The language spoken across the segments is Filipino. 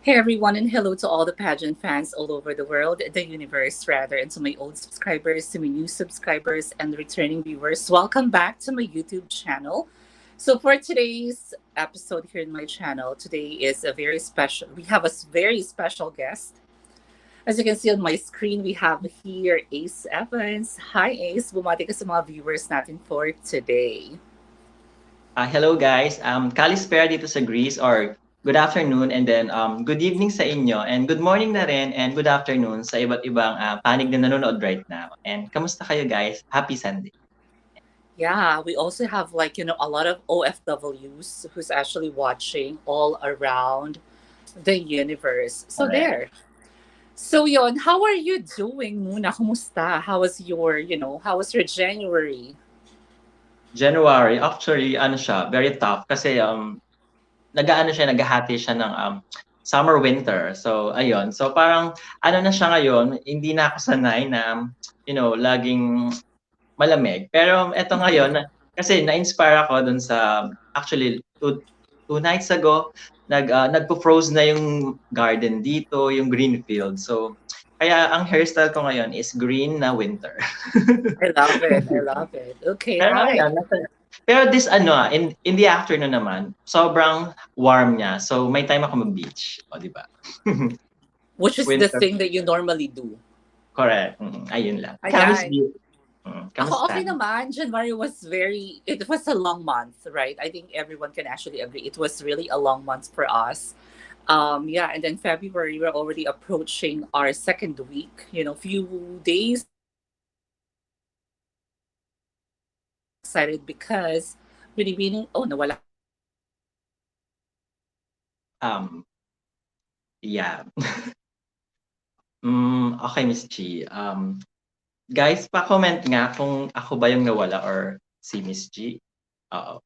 Hey everyone, and hello to all the pageant fans all over the world, the universe rather, and to my old subscribers, to my new subscribers, and returning viewers. Welcome back to my YouTube channel. So for today's episode here in my channel, today is a very special. We have a very special guest. As you can see on my screen, we have here Ace Evans. Hi Ace, bumati ka sa mga viewers natin for today. Hello guys, kalispera dito sa Greece or good afternoon and then good evening sa inyo and good morning na rin and good afternoon sa iba't ibang panig na nanonood right now. And kamusta kayo guys? Happy Sunday. Yeah, we also have a lot of OFWs who's actually watching all around the universe. So Alright. there. So yon, how are you doing muna? Kumusta? How was your January? January, actually ano siya, very tough kasi nag-aano siya, naghahati siya ng summer winter. So ayun. So parang ano na siya ngayon, hindi na ako sanay na laging malamig. Pero eto ngayon, kasi na-inspire ako dun sa, actually, two nights ago, nagpo-froze na yung garden dito, yung green field. So, kaya ang hairstyle ko ngayon is green na winter. I love it. I love it. Okay, Pero hi. ayan, pero this in the afternoon naman, sobrang warm niya. So, may time ako mag-beach. O, di ba? Which is the Winter. thing that you normally do? Correct. Ayun lang. Ayan. Ako Kamusta? okay naman. January it was a long month, right? I think everyone can actually agree. It was really a long month for us. Yeah, and then February, we're already approaching our second week. Few days excited because binibining. Oh, nawala. Um, yeah. Okay, Miss G. Guys, pa-comment nga kung ako ba yung nawala or si Miss G. Oo.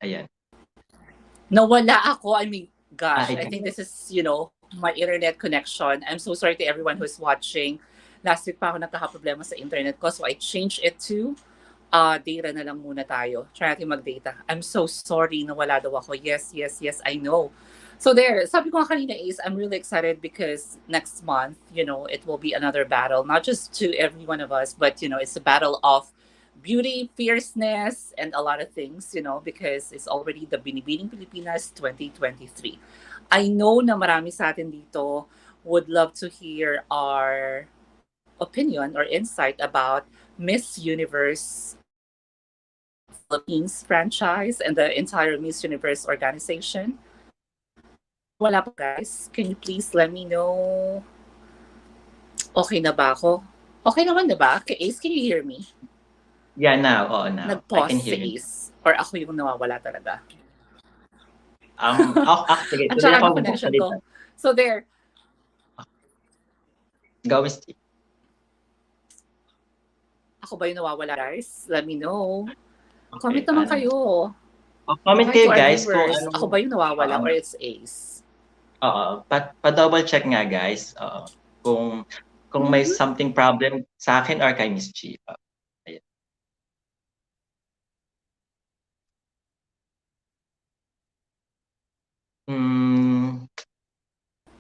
Ayan. Nawala ako. I mean, gosh, I Ikaw. think this is, my internet connection. I'm so sorry to everyone who's watching. Last week pa ako nagkakaproblema sa internet ko, so I changed it to data na lang muna tayo. Try natin mag-data. I'm so sorry na wala daw ako. Yes, yes, yes, I know. So there, sabi ko nga kanina is, I'm really excited because next month, it will be another battle, not just to every one of us, but, it's a battle of beauty, fierceness, and a lot of things, because it's already the Binibining Pilipinas 2023. I know na marami sa atin dito would love to hear our opinion or insight about Miss Universe Philippines franchise and the entire Miss Universe organization. Wala pa guys. Can you please let me know? Okay na ba ako? Okay naman na ba? Ace, can you hear me? Yeah, now. Oo, now. I Nag-pause can si hear you. Ace. Or ako yung nawawala talaga. Sige. At Tuloy saka ako ng connection magsasalita. ko. So there, Go, Miss G. ako ba yung nawawala guys? Let me know. Comment Okay. naman kayo. Comment Hi kayo to our guys kung viewers. Ako anong... ba yung nawawala Oo. or it's Ace? Pa-double check nga guys. Kung may something problem sa akin or kay Miss G. Ayan.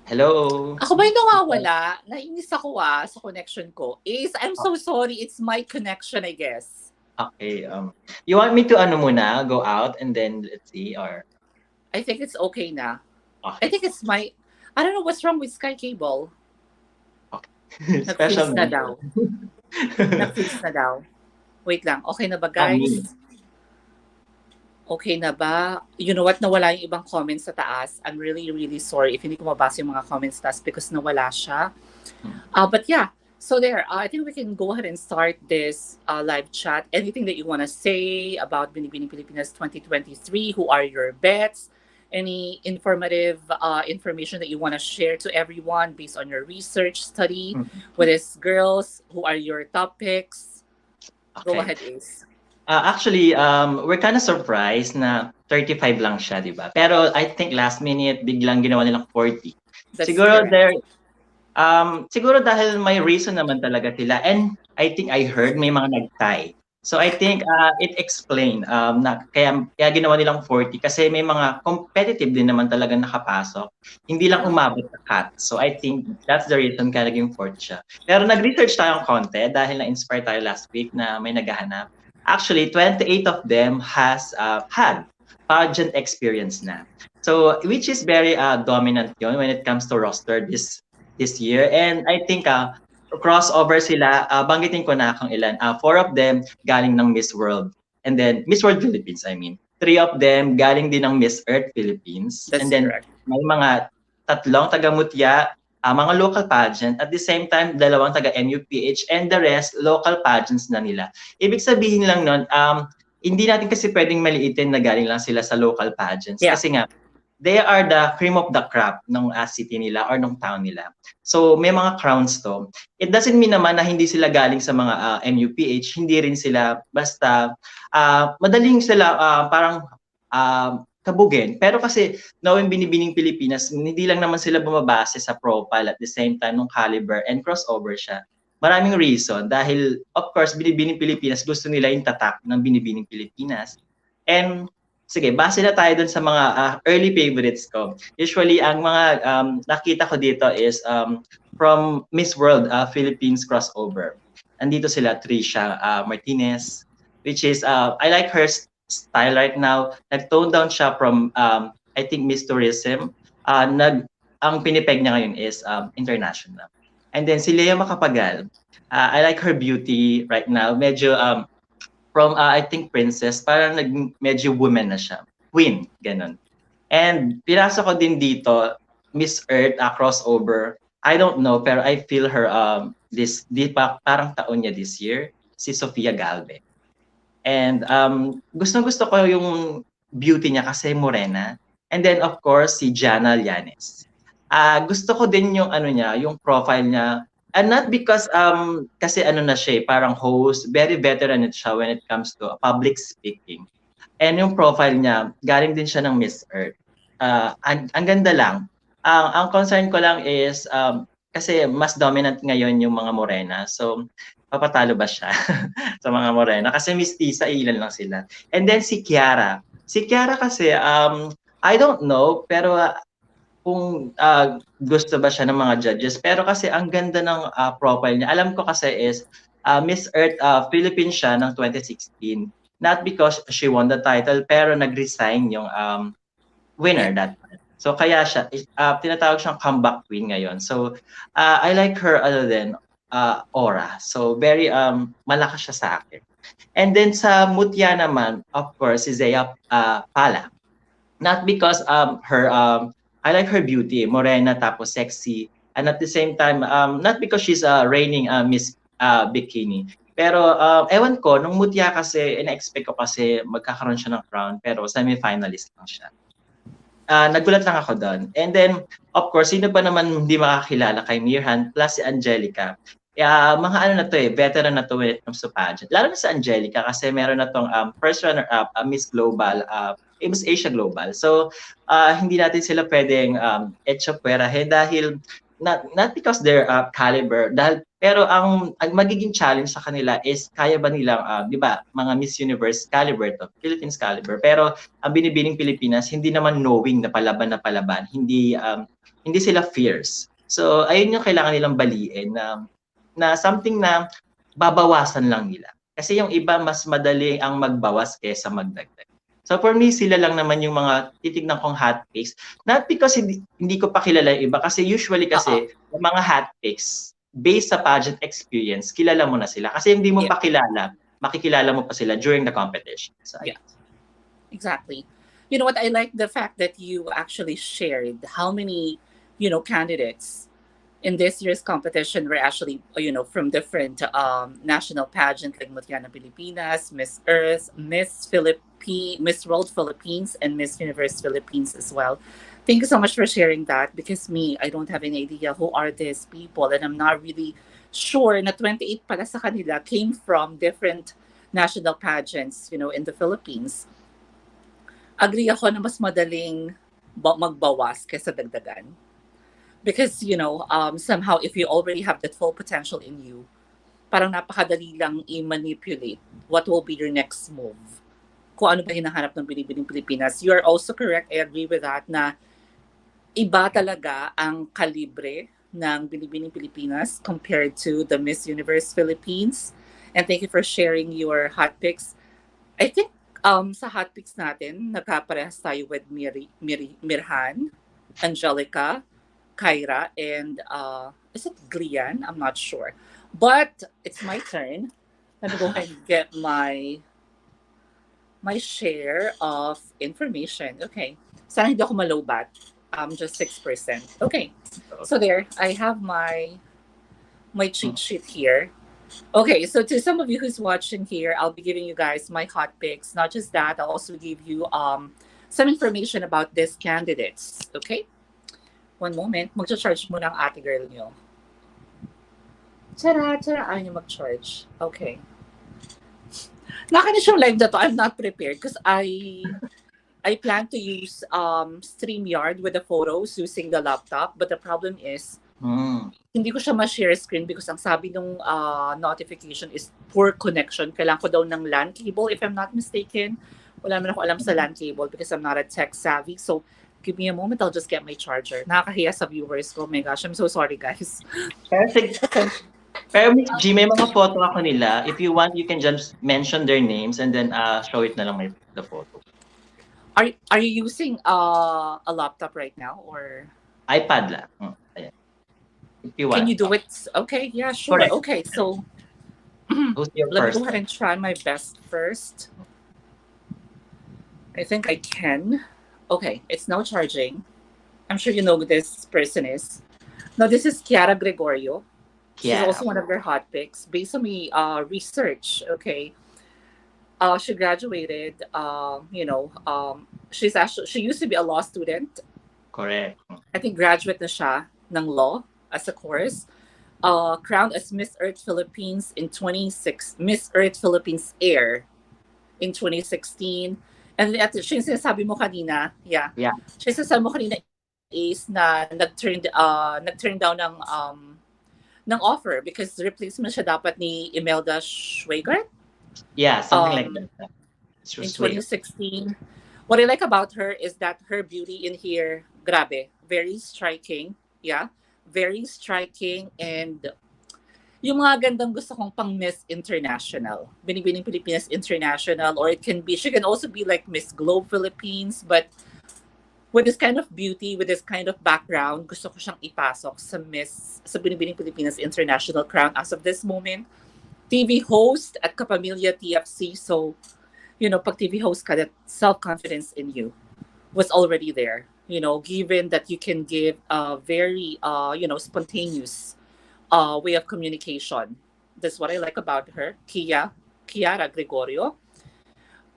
Hello. Ako ba yung nawawala? Nainis ako sa connection ko. Ace, I'm so sorry. It's my connection, I guess. Okay. You want me to muna, go out and then let's see or I think it's okay na. I okay. think it's my... I don't know what's wrong with Sky Cable. Special Nag-freeze na mention. daw. Nag-freeze na daw. Wait lang. Okay na ba, Me. guys? Okay na ba? You know what? Nawala yung ibang comments sa taas. I'm really, really sorry if hindi ko mabasa yung mga comments sa taas because nawala siya. But yeah, so there. I think we can go ahead and start this live chat. Anything that you want to say about Binibining Pilipinas 2023? Who are your bets? Any informative information that you want to share to everyone based on your research study with these girls? Who are your top picks? Okay. Go ahead, Ace. Actually, we're kind of surprised na 35 lang siya, di ba? Pero I think last minute, biglang ginawa nilang 40. That's Siguro correct. siguro dahil may reason naman talaga sila. And I think I heard may mga nag-tie. So I think it explained na kaya ginawa nilang 40 kasi may mga competitive din naman talaga nakapasok. Hindi lang Uh-huh. umabot sa cut. So I think that's the reason kaya naging 40 siya. Pero nag-research tayo ng konti dahil na-inspire tayo last week na may naghahanap. Actually, 28 of them has had pageant experience na. So which is very dominant yon when it comes to roster this year. And I think crossover sila, banggitin ko na kung ilan. Four of them galing ng Miss World. And then, Miss World Philippines, I mean. Three of them galing din ng Miss Earth Philippines. And That's then, correct. may mga tatlong taga-mutya, mga local pageant. At the same time, dalawang taga-NUPH and the rest, local pageants na nila. Ibig sabihin lang nun, hindi natin kasi pwedeng maliitin na galing lang sila sa local pageants. Yeah. Kasi nga, they are the cream of the crop ng city nila or ng town nila. So may mga crowns to. It doesn't mean naman na hindi sila galing sa mga MUPH, hindi rin sila basta madaling sila parang kabugin. Pero kasi knowing Binibining Pilipinas, hindi lang naman sila bumabase sa profile at the same time ng caliber and crossover siya. Maraming reason dahil of course Binibining Pilipinas gusto nila yung tatak ng Binibining Pilipinas. And sige, base na tayo dun sa mga early favorites ko. Usually, ang mga nakita ko dito is from Miss World Philippines crossover. Andito sila, Trisha Martinez, which is, I like her style right now. Nag-tone down siya from, I think, Miss Tourism. Ang pinipeg niya ngayon is international. And then si Lea Macapagal, I like her beauty right now. Medyo from I think princess, parang medyo woman na siya. Queen, ganun. And pinasok ko din dito, Miss Earth, crossover. I don't know, pero I feel her parang taon niya this year, si Sofia Galvez. And gustong-gusto ko yung beauty niya kasi morena. And then of course, si Jana Llanes. Gusto ko din yung ano niya, yung profile niya. And not because kasi ano na siya, parang host, very veteran siya when it comes to public speaking. And yung profile niya, galing din siya ng Miss Earth. Ang ganda lang. Ang concern ko lang is kasi mas dominant ngayon yung mga morena. So papatalo ba siya sa mga morena? Kasi Miss Tisa, ilan lang sila. And then si Kiara. Si Kiara kasi I don't know, pero kung gusto ba siya ng mga judges. Pero kasi ang ganda ng profile niya. Alam ko kasi is Miss Earth Philippines siya ng 2016. Not because she won the title, pero nag-resign yung winner Yeah. that time. So kaya siya, tinatawag siyang comeback queen ngayon. So I like her aura. So very malakas siya sa akin. And then sa Mutya naman, of course, si Zea Pala. Not because her I like her beauty, morena tapos sexy, and at the same time not because she's reigning Miss Bikini. Pero ewan ko nung Mutya kasi ina-expect ko kasi magkakaroon siya ng crown pero semi-finalist lang siya. Nagulat lang ako doon. And then of course sino pa naman hindi makakilala kay Mirhan plus si Angelica. Mga ano na to veteran na to when it comes to pageant. Lalo na si Angelica kasi meron na tong first runner-up, Miss Global, Miss Asia Global. So, hindi natin sila pwedeng etchopwerahe dahil not because they're caliber, pero ang magiging challenge sa kanila is kaya ba nilang, di ba, mga Miss Universe caliber to, Philippines caliber. Pero ang Binibining Pilipinas, hindi naman knowing na palaban. Hindi sila fierce. So, ayun yung kailangan nilang baliin na something na babawasan lang nila. Kasi yung iba mas madali ang magbawas kaysa magdagdag. So for me, sila lang naman yung mga titignan kong hot picks. Not because hindi ko pa kilala yung iba. Kasi usually kasi, yung mga hot picks, based sa pageant experience, kilala mo na sila. Kasi hindi mo pa kilala, makikilala mo pa sila during the competition. So, Yeah, exactly. You know what? I like the fact that you actually shared how many, candidates in this year's competition were actually, from different national pageant like Mutiana Pilipinas, Miss Earth, Miss World Philippines, and Miss Universe Philippines as well. Thank you so much for sharing that because me, I don't have any idea who are these people and I'm not really sure na 28 pala sa kanila came from different national pageants, in the Philippines. Agree ako na mas madaling magbawas kaysa dagdagan. Because somehow if you already have that full potential in you, parang napakadali lang i-manipulate what will be your next move. Kung ano ba hinahanap ng Binibining Pilipinas. You're also correct, I agree with that, na iba talaga ang kalibre ng Binibining Pilipinas compared to the Miss Universe Philippines. And thank you for sharing your hot picks. I think sa hot picks natin, nagkaparehas tayo with Mirhan, Angelica, Kyra, and is it Glian? I'm not sure. But it's my turn. Let me go ahead and get my share of information. Okay. Sana hindi ako malobat. Just 6%. Okay. So there, I have my cheat sheet here. Okay, so to some of you who's watching here, I'll be giving you guys my hot picks. Not just that, I'll also give you some information about these candidates. Okay? One moment. Mag-charge muna ang ate girl nyo. Tara, ayaw nyo mag-charge. Okay. Nakanish yung live na to. I'm not prepared because I plan to use StreamYard with the photos using the laptop. But the problem is, hindi ko siya ma-share screen because ang sabi nung notification is poor connection. Kailangan ko daw ng LAN cable if I'm not mistaken. Wala naman ako alam sa LAN cable because I'm not a tech savvy. So, give me a moment. I'll just get my charger. Nakakahiya sa viewers ko. Oh my gosh, I'm so sorry, guys. Perfect. Pero Miss G, may mga photo ako nila. If you want, you can just mention their names and then show it na lang the photo. Are you using a laptop right now or iPad lang? Ayan. If you want. Can you do it? Okay, yeah, sure. Correct. Okay, so who's your let first? me go ahead and try my best first. I think I can. Okay, it's now charging. I'm sure you know who this person is. No, this is Chiara Gregorio. She's also one of their hot picks. Based on me research, okay. She graduated, she used to be a law student. Correct. I think graduate na siya ng law as a course. Crowned as Miss Earth Philippines in Miss Earth Philippines Air in 2016. And at siya yung sinasabi mo kanina, yeah. Siya yung sinasabi mo kanina is na nag-turn down ng offer because replacement siya dapat ni Imelda Schweigert. Yeah, something like that. In 2016. What I like about her is that her beauty in here, grabe, very striking. Yeah, very striking. And yung mga gandang gusto kong pang Miss International. Binibining Pilipinas International. Or it can be, she can also be like Miss Globe Philippines. But with this kind of beauty, with this kind of background, gusto ko siyang ipasok sa Binibining Pilipinas International crown as of this moment. TV host at Kapamilya TFC. So, pag TV host ka, that self-confidence in you was already there. Given that you can give a very, spontaneous way of communication. That's what I like about her. Chiara Gregorio.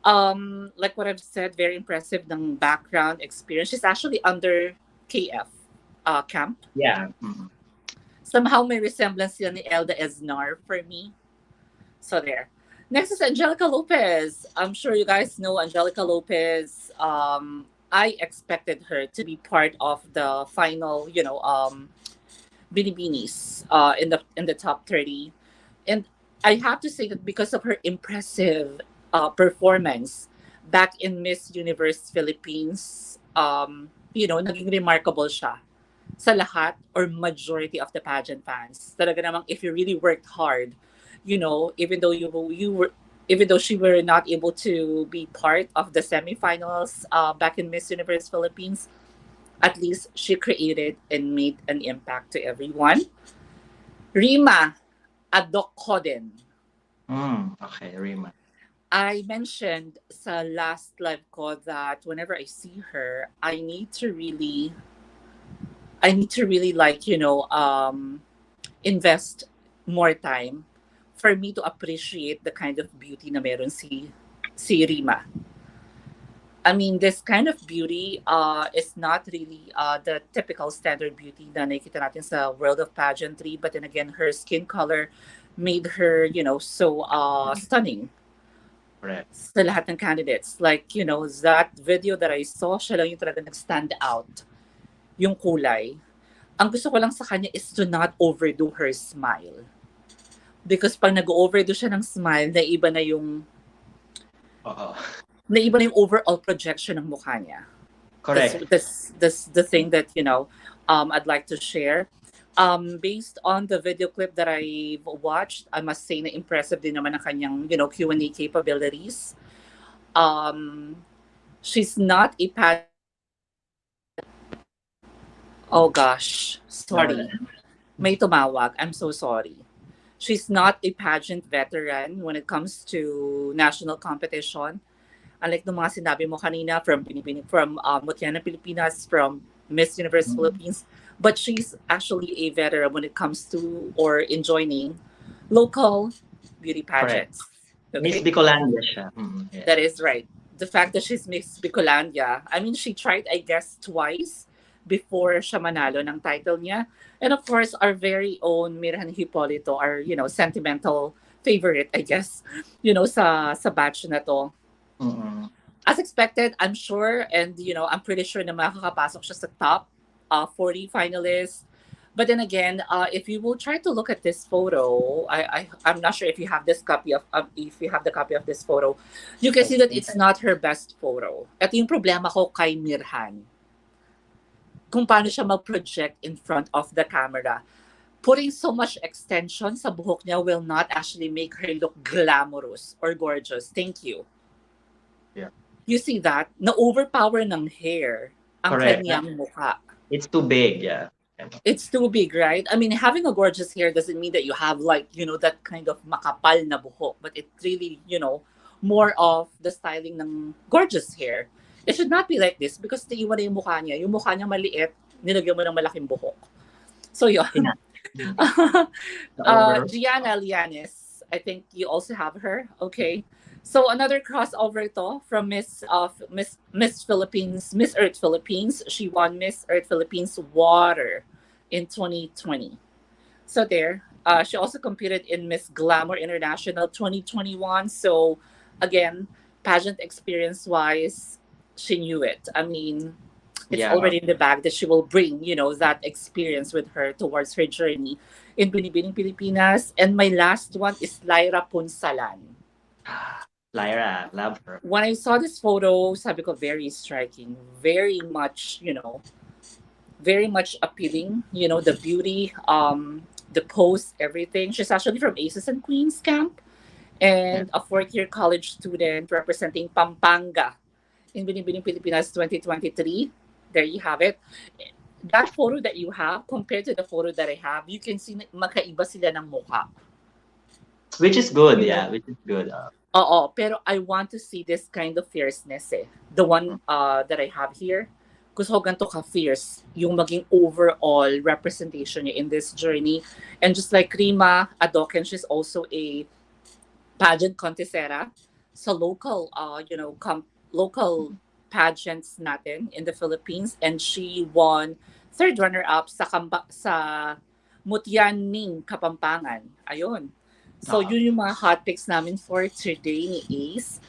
Like what I've said, very impressive ng background experience. She's actually under KF camp. Yeah. Somehow may resemblance yan ni Elda Esnar for me. So there. Next is Angelica Lopez. I'm sure you guys know Angelica Lopez. I expected her to be part of the final, Binibinis in the top 30. And I have to say that because of her impressive performance back in Miss Universe Philippines, naging remarkable siya sa lahat or majority of the pageant fans. Talaga namang if you really worked hard, even though she were not able to be part of the semifinals back in Miss Universe Philippines, at least she created and made an impact to everyone. Rima Adokhoden. Okay, Rima. I mentioned sa last live ko that whenever I see her, I need to really invest more time for me to appreciate the kind of beauty na meron si Rima. I mean, this kind of beauty is not really the typical standard beauty na nakikita natin sa world of pageantry. But then again, her skin color made her, so stunning. Correct. Sa lahat ng candidates. Like, that video that I saw, siya lang yung talaga nag-stand out. Yung kulay. Ang gusto ko lang sa kanya is to not overdo her smile. Because pag nag-overdo siya ng smile, Oo. naiba na yung overall projection ng mukha niya. That's Correct. that's the thing that I'd like to share. Based on the video clip that I've watched, I must say na impressive din naman ang kanyang Q&A capabilities. She's not a oh gosh, Nawala. sorry. May tumawag. I'm so sorry. She's not a pageant veteran when it comes to national competition. Unlike the mga sinabi mo kanina from Binibining Pilipinas, from Miss Universe Mm. Philippines, but she's actually a veteran when it comes to or in joining local beauty Correct. pageants. Miss Okay, Bicolandia siya. Yeah. that is right. The fact that she's Miss Bicolandia, I mean, she tried, I guess, twice before siya manalo ng title niya. And of course, our very own Mirhan Hipolito, our, sentimental favorite, I guess, sa batch na to. Mm. As expected, I'm sure, and I'm pretty sure na makakapasok siya sa top 40 finalists. But then again, if you will try to look at this photo, I'm not sure if you have the copy of this photo, you can I see that think it's not her best photo. Ito yung problema ko kay Mirhan. Kung paano siya mag-project in front of the camera. Putting so much extension sa buhok niya will not actually make her look glamorous or gorgeous. Thank you. yeah. You see that? Na-overpower ng hair ang Correct. kanyang mukha. It's too big, yeah. It's too big, right? I mean, having a gorgeous hair doesn't mean that you have like, that kind of makapal na buhok. But it really, more of the styling ng gorgeous hair. It should not be like this because naiwan na yung mukha niya. Yung mukha niya maliit, nilagyan mo ng malaking buhok. So, yun. Yeah. Over. Gianna Lianes, I think you also have her. Okay. So another crossover to from Miss Philippines, Miss Earth Philippines. She won Miss Earth Philippines Water in 2020. So there. She also competed in Miss Glamour International 2021. So again, pageant experience wise, she knew it. I mean, it's Yeah. already in the bag that she will bring, that experience with her towards her journey in Binibining Pilipinas. And my last one is Lyra Punsalan. Lyra, love her. When I saw this photo, sabi ko, very striking, very much, very much appealing. The beauty, the pose, everything. She's actually from Aces and Queens camp Yeah. and a fourth-year college student representing Pampanga in Binibining Pilipinas 2023. There you have it. That photo that you have compared to the photo that I have, you can see magkaiba sila ng mukha. Which is good, yeah. Which is good. Oo, pero I want to see this kind of fierceness eh. The one that I have here. Gusto ko ganito ka-fierce yung maging overall representation niya in this journey. And just like Rima Adoken, she's also a pageant contestera sa local, local pageants natin in the Philippines. And she won third runner-up sa Mutyaning Kapampangan. Ayun. So yun yung mga hot picks namin for today ni Ace.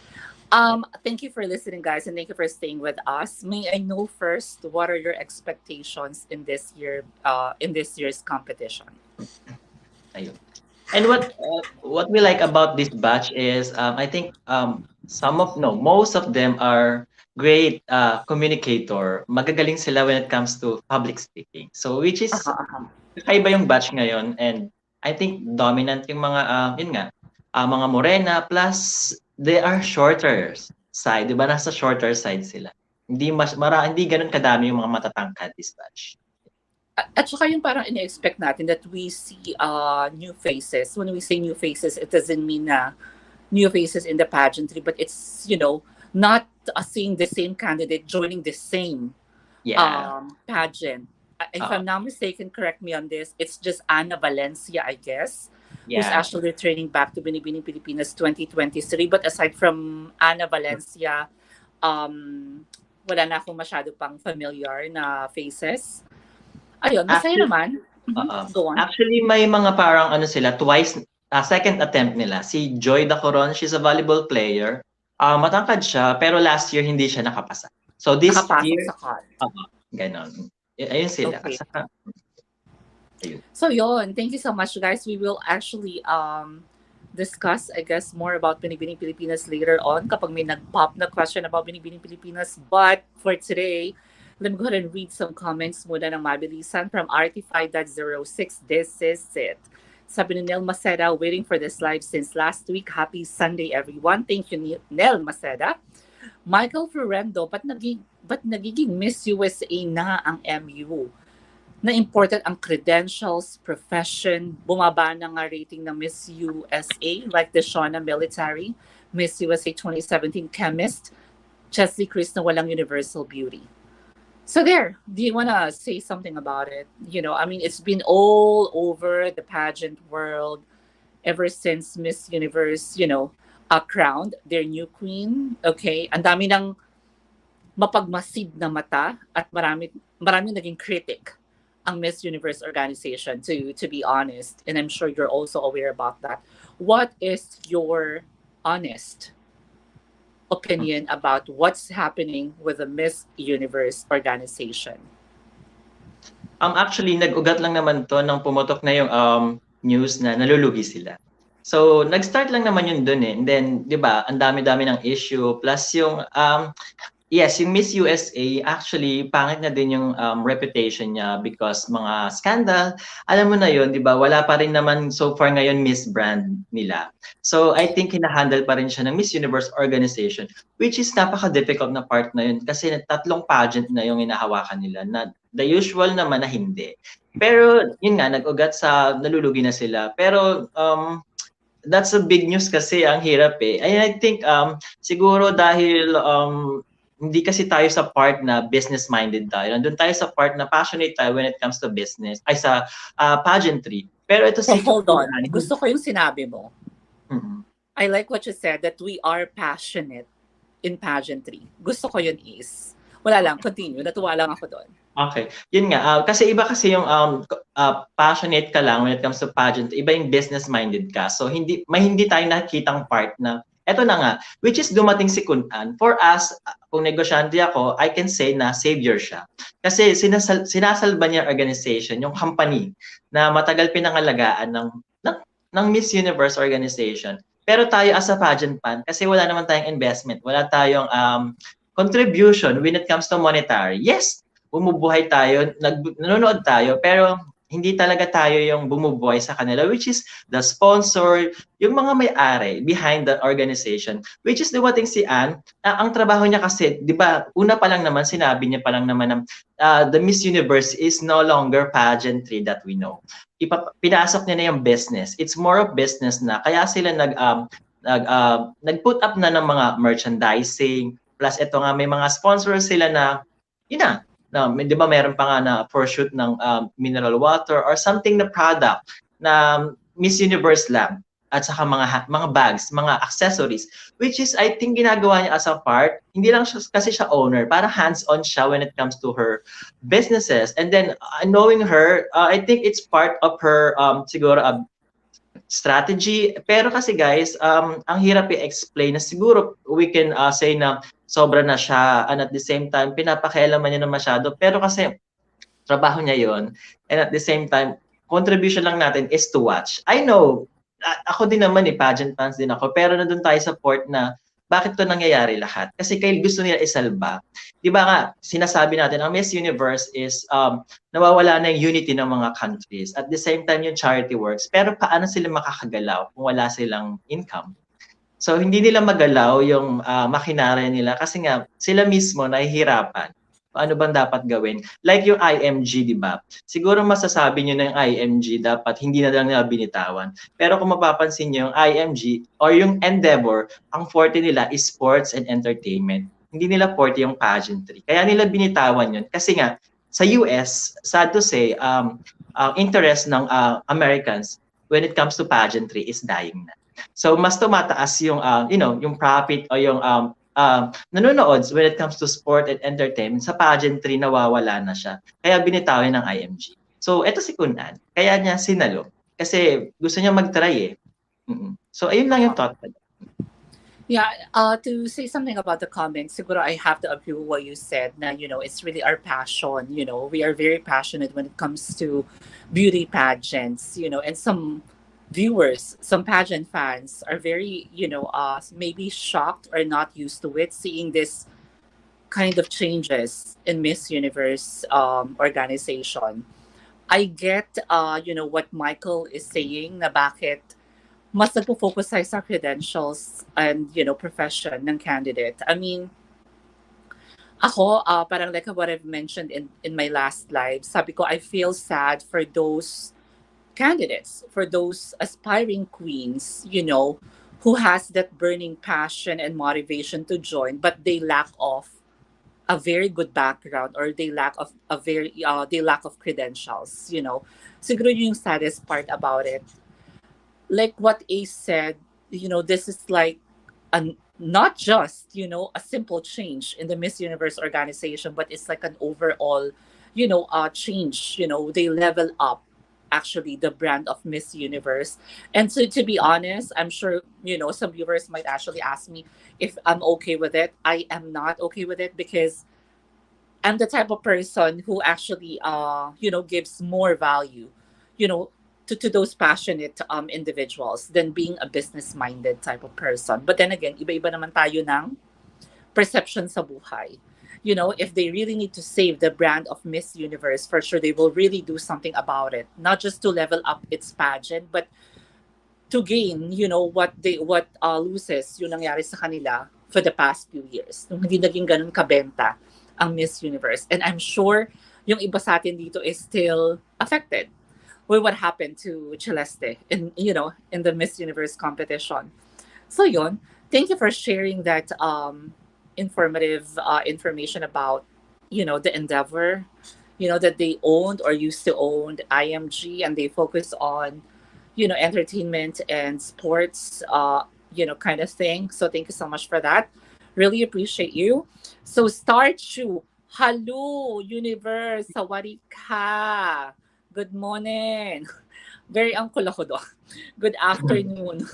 Thank you for listening, guys, and thank you for staying with us. May I know first, what are your expectations in this year's competition? Ayun. And what we like about this batch is I think most of them are great communicator. Magagaling sila when it comes to public speaking. So which is kakaiba yung batch ngayon, and I think dominant yung mga yun nga mga morena, plus they are shorter side, 'di ba? Nasa shorter side sila. Hindi ganoon kadami yung mga matatangkad this batch. At saka yung parang ina-expect natin that we see new faces. When we say new faces, it doesn't mean na new faces in the pageantry, but it's, not seeing the same candidate joining the same pageant. If I'm not mistaken, correct me on this, it's just Ana Valencia, I guess, who's actually returning back to Binibining Pilipinas 2023. But aside from Ana Valencia, wala na akong masyado pang familiar na faces. Ayun, masaya naman. Go on. Actually, may mga parang sila, twice, second attempt nila. Si Joy Dacoron, she's a volleyball player. Matangkad siya, pero last year hindi siya nakapasa. So this Nakapasok year, sa COD. ganon. Ayun sila. Okay. Ayun. So yon, thank you so much, guys. We will actually discuss, I guess, more about Binibining Pilipinas later on kapag may nag-pop na question about Binibining Pilipinas. But for today, let me go ahead and read some comments muna ng mabilisan from RT5.06. This is it. Sabi ni Nel Maceda, waiting for this live since last week. Happy Sunday, everyone. Thank you, Nel Maceda. Michael Florendo, ba't nagiging Miss USA na ang MU? Na important ang credentials, profession, bumaba na nga rating ng Miss USA like the Shauna Military, Miss USA 2017 Chemist, Chesley Chris na walang universal beauty. So there, do you want to say something about it? You know, I mean, it's been all over the pageant world ever since Miss Universe, crowned their new queen. Okay, ang dami ng mapagmasid na mata at marami naging critic ang Miss Universe organization, to be honest, and I'm sure you're also aware about that. What is your honest opinion about what's happening with the Miss Universe organization? Actually, nag-ugat lang naman to nang pumutok na yung news na nalulugi sila. So, nag-start lang naman yun dun eh. And then, di ba, ang dami-dami ng issue. Plus yung yes, yung Miss USA, actually, pangit na din yung reputation niya because mga scandal. Alam mo na yun, di ba? Wala pa rin naman so far ngayon Miss Brand nila. So, I think hinahandle pa rin siya ng Miss Universe organization, which is napaka-difficult na part na yun kasi tatlong pageant na yung hinahawakan nila na the usual naman na hindi. Pero, yun nga, nag-ugat sa nalulugi na sila. Pero, that's a big news kasi ang hirap eh. And I think siguro dahil hindi kasi tayo sa part na business-minded tayo. Nandun tayo sa part na passionate tayo when it comes to business, ay sa pageantry. Pero ito So si hold on. Gusto ko yung sinabi mo. Mm-hmm. I like what you said, that we are passionate in pageantry. Gusto ko yun is. Wala lang, continue. Natuwa lang ako doon. Okay. Yun nga. Kasi iba kasi yung passionate ka lang when it comes to pageant. Iba yung business-minded ka. So, hindi tayo nakikitang part na eto na nga, which is dumating si Kunan. For us, kung negosyante ako, I can say na savior siya. Kasi sinasalba niya organization, yung company na matagal pinangalagaan ng Miss Universe organization. Pero tayo as a pageant fan, kasi wala naman tayong investment, wala tayong contribution when it comes to monetary. Yes, bumubuhay tayo, nanonood tayo, pero hindi talaga tayo yung bumubuhay sa kanila, which is the sponsor, yung mga may-ari behind the organization, which is dumating si Anne. Ang trabaho niya kasi, di ba, una pa lang naman, sinabi niya pa lang naman na the Miss Universe is no longer pageantry that we know. Pinasok niya na yung business. It's more of business na. Kaya sila nag-put up na ng mga merchandising, plus ito nga, may mga sponsors sila na, yun na, di ba meron pa nga na for shoot ng mineral water or something na product na Miss Universe lang at saka mga bags, mga accessories, which is I think ginagawa niya as a part, hindi lang siya, kasi siya owner, para hands-on siya when it comes to her businesses. And then knowing her, I think it's part of her siguro strategy. Pero kasi guys, ang hirap i-explain na siguro we can say na sobra na siya and at the same time pinapakialaman niya na masyado, pero kasi trabaho niya yon, and at the same time contribution lang natin is to watch. I know, ako din naman pageant fans din ako, pero nandun tayo sa port na bakit to nangyayari lahat? Kasi kayo gusto nila isalba. Di ba nga, sinasabi natin, ang Miss Universe is nawawala na yung unity ng mga countries. At the same time, yung charity works. Pero paano sila makakagalaw kung wala silang income? So, hindi nila magalaw yung makinarya nila kasi nga, sila mismo nahihirapan. Ano bang dapat gawin? Like yung IMG, di ba? Siguro masasabi nyo na yung IMG, dapat hindi na lang nila binitawan. Pero kung mapapansin nyo, yung IMG or yung Endeavor, ang forte nila is sports and entertainment. Hindi nila forte yung pageantry. Kaya nila binitawan yun. Kasi nga, sa US, sad to say, interest ng Americans when it comes to pageantry is dying na. So mas tumataas yung yung profit o yung nanonood when it comes to sport and entertainment. Sa pageantry nawawala na siya. Kaya binitawin ng IMG. So eto si Kunan, kaya niya sinalo kasi gusto niya mag-try eh. So ayun lang yung thought. Yeah, to say something about the comments, siguro I have to agree with what you said na, it's really our passion. We are very passionate when it comes to beauty pageants, and some viewers, some pageant fans are very, maybe shocked or not used to it, seeing this kind of changes in Miss Universe organization. I get, what Michael is saying na bakit mas nagpo-focus tayo sa credentials and, profession ng candidate. I mean, ako, parang like what I've mentioned in my last live, sabi ko, I feel sad for those candidates, for those aspiring queens, who has that burning passion and motivation to join, but they lack of a very good background or they lack of credentials. Siguro yung saddest part about it, like what Ace said, this is like not just, a simple change in the Miss Universe organization, but it's like an overall, change. They level up actually the brand of Miss Universe. And so to be honest, I'm sure, some viewers might actually ask me if I'm okay with it. I am not okay with it because I'm the type of person who actually gives more value, you know, to those passionate individuals than being a business minded type of person. But then again, iba-iba naman tayo ng perception sa buhay. If they really need to save the brand of Miss Universe, for sure they will really do something about it. Not just to level up its pageant, but to gain, what loses yung nangyari sa kanila for the past few years. Nung hindi naging ganun kabenta ang Miss Universe. And I'm sure yung iba sa atin dito is still affected with what happened to Celeste in the Miss Universe competition. So yun, thank you for sharing that informative information about the endeavor, that they owned or used to own IMG, and they focus on entertainment and sports, kind of thing. So thank you so much for that. Really appreciate you. So Star Chu, hello universe, sawari ka. Good morning. Very uncle ako do. Good afternoon.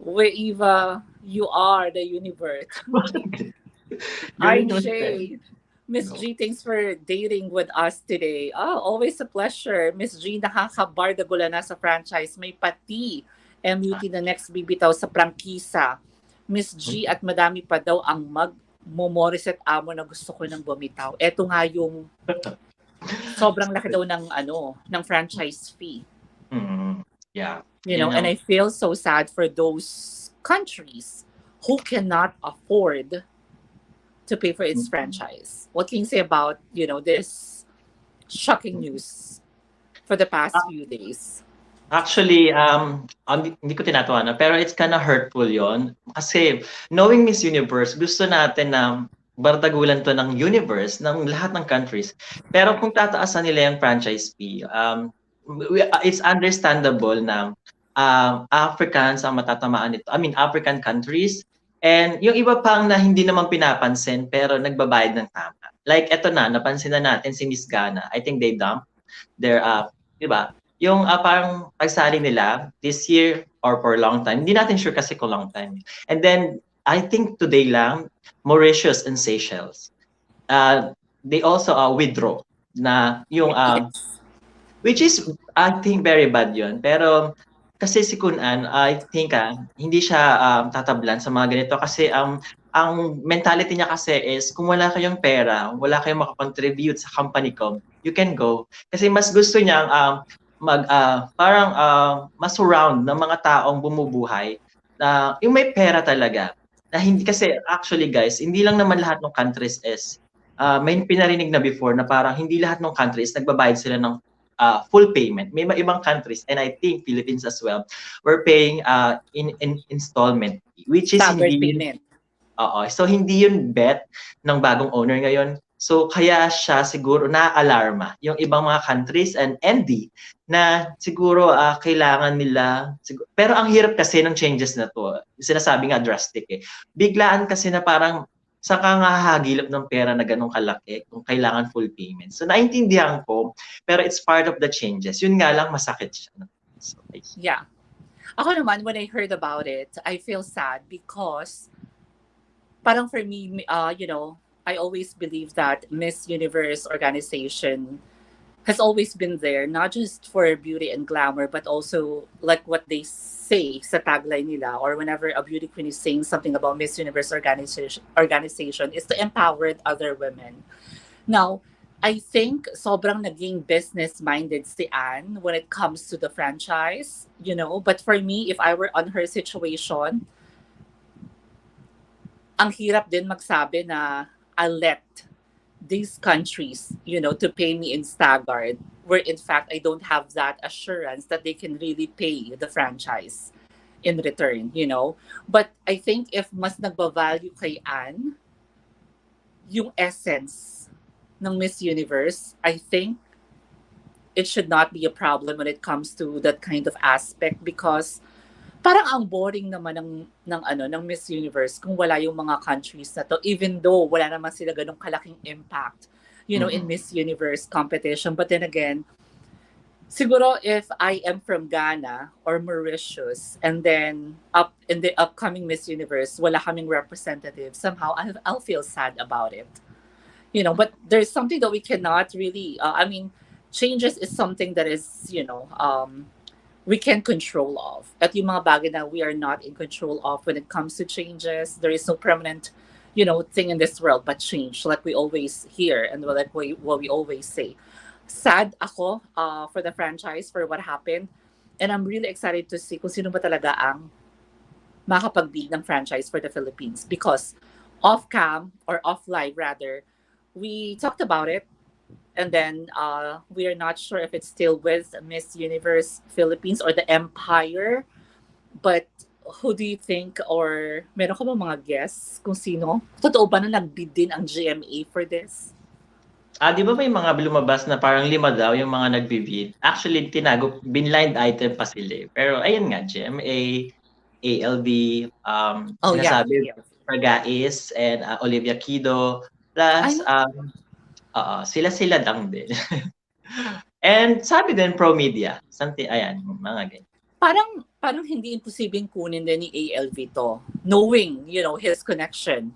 Wherever you are, the universe. Gawin mo siya. RJ, Miss G, thanks for dating with us today. Oh, always a pleasure. Miss G, nakakabardagola na sa franchise. May pati MUT na next bibitaw sa prangkisa. Miss G at madami pa daw ang Momoriset amo na gusto ko nang bumitaw. Eto nga yung sobrang laki daw ng franchise fee. Yeah. And I feel so sad for those countries who cannot afford to pay for its franchise. What can you say about, this shocking news for the past few days? Actually, hindi ko tinatawa na, pero it's kinda hurtful yon. Kasi knowing Miss Universe, gusto natin na bardagulan to ng universe, ng lahat ng countries. Pero kung tataasan nila yung franchise fee, it's understandable na Africans ang matatamaan nito. I mean, African countries. And yung iba pang na hindi naman pinapansin pero nagbabayad ng tama. Like eto na, napansin na natin si Miss Ghana. I think they dumped their, di ba? Yung parang pagsali nila this year or for a long time. Hindi natin sure kasi kung long time. And then, I think today lang, Mauritius and Seychelles, they also withdraw na yung Yes. which is, I think, very bad yun. Pero, kasi si Kunan, I think, hindi siya tatablan sa mga ganito. Kasi, ang mentality niya kasi is, kung wala kayong pera, wala kayong makakontribute sa company ko, you can go. Kasi mas gusto niyang parang masurround ng mga taong bumubuhay na yung may pera talaga. Na hindi, kasi actually guys, hindi lang naman lahat ng countries is, may pinarinig na before na parang hindi lahat ng countries nagbabayad sila ng full payment. May ibang countries, and I think Philippines as well, we're paying in installment, which is Staggered hindi payment. so hindi yun bet ng bagong owner ngayon. So kaya siya siguro na-alarma yung ibang mga countries and ND na siguro kailangan nila pero ang hirap kasi ng changes na to. Sinasabi nga drastic Biglaan kasi na parang saka nga hahagilap ng pera na ganun kalaki kung kailangan full payment. So naintindihan ko, pero it's part of the changes. Yun nga lang masakit siya. So, Yeah. Ako naman, when I heard about it, I feel sad because parang for me, I always believe that Miss Universe organization has always been there, not just for beauty and glamour, but also like what they say sa tagline nila or whenever a beauty queen is saying something about Miss Universe organization is to empower other women. Now, I think sobrang naging business-minded si Anne when it comes to the franchise, But for me, if I were on her situation, ang hirap din magsabi na I'll let these countries, to pay me in staggered, where in fact I don't have that assurance that they can really pay the franchise in return. But I think if mas nagbavalue kay Anne, yung essence ng Miss Universe, I think it should not be a problem when it comes to that kind of aspect because parang ang boring naman ng Miss Universe kung wala yung mga countries na to, even though wala naman sila ganong kalaking impact in Mm-mm. Miss Universe competition. But then again, siguro if I am from Ghana or Mauritius and then up in the upcoming Miss Universe wala kaming representative, somehow I'll feel sad about it. But there's something that we cannot really changes is something that is we can control of. At yung mga bagay na we are not in control of when it comes to changes, there is no permanent, thing in this world but change, like we always hear and like what we always say. Sad ako for the franchise for what happened. And I'm really excited to see kung sino ba talaga ang makapag-lead ng franchise for the Philippines. Because off-cam, or off-live rather, we talked about it and then we are not sure if it's still with Miss Universe Philippines or the Empire. But who do you think, or meron ka ba mga guess kung sino? Totoo ba na nag-bid din ang GMA for this? Di ba may mga lumabas na parang 5 daw yung mga nagbi-bid? Actually, binline item pa sila eh. Pero ayun nga, GMA, ALB, Oh yeah, sinasabi, yeah. Pergais, and Olivia Kido. I Plus, know. sila-sila lang din. And sabi din, Pro Media. Something, ayan, mga ganyan. Parang hindi imposibleng kunin din ni ALV to, knowing, his connection.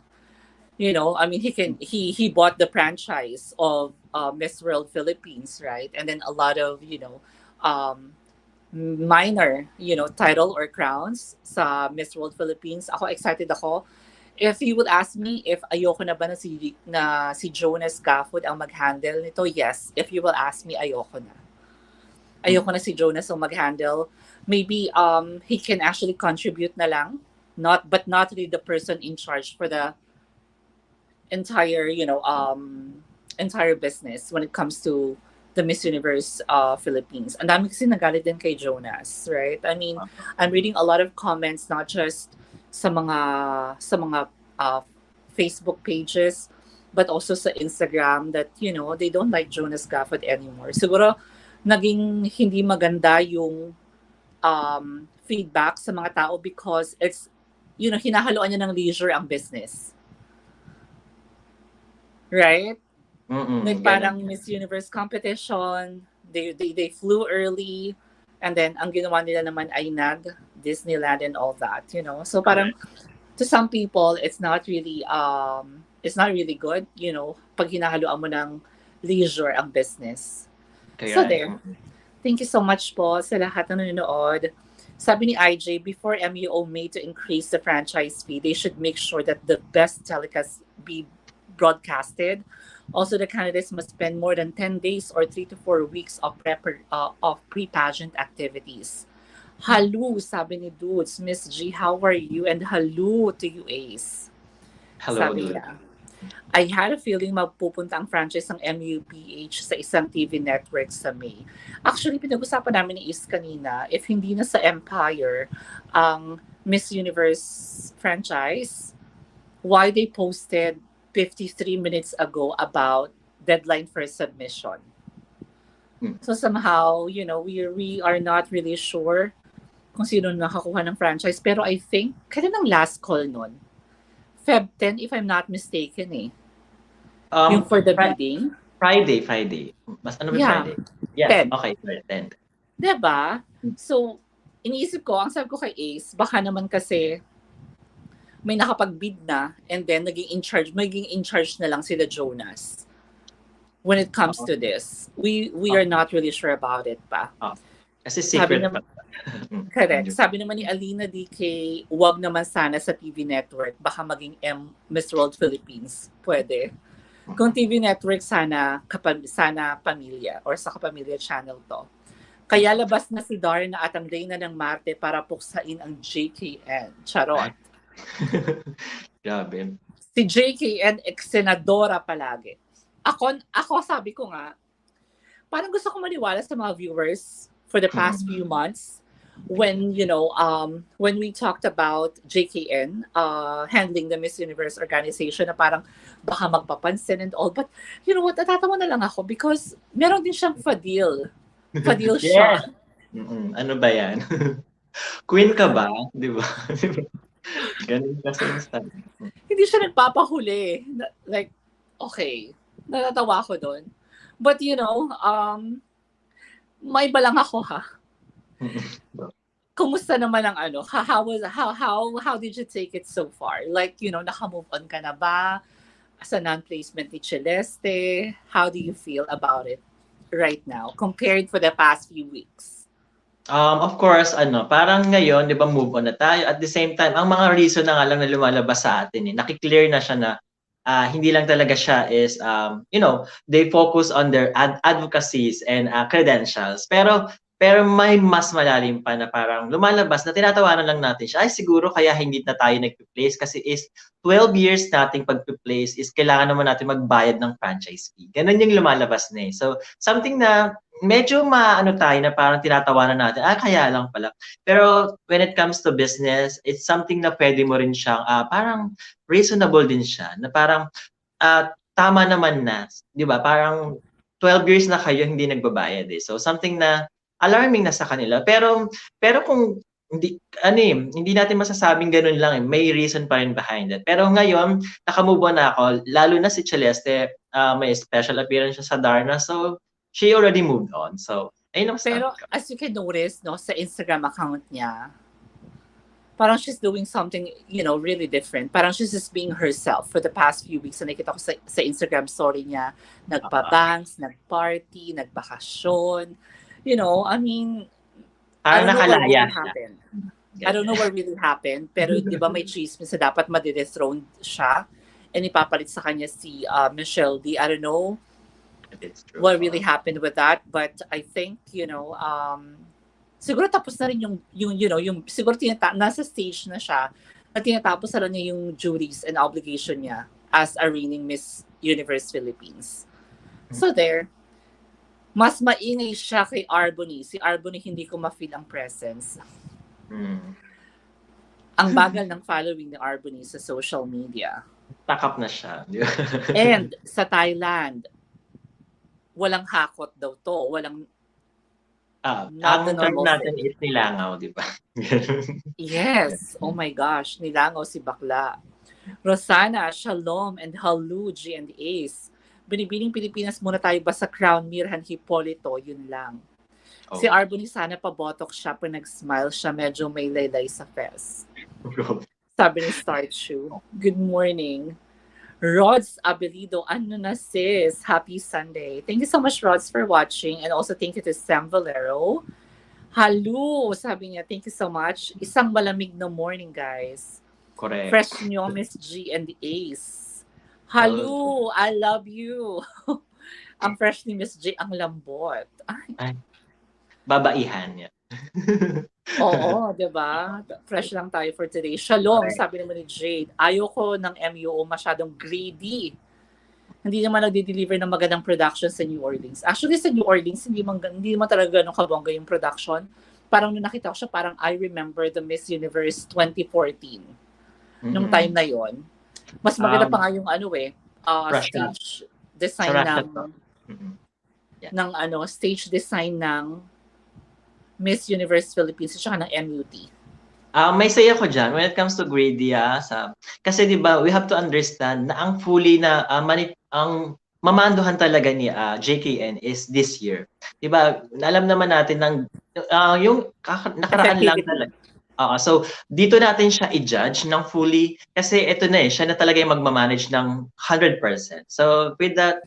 I mean, he bought the franchise of Miss World Philippines, right? And then a lot of minor title or crowns sa Miss World Philippines. Ako excited ako. If you would ask me if ayoko na ba na si Jonas Gafford ang mag-handle nito, yes. If you will ask me, ayoko na. Ayoko na si Jonas ang mag-handle. Maybe he can actually contribute na lang, not really the person in charge for the entire entire business when it comes to the Miss Universe Philippines. And dami kasi nagalit din kay Jonas, right? I mean, I'm reading a lot of comments not just sa mga Facebook pages but also sa Instagram that they don't like Jonas Gafford anymore. Siguro naging hindi maganda yung feedback sa mga tao because it's hinahaluan niya ng leisure ang business. Right? Like parang Ganun. Miss Universe competition, they flew early, and then ang ginawa nila naman ay Disneyland and all that. So parang to some people it's not really good, pag hinahaluan mo ng leisure ang business. So Kaya, there. Thank you so much po sa lahat ng nanonood. Sabi ni IJ, before MUO made to increase the franchise fee, they should make sure that the best telecasts be broadcasted. Also, the candidates must spend more than 10 days or 3 to 4 weeks of pre-pageant activities. Halu, sabi ni Dudes. Miss G, how are you? And halu to you, Ace. hello, Sabi dude. niya. I had a feeling magpupunta ang franchise ng MUPH sa isang TV network sa May. Actually, pinag-usapan namin ni Ace kanina, if hindi na sa Empire, ang Miss Universe franchise, why they posted 53 minutes ago about deadline for submission. So somehow, we are not really sure kung sino nakakuha ng franchise. Pero I think, kailan ang last call nun? Feb 10, if I'm not mistaken eh. Yung for the bidding. Friday. Mas ano ba Yeah, Friday? Yes, 10. okay, 10. Diba? So, iniisip ko, ang sabi ko kay Ace, baka naman kasi may nakapag-bid na and then maging in charge na lang sila Jonas when it comes Oo. to this. We are not really sure about it pa. Kasi Sabi secret na, pa. correct. Sabi naman ni Alina DK, wag naman sana sa TV network, baka maging Miss World Philippines. Pwede. Kung TV network, sana pamilya or sa kapamilya channel to. Kaya labas na si Darna at ang Reyna ng Marte para puksain ang JKN. Charot. Grabe. Si JKN senadora palagi. Ako sabi ko nga, parang gusto ko maniwala sa mga viewers for the past few months when when we talked about JKN handling the Miss Universe organization na parang baka magpapansin and all, but you know what, natatawa na lang ako because meron din siyang Fadil siya. Ano ba yan? Queen ka ba? Di ba? Ganun kasi yung style. Hindi siya nagpapahuli. Like, okay, natatawa ako doon. But may balang ako ha. Kumusta naman ang ano? How did you take it so far? Like, naka-move on ka na ba? Sa non-placement ni Celeste, how do you feel about it right now compared for the past few weeks? Of course, parang ngayon, 'di ba, move on na tayo. At the same time, ang mga reason na nga lang na lumalabas sa atin naki-clear na siya na hindi lang talaga siya is they focus on their advocacies and credentials. Pero may mas malalim pa na parang lumalabas na tinatawanan lang natin siya. Ay, siguro kaya hindi na tayo nagpe-place kasi is 12 years nating pagpe-place is kailangan naman natin magbayad ng franchise fee. Ganun yung lumalabas na eh. So, something na medyo maano tayo na parang tinatawanan natin, kaya lang pala. Pero when it comes to business, it's something na pwede mo rin siyang, parang reasonable din siya, na parang tama naman na, di ba? Parang 12 years na kayo hindi nagbabayad eh. So something na alarming na sa kanila. Pero kung hindi natin masasabing ganun lang eh. May reason pa rin behind it. Pero ngayon, nakamove on na ako. Lalo na si Celeste, may special appearance siya sa Darna. So, she already moved on. So, ayun ang Pero sabi ko. as you can notice, no, sa Instagram account niya, parang she's doing something, really different. Parang she's just being herself for the past few weeks. Na nakita ko sa Instagram story niya, nagpa-banks, nagparty, nagbakasyon. I mean, Parang nakalaya siya. I don't know what really happened. Pero di ba may chismis na dapat ma-dethrone siya and ipapalit sa kanya si Michelle D. I don't know what really happened with that. But I think, siguro tapos na rin yung siguro nasa stage na siya na tinatapos na rin niya yung duties and obligation niya as a reigning Miss Universe Philippines. So there. Mas maingay siya kay Arbony. Si Arbony hindi ko ma-feel ang presence. Ang bagal ng following ni Arbony sa social media. Takap na siya. And sa Thailand, walang hakot daw to. Walang ang term natin is nilangaw, di ba? Yes. Oh my gosh. Nilangaw si bakla. Rosana, Shalom, and Halu, G and Ace. Binibining Pilipinas muna tayo ba sa Crown Mirhan Hipolito? Yun lang. Si Arbony sana pabotok siya pag nag-smile siya. Medyo may laylay sa face. Sabi ni Star Chu. Good morning. Rods Abelido, ano na sis? Happy Sunday. Thank you so much, Rods, for watching. And also thank you to Sam Valero. Hello, sabi niya. Thank you so much. Isang malamig na morning, guys. Correct. Fresh nyo, Miss G and Ace. Hello, I love you. Ang fresh ni Miss J, ang lambot. Ay. Babaihan niya. Oo, diba? Fresh lang tayo for today. Shalom, sabi naman ni Jade. Ayoko ng MUO masyadong greedy. Hindi naman nagde-deliver ng magandang production sa New Orleans. Actually, sa New Orleans, hindi naman talaga ganun kabongga yung production. Parang nung nakita ko siya, parang I remember the Miss Universe 2014. Nung time na yon. Mas maganda pa nga yung stage design stage design ng Miss Universe Philippines at saka ng MUT. May say ako dyan when it comes to greedy kasi di ba we have to understand na ang fully na ang mamanduhan talaga ni JKN is this year. 'Di ba? Alam naman natin ng yung nakaraan lang Effectivity. talaga. So dito natin siya i-judge ng fully kasi ito na siya na talaga yung magma-manage ng 100%. So with that,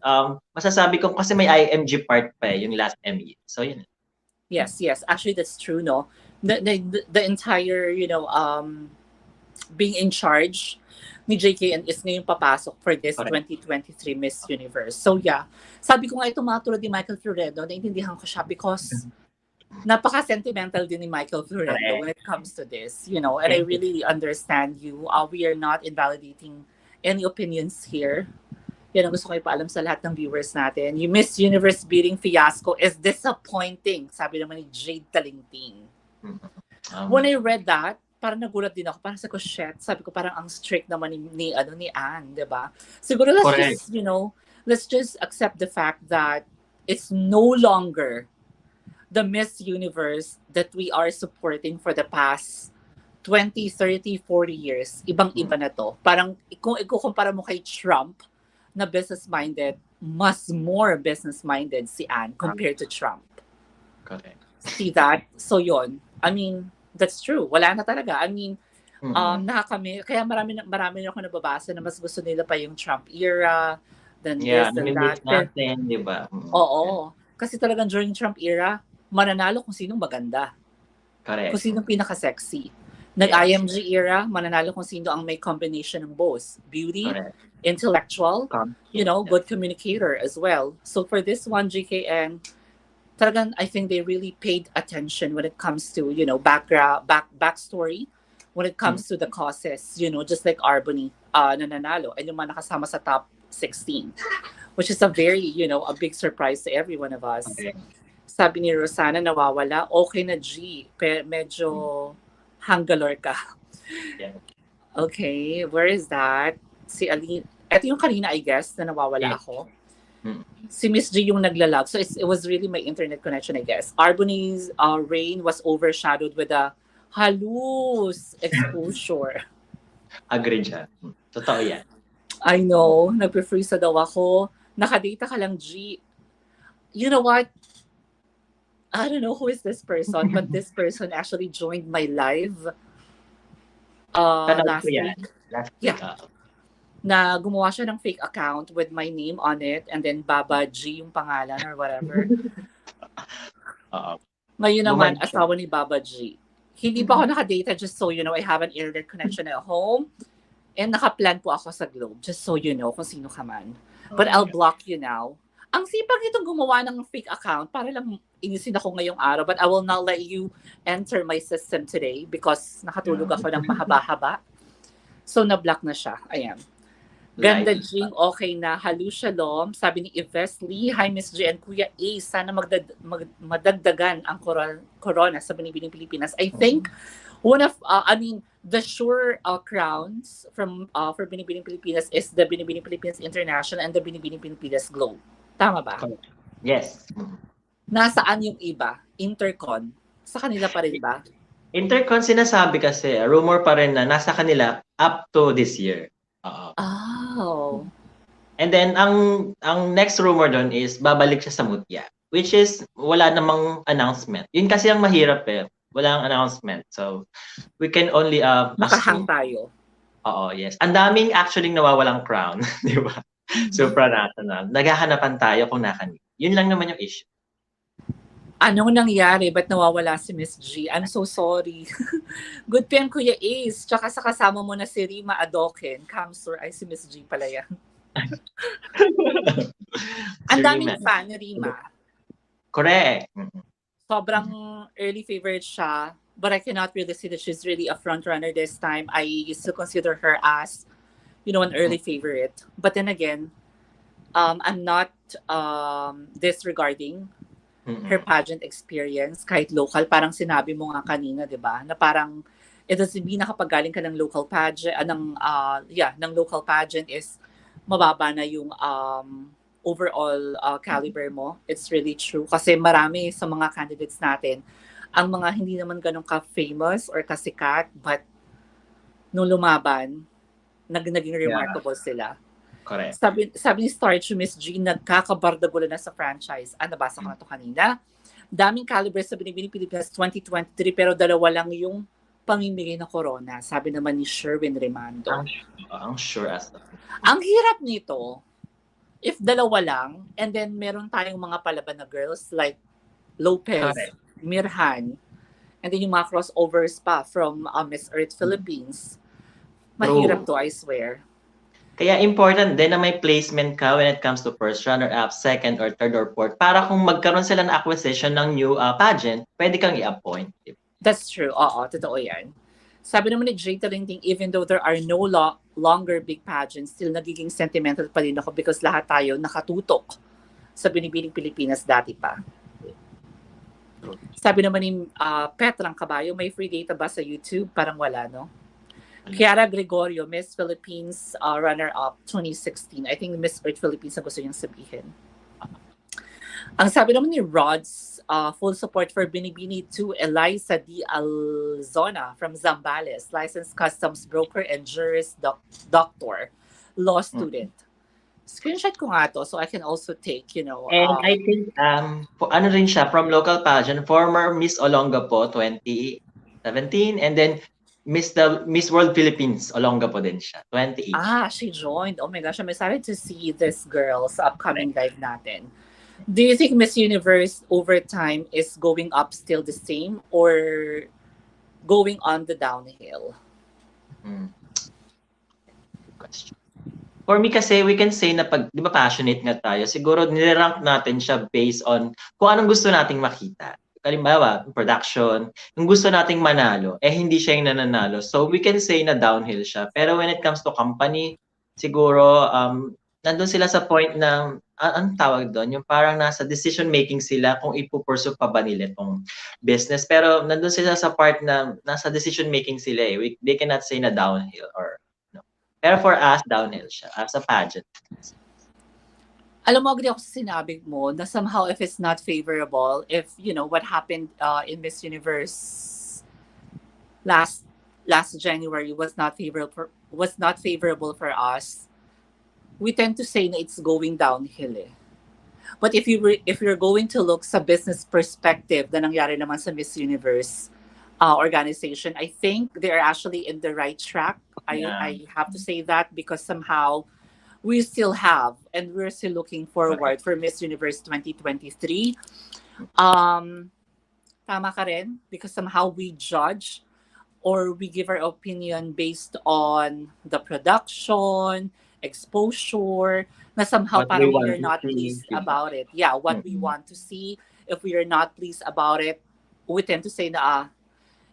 masasabi ko kasi may IMG part pa yung last ME. So yun. Yes, yes. Actually, that's true, no? The entire, being in charge ni JKN is ngayon papasok for this Correct. 2023 Miss Universe. So yeah, sabi ko nga ito mga tulad ni Michael Floredo, naintindihan ko siya because napaka-sentimental din ni Michael Floredo when it comes to this, and I Thank you. really understand you. We are not invalidating any opinions here. Yan ang gusto ko ipaalam sa lahat ng viewers natin. Yung Miss Universe bidding fiasco is disappointing, sabi naman ni Jade Talingting. When I read that, parang nagulat din ako. Parang sa ko, shit, sabi ko parang ang strict naman ni Anne, di ba? Siguro let's just accept the fact that it's no longer the Miss Universe that we are supporting for the past 20, 30, 40 years. Ibang-iba na to. Parang kung ikukumpara mo kay Trump na business-minded, mas more business-minded si Anne compared to Trump. Correct. See that? So yon. I mean, that's true. Wala na talaga. I mean, kaya marami na ako nababasa na mas gusto nila pa yung Trump era than this and that. Natin, di ba? Oo. Kasi talagang during Trump era, mananalo kung sinong maganda. Correct. Kung sinong pinaka-sexy. Nag-IMG era, mananalo kung sino ang may combination ng both. Beauty, correct, intellectual, good communicator as well. So for this one, GKN, talagang I think they really paid attention when it comes to, backstory, when it comes to the causes, just like Arbony nananalo and yung mga nakasama sa top 16, which is a very, a big surprise to every one of us. Okay. Sabi ni Rosana, nawawala. Okay na, G. Pero medyo hanggalor ka. Yeah. Okay, where is that? Si Aline. Ito yung kanina, I guess, na nawawala ako. Si Miss G yung naglalag. So it was really my internet connection, I guess. Arbony's reign was overshadowed with a halus exposure. Agree dyan. Totoo yan. I know. Nagpe-freeze daw ako. Nakadata ka lang, G. You know what? I don't know who is this person, but this person actually joined my live last week. Yeah. Na gumawa siya ng fake account with my name on it and then Baba G yung pangalan or whatever. Ngayon naman, asawa ni Baba G. Hindi pa ako nakadata, just so you know, I have an internet connection at home and nakaplan po ako sa Globe, just so you know kung sino ka man. But I'll block you now. Ang sipag itong gumawa ng fake account para lang inisin ako ngayong araw, but I will not let you enter my system today because nakatulog ako ng mahaba-haba. So, na-block na siya. Ayan. Ganda Jing, okay na. Halu Shalom. Sabi ni Yves Lee, hi Miss G and Kuya A, sana madagdagan ang corona sa Binibining Pilipinas. I think one of, the sure crowns for Binibining Pilipinas is the Binibining Pilipinas International and the Binibining Pilipinas Globe. Tama ba? Yes. Nasaan yung iba? Intercon? Sa kanila pa rin ba? Intercon sinasabi kasi, rumor pa rin na nasa kanila up to this year. Oh. And then, ang next rumor doon is babalik siya sa Mutya. Which is, wala namang announcement. Yun kasi ang mahirap Walang announcement. So, we can only makahang tayo. Oo, yes. Ang daming actually nawawalang crown. Di ba? Supranational. Naghahanapan tayo kung nakanino. Yun lang naman yung issue. Anong nangyari? Ba't nawawala si Miss G? I'm so sorry. Good pen, Kuya Ace. Tsaka sa kasama mo na si Rima Adoken. Kamsur, ay si Miss G pala yan. Ang daming fan ni Rima. Correct. Sobrang early favorite siya. But I cannot really say that she's really a front runner this time. I used to consider her as an early favorite. But then again, I'm not disregarding her pageant experience kahit local. Parang sinabi mo nga kanina, 'di ba? Na parang it doesn't mean na kapag galing ka ng local pageant, ng local pageant is mababa na yung overall caliber mo. It's really true kasi marami sa mga candidates natin ang mga hindi naman ganun ka-famous or kasikat, but nung lumaban, naging remarkable sila. Correct. Sabi ni Starch, Miss G, nagkakabardagulan na sa franchise. Nabasa ko na to kanina. Daming caliber sa Binibining Pilipinas 2023 pero dalawa lang yung pamimigay ng corona. Sabi naman ni Sherwin Remando. Ang sure as of. Ang hirap nito, if dalawa lang, and then meron tayong mga palaban na girls like Lopez, Correct. Mirhan, and then yung mga crossovers pa from Miss Earth Philippines. Mahirap to, I swear. Kaya important din na may placement ka when it comes to first runner-up, second or third or fourth. Para kung magkaroon sila ng acquisition ng new pageant, pwede kang i-appoint. That's true. Oo, totoo yan. Sabi naman ni Jay Talinting, even though there are no longer big pageants, still nagiging sentimental pa rin ako because lahat tayo nakatutok sa Binibining Pilipinas dati pa. Sabi naman ni Petrang Kabayo, may free data ba sa YouTube? Parang wala, no? Kiara Gregorio, Miss Philippines runner-up 2016. I think Miss Earth Philippines ang gusto niyang sabihin. Ang sabi naman ni Rods, full support for Binibini to Eliza D. Alzona from Zambales, licensed customs broker and juris doctor, law student. Screenshot ko nga to so I can also take, And I think, ano rin siya, from local pageant, former Miss Olongapo 2017, and then Miss World Philippines Olongapo din siya, 2018. She joined. Oh my gosh, I'm excited to see this girl sa upcoming live natin. Do you think Miss Universe over time is going up still the same or going on the downhill? Good question. For me kasi, we can say na pag, di ba passionate nga tayo, siguro nirank natin siya based on kung anong gusto nating makita. Halimbawa, production, yung gusto nating manalo, hindi siya yung nananalo. So we can say na downhill siya. Pero when it comes to company, siguro, nandun sila sa point na, anong tawag doon? Yung parang nasa decision making sila kung ipupursue pa ba nila itong business. Pero nandun sila sa part na nasa decision making sila eh. They cannot say na downhill or no. Pero for us, downhill siya as a pageant. Alam mo, agree ako sa sinabi mo na somehow if it's not favorable, if, you know, what happened in Miss Universe last January was not favorable for us, we tend to say na it's going downhill eh. But if you're going to look sa business perspective na nangyari naman sa Miss Universe organization, I think they are actually in the right track. Yeah. I have to say that because somehow we still have and we're still looking forward for Miss Universe 2023. Tama ka rin because somehow we judge or we give our opinion based on the production, exposure, na somehow what parang we are not pleased about it. Yeah, what we want to see. If we are not pleased about it, we tend to say na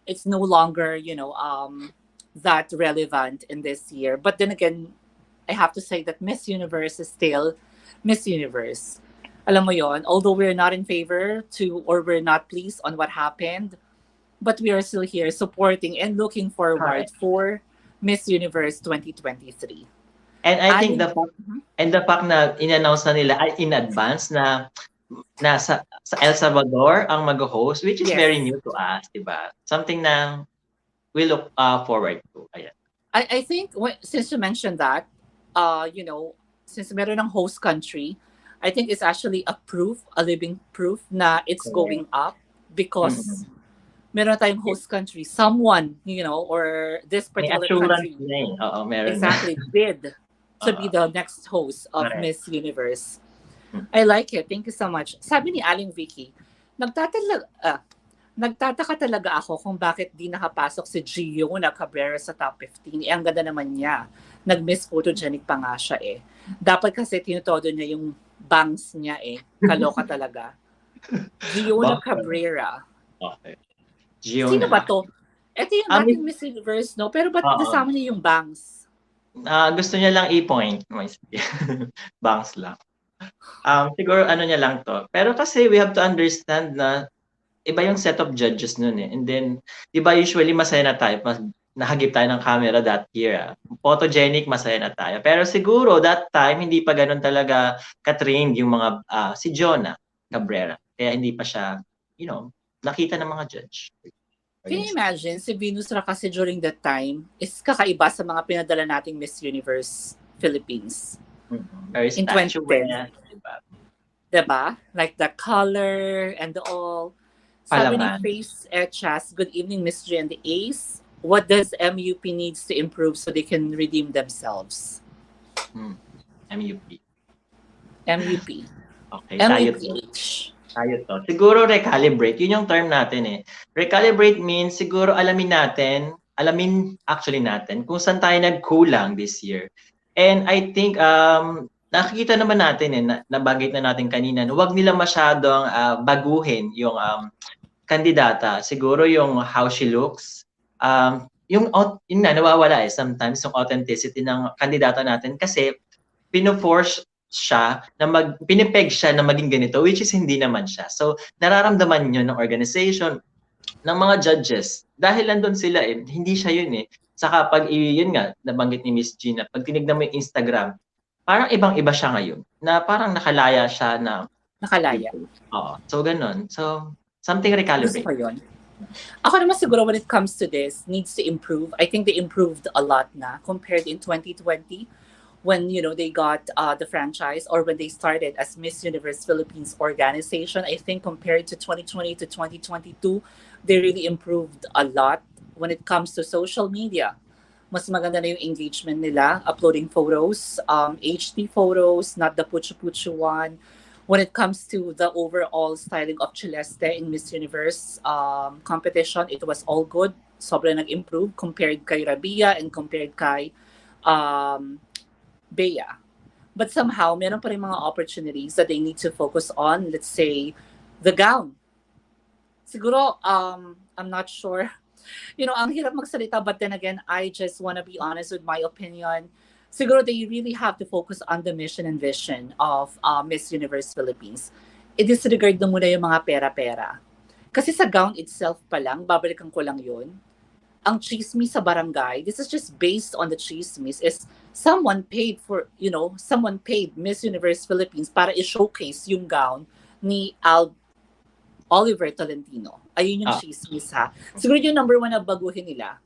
it's no longer, you know, that relevant in this year. But then again, I have to say that Miss Universe is still Miss Universe. Alam mo yon, although we're not in favor to or we're not pleased on what happened, but we are still here supporting and looking forward for Miss Universe 2023. And I think the fact na in-announce na nila in advance na sa El Salvador ang mag-host, which is very new to us, diba? Something na we look forward to. Ayan. I think since you mentioned that, you know, since meron ng host country, I think it's actually a living proof na it's going up because meron tayong host country, someone, you know, or this particular country exactly bid to be the next host of Miss Universe. I like it. Thank you so much. Sabi ni Aling Vicky, nagtataka talaga ako kung bakit di nakapasok si Giona Cabrera sa top 15. Ang ganda naman niya. Nag-miss photogenic pa nga siya eh. Dapat kasi tinutodo niya yung bangs niya eh. Kaloka talaga. Giona Cabrera. Okay. Sino ba to? Ito yung dating Miss Universe, no? Pero ba't nasama niya yung bangs? Gusto niya lang i-point. Bangs lang. Siguro ano niya lang to. Pero kasi we have to understand na iba yung set of judges nun eh. And then, di ba usually masaya na tayo, nahagip tayo ng camera that year. Photogenic, masaya na tayo. Pero siguro that time, hindi pa ganun talaga ka-trained yung mga, si Jonah Cabrera. Kaya hindi pa siya, you know, nakita ng mga judge. Can you imagine, si Venus Ra kasi during that time, is kakaiba sa mga pinadala nating Miss Universe Philippines. Very in 2010. statuesque, di ba? Diba? Like the color and the all. Sabi ni Palaman. Face Echas, good evening, Miss J and the Ace. What does MUP needs to improve so they can redeem themselves? Hmm. MUP. MUP. Okay, tayo to. MUPH. Tayo to. Siguro recalibrate. Yun yung term natin eh. Recalibrate means siguro alamin actually natin kung saan tayo nagkulang this year. And I think nakikita naman natin eh, nabanggit na natin kanina, huwag nila masyadong baguhin yung kandidata. Siguro yung how she looks, yun na nawawala eh sometimes yung authenticity ng kandidata natin kasi pino-force siya na pinipeg siya na maging ganito which is hindi naman siya. So nararamdaman yun ng organization, ng mga judges dahil nandun sila eh, hindi siya yun eh. Saka pag yun nga nabanggit ni Miss Gina, pag tinignan mo yung Instagram, parang ibang-iba siya ngayon na parang nakalaya siya na Nakalaya. oo. So ganun. So something Gusto recalibrate. ko yun. Ako naman siguro when it comes to this, needs to improve. I think they improved a lot na compared in 2020 when they got the franchise or when they started as Miss Universe Philippines organization. I think compared to 2020 to 2022, they really improved a lot when it comes to social media. Mas maganda na yung engagement nila, uploading photos, HD photos, not the puchu-puchu one. When it comes to the overall styling of Celeste in Miss Universe competition, it was all good. Sobrang nag-improve compared kay Rabia and compared kay um, Bea. But somehow, meron pa rin mga opportunities that they need to focus on. Let's say, the gown. Siguro, I'm not sure. Ang hirap magsalita, but then again, I just want to be honest with my opinion. Siguro they really have to focus on the mission and vision of Miss Universe Philippines. I-disregard na muna yung mga pera-pera. Kasi sa gown itself pa lang, babalikan ko lang yun, ang chismis sa barangay, this is just based on the chismis, is someone paid Miss Universe Philippines para i-showcase yung gown ni Oliver Tolentino. Ayun yung chismis ha. Siguro yung number one na baguhin nila,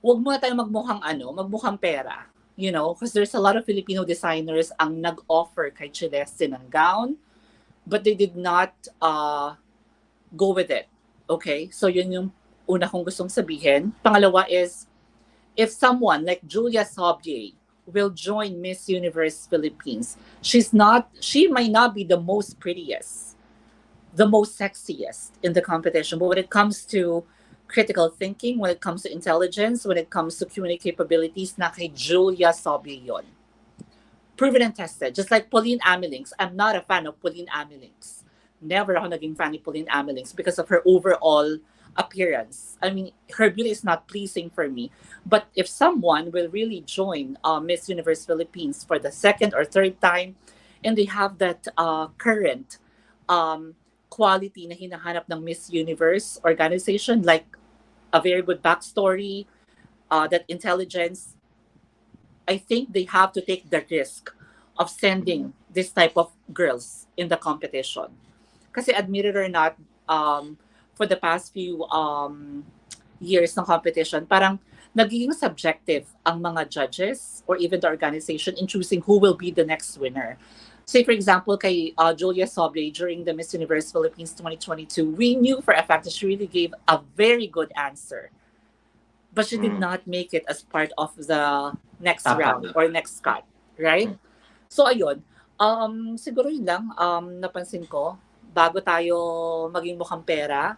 huwag muna tayo magmukhang pera. Because there's a lot of Filipino designers ang nag-offer kay Celeste ng gown, but they did not go with it. Okay? So yun yung una kong gustong sabihin. Pangalawa is, if someone like Julia Sobier will join Miss Universe Philippines, she might not be the most prettiest, the most sexiest in the competition, but when it comes to critical thinking, when it comes to intelligence, when it comes to community capabilities, na kay Julia Sobier yun. Proven and tested. Just like Pauline Amelinx. I'm not a fan of Pauline Amelinx. Never ako naging fan ni Pauline Amelinx because of her overall appearance. I mean, her beauty is not pleasing for me. But if someone will really join Miss Universe Philippines for the second or third time, and they have that current quality na hinahanap ng Miss Universe organization, like a very good backstory, that intelligence, I think they have to take the risk of sending this type of girls in the competition. Kasi admit it or not, for the past few years ng competition, parang nagiging subjective ang mga judges or even the organization in choosing who will be the next winner. Say, for example, kay Julia Soble during the Miss Universe Philippines 2022, we knew for a fact that she really gave a very good answer. But she did not make it as part of the next round or next cut, right? So, ayun. Siguro yun lang, napansin ko, bago tayo maging mukhang pera,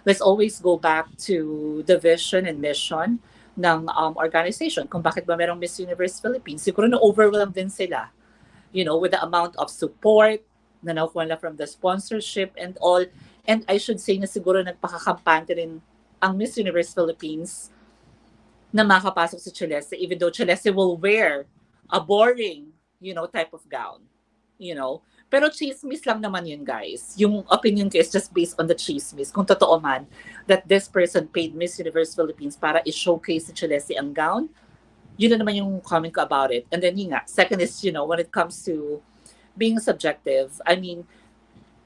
let's always go back to the vision and mission ng organization. Kung bakit ba merong Miss Universe Philippines, siguro na-overwhelmed din sila, with the amount of support na nakuha nila from the sponsorship and all. And I should say na siguro nagpakakampante rin ang Miss Universe Philippines na makapasok si Celeste, even though Celeste will wear a boring, type of gown. Pero chismis lang naman yun, guys. Yung opinion ko is just based on the chismis. Kung totoo man, that this person paid Miss Universe Philippines para i-showcase si Celeste ang gown, yun na naman yung comment ko about it. And then yun nga, second is, when it comes to being subjective, I mean,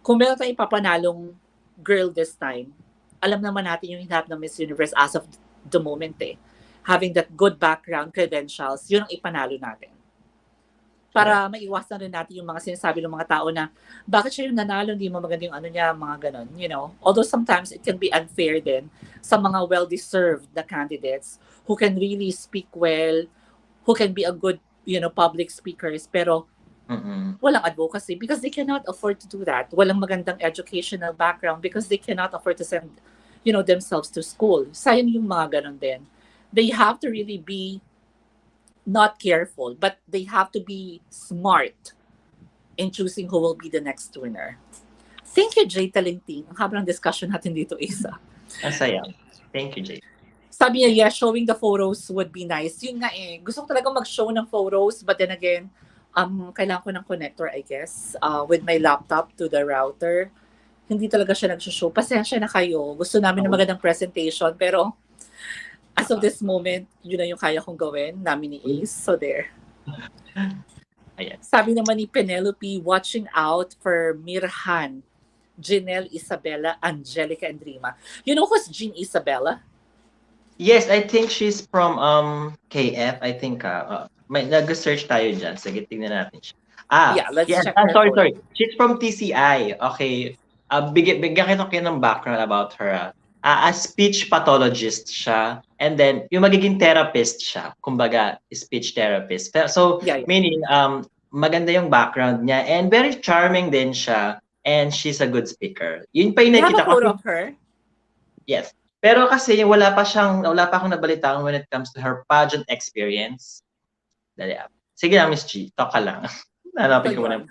kung meron tayong papanalong girl this time, alam naman natin yung hinahap ng Miss Universe as of the moment eh. Having that good background credentials, yun ang ipanalo natin. para maiwasan rin natin yung mga sinasabi ng mga tao na bakit siya yung nanalo, hindi mo maganda yung ano niya, mga ganon, you know. Although sometimes it can be unfair din sa mga well-deserved na candidates who can really speak well, who can be a good, you know, public speakers, pero walang advocacy because they cannot afford to do that. Walang magandang educational background because they cannot afford to send, you know, themselves to school. Sayang yung mga ganon din. They have to really be not careful, but they have to be smart in choosing who will be the next winner. Thank you, Jay Talenting. Ang habang discussion natin dito, Isa. Ang saya. Thank you, Jay. Sabi niya, yeah, showing the photos would be nice. Yun nga eh. Gusto ko talaga mag-show ng photos, but then again, kailangan ko ng connector, I guess, with my laptop to the router. Hindi talaga siya nag-show. Pasensya na kayo. Gusto namin ng magandang presentation, pero as of this moment, yun na yung kaya kong gawin, namin ni Ace. So there. Ayan. Sabi naman ni Penelope, watching out for Mirhan, Janelle Isabella, Angelica, and Rima. You know who's Jean Isabella? Yes, I think she's from KF. I think may nag-search tayo dyan. Sige, tingnan natin siya. Yeah, let's yes. check her Sorry. She's from TCI. Okay. Bigyan kita ng background about her. A speech pathologist siya. And then, yung magiging therapist siya. Kumbaga, speech therapist. So, Yeah. meaning, maganda yung background niya. And very charming din siya. And she's a good speaker. Yun pa yung You have a nakita photo of her? Yes. Pero kasi wala pa akong nabalitaan when it comes to her pageant experience. Dali. Sige lang, Miss G. Talk ka lang. Hanapin ko muna.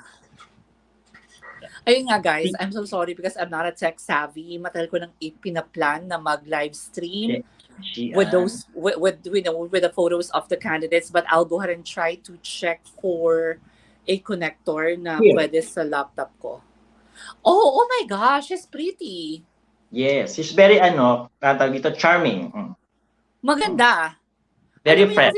Ayun nga guys, I'm so sorry because I'm not a tech savvy. Matagal ko nang pinaplan na mag-live stream with those with the photos of the candidates, but I'll go ahead and try to check for a connector na pwede sa laptop ko. Oh my gosh, she's pretty. Yes, she's very dito charming. Maganda. Very fresh.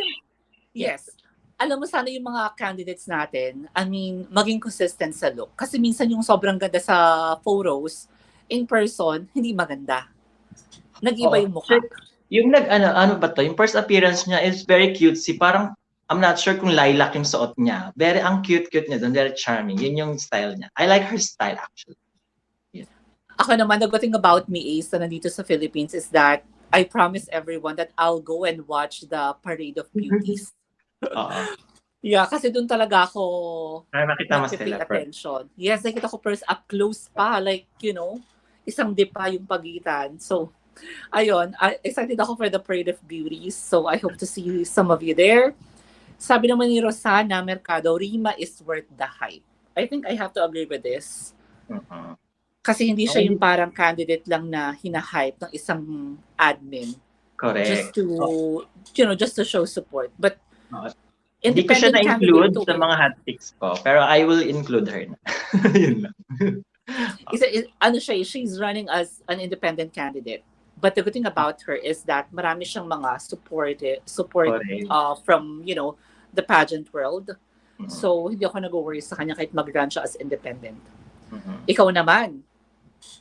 Yes. Alam mo, sana yung mga candidates natin, I mean, maging consistent sa look. Kasi minsan yung sobrang ganda sa photos, in person, hindi maganda. Nag-iba yung mukha. Yung ano ba to? Yung first appearance niya is very cutesy. Parang, I'm not sure kung lilac yung suot niya. Very, ang cute niya doon. Very charming. Yun yung style niya. I like her style, actually. Yeah. Ako naman, the good thing about me, Ace, na nandito sa Philippines is that I promise everyone that I'll go and watch the Parade of Beauties. Yeah, kasi doon talaga ako nakita mo sila attention. Yes, nakita ko first up close pa, like, you know, isang dipa yung pagitan. So, ayun, excited ako for the Parade of Beauties. So, I hope to see some of you there. Sabi naman ni Rosana Mercado, Rima is worth the hype. I think I have to agree with this. Kasi hindi siya yung parang candidate lang na hina-hype ng isang admin. Correct. Just to, you know, just to show support. But hindi ko siya na-include sa mga hot picks ko, pero I will include her na. Yun lang. She's running as an independent candidate. But the good thing about her is that marami siyang mga support from, you know, the pageant world. So, hindi ako nag-worry sa kanya kahit mag-run siya as independent. Ikaw naman.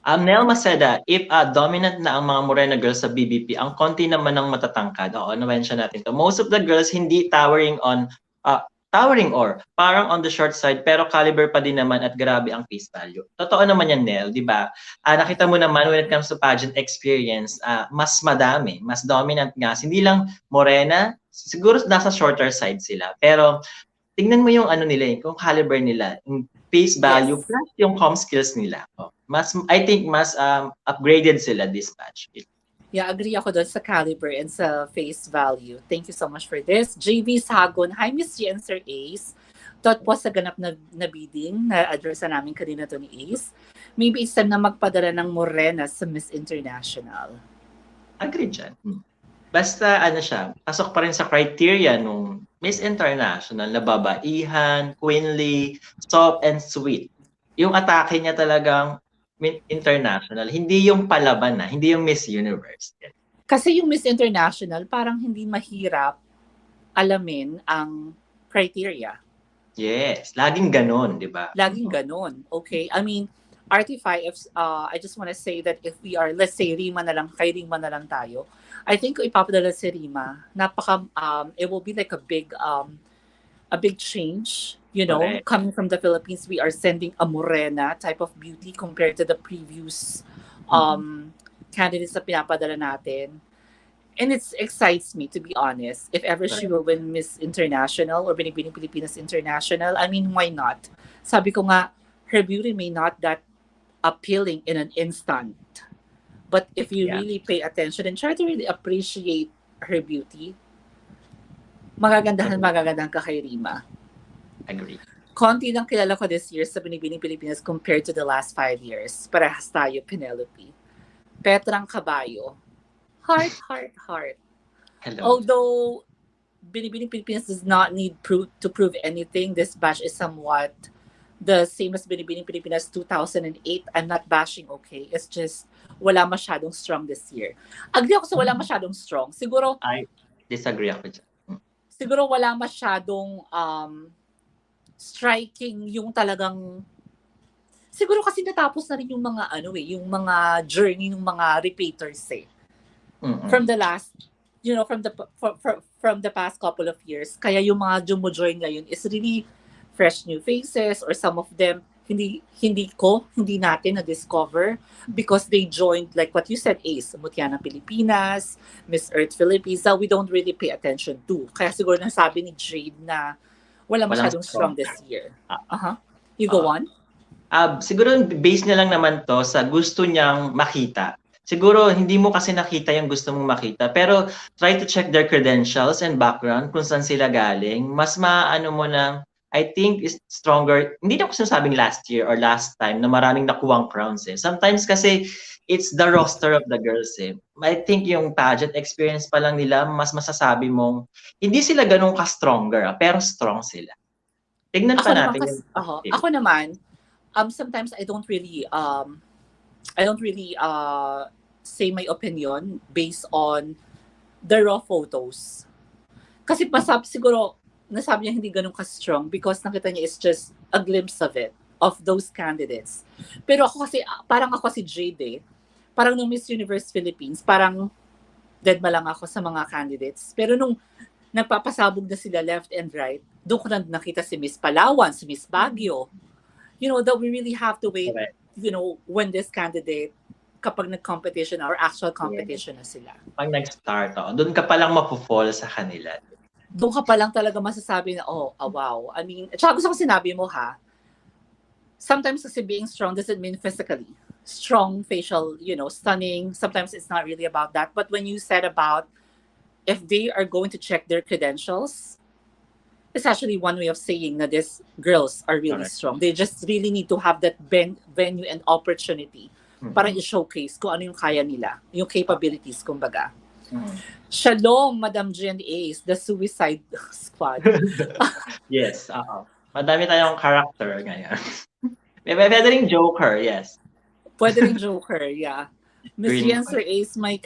Nel Maceda, if dominant na ang mga morena girls sa BBP, ang konti naman ng matatangkad. Oo, na-mention natin to. Most of the girls hindi towering or parang on the short side, pero caliber pa din naman at grabe ang face value. Totoo naman yan, Nel, di ba? Nakita mo naman when it comes to pageant experience, mas madami, mas dominant nga. Hindi lang morena, siguro nasa shorter side sila. Pero tingnan mo yung kung caliber nila, yung face value plus yung comm skills nila. I think mas upgraded sila this batch. Yeah, agree ako doon sa caliber and sa face value. Thank you so much for this. JV Sagon, hi Miss G and Sir Ace. Thought po sa ganap na bidding na address na namin kanina to ni Ace. Maybe it's time na magpadala ng morena sa Miss International. Agree dyan. Basta siya, pasok pa rin sa criteria nung Miss International na babaihan, queenly, soft and sweet. Yung atake niya talagang international, hindi yung palaban hindi yung Miss Universe. Kasi yung Miss International, parang hindi mahirap alamin ang criteria. Yes, laging ganon, di ba? Laging ganon, okay? I mean, RT5, I just want to say that if we are, let's say, Rima na lang tayo, I think kung ipapadala si Rima, it will be like a big change You know, Correct. coming from the Philippines, we are sending a morena type of beauty compared to the previous Mm-mm. candidates na pinapadala natin. And it excites me, to be honest. If ever she Correct. will win Miss International or Binibining Pilipinas International, I mean, why not? Sabi ko nga, her beauty may not that appealing in an instant. But if you Yeah, really pay attention and try to really appreciate her beauty, magagandahan correct. magagandahan ka kay Rima. Agree. Konti lang kilala ko this year sa Binibining Pilipinas compared to the last 5 years. Parehas tayo, Penelope. Petrang Caballo. Heart, heart, heart. Hello. Although Binibining Pilipinas does not need to prove anything, this batch is somewhat the same as Binibining Pilipinas 2008. I'm not bashing, okay? It's just wala masyadong strong this year. Agree ako sa wala masyadong strong. Siguro, I disagree ako dyan. siguro wala masyadong striking yung talagang siguro kasi natapos na rin yung mga yung mga journey ng mga repeaters Mm-mm. from the last from the past couple of years. Kaya yung mga jumo-join ngayon is really fresh new faces, or some of them hindi natin na discover because they joined, like what you said, Ace, Mutiana Pilipinas, Miss Earth Philippines, that we don't really pay attention to. Kaya siguro nasabi ni Jade na wala Walang masyadong strong strong. this year. Ah, You go on? Siguro base niya lang naman to sa gusto niyang makita. Siguro hindi mo kasi nakita yung gusto mong makita, pero try to check their credentials and background kung saan sila galing. Mas maano mo na, I think is stronger. Hindi na ako sinasabing last year or last time na maraming nakuwang crowns eh. Sometimes kasi it's the roster of the girls eh. I think yung pageant experience pa lang nila, mas masasabi mong hindi sila ganun ka-stronger, pero strong sila. Tignan pa natin yung Ako naman, sometimes I don't really say my opinion based on the raw photos. Kasi siguro nasabi niya hindi ganun ka-strong because nakita niya is just a glimpse of it, of those candidates. Pero ako kasi, parang ako si Jade parang nung Miss Universe Philippines, parang dead ma lang ako sa mga candidates. Pero nung nagpapasabog na sila left and right, doon ko na nakita si Miss Palawan, si Miss Baguio. You know, that we really have to wait, correct. When this candidate, kapag nag-competition or actual competition Yeah. na sila. Pag nag-start, doon ka palang mapufall sa kanila. Doon ka pa lang talaga masasabi na, wow. I mean, tsaka gusto ko sinabi mo sometimes kasi being strong doesn't mean physically. Strong, facial, stunning. Sometimes it's not really about that. But when you said about if they are going to check their credentials, it's actually one way of saying that these girls are really Correct. strong. They just really need to have that venue and opportunity para i-showcase kung ano yung kaya nila, yung capabilities, kumbaga. Shalom, Madam G and Ace, the Suicide Squad. Yes, madami tayong character ngayon. Pwede rin Joker, yes. Pwede rin Joker, yeah. Miss G and Sir Ace, may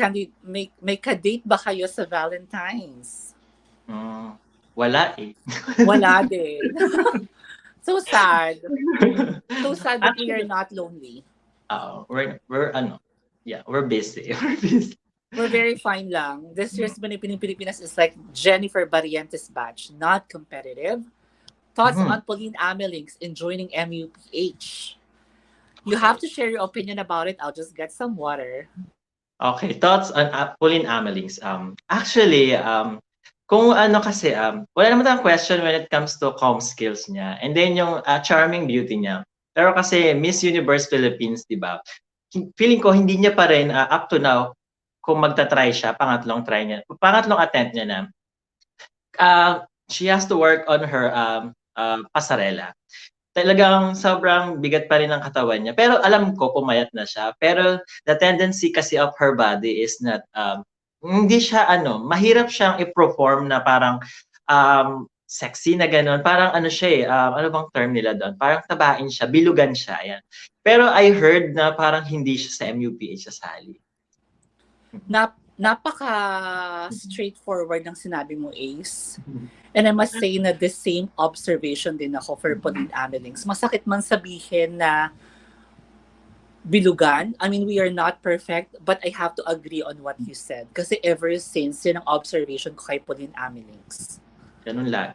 ka-date ba kayo sa Valentine's? Wala eh. Wala din. So sad. So sad that we are not lonely. We're busy. We're busy. We're very fine lang. This year's Binibining Pilipinas is like Jennifer Barrientos batch, not competitive. Thoughts on Pauline Amelings in joining MUPH? You have to share your opinion about it. I'll just get some water. Okay, thoughts on Pauline Amelings. Actually, kung ano kasi, wala naman tayong question when it comes to comm skills niya. And then yung charming beauty niya. Pero kasi Miss Universe Philippines, di ba? Feeling ko hindi niya pa rin up to now kung magta-try siya, pangatlong attempt niya na. She has to work on her pasarela. Talagang sobrang bigat pa rin ang katawan niya. Pero alam ko, pumayat na siya. Pero the tendency kasi of her body is not, hindi siya mahirap siyang i-perform na parang sexy na gano'n. Parang siya ano bang term nila doon? Parang tabain siya, bilugan siya. Ayan. Pero I heard na parang hindi siya sa MUPH sasali. Napaka straightforward ng sinabi mo, Ace. And I must say na the same observation din ako for Pauline Amelings. Masakit man sabihin na bilugan. I mean, we are not perfect, but I have to agree on what you said. Kasi ever since, yun ang observation ko kay Pauline Amelings. Ganun lang.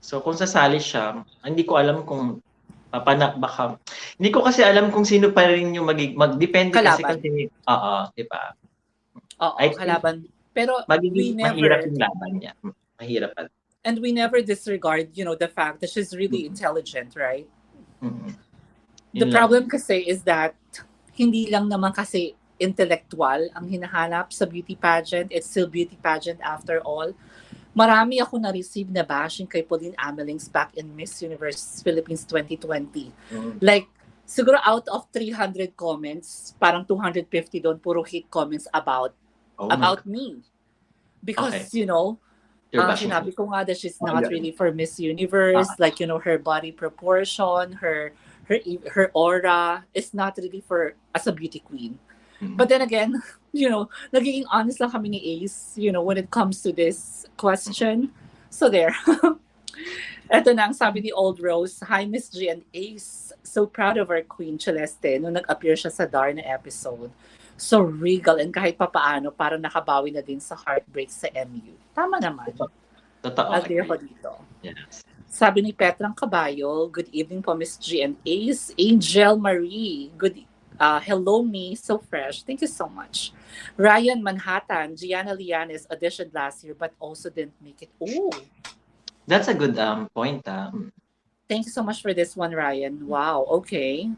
So kung sasali siya, hindi ko alam kung baka hindi ko kasi alam kung sino pa rin yung magdepende kasi Kalaban. kasi oo, 'di ba? Oo, I think kalaban. Pero we magiging mahirap never, yung laban niya. Mahirap pala. and we never disregard, the fact that she's really Mm, intelligent, right? mm. The Yun lang. problem kasi is that hindi lang naman kasi intellectual ang hinahanap sa beauty pageant. It's still beauty pageant after all. Marami ako na-receive na bashing kay Pauline Amelings back in Miss Universe Philippines 2020. Mm. Like, siguro out of 300 comments, parang 250 doon, puro hate comments about Oh my about God. me. Okay. Because, You're bashing her. sinabi ko nga that she's Oh, not yun. really for Miss Universe. Like, her body proportion, her aura is not really for as a beauty queen. Mm. But then again, nagiging honest lang kami ni Ace, when it comes to this question. So there. Eto na ang sabi ni Old Rose, Hi Miss G and Ace. So proud of our Queen Celeste nung nag-appear siya sa Dar na episode. So regal and kahit papaano parang nakabawi na din sa heartbreak sa MU. Tama naman. Totoo, Agree ako agree. dito. Yes. Sabi ni Petrang Caballo, good evening po Miss G and Ace. Angel Marie, hello me, so fresh. Thank you so much. Ryan Manhattan, Gianna Lianes auditioned last year but also didn't make it. Ooh. That's a good point. Thank you so much for this one, Ryan. Wow, okay.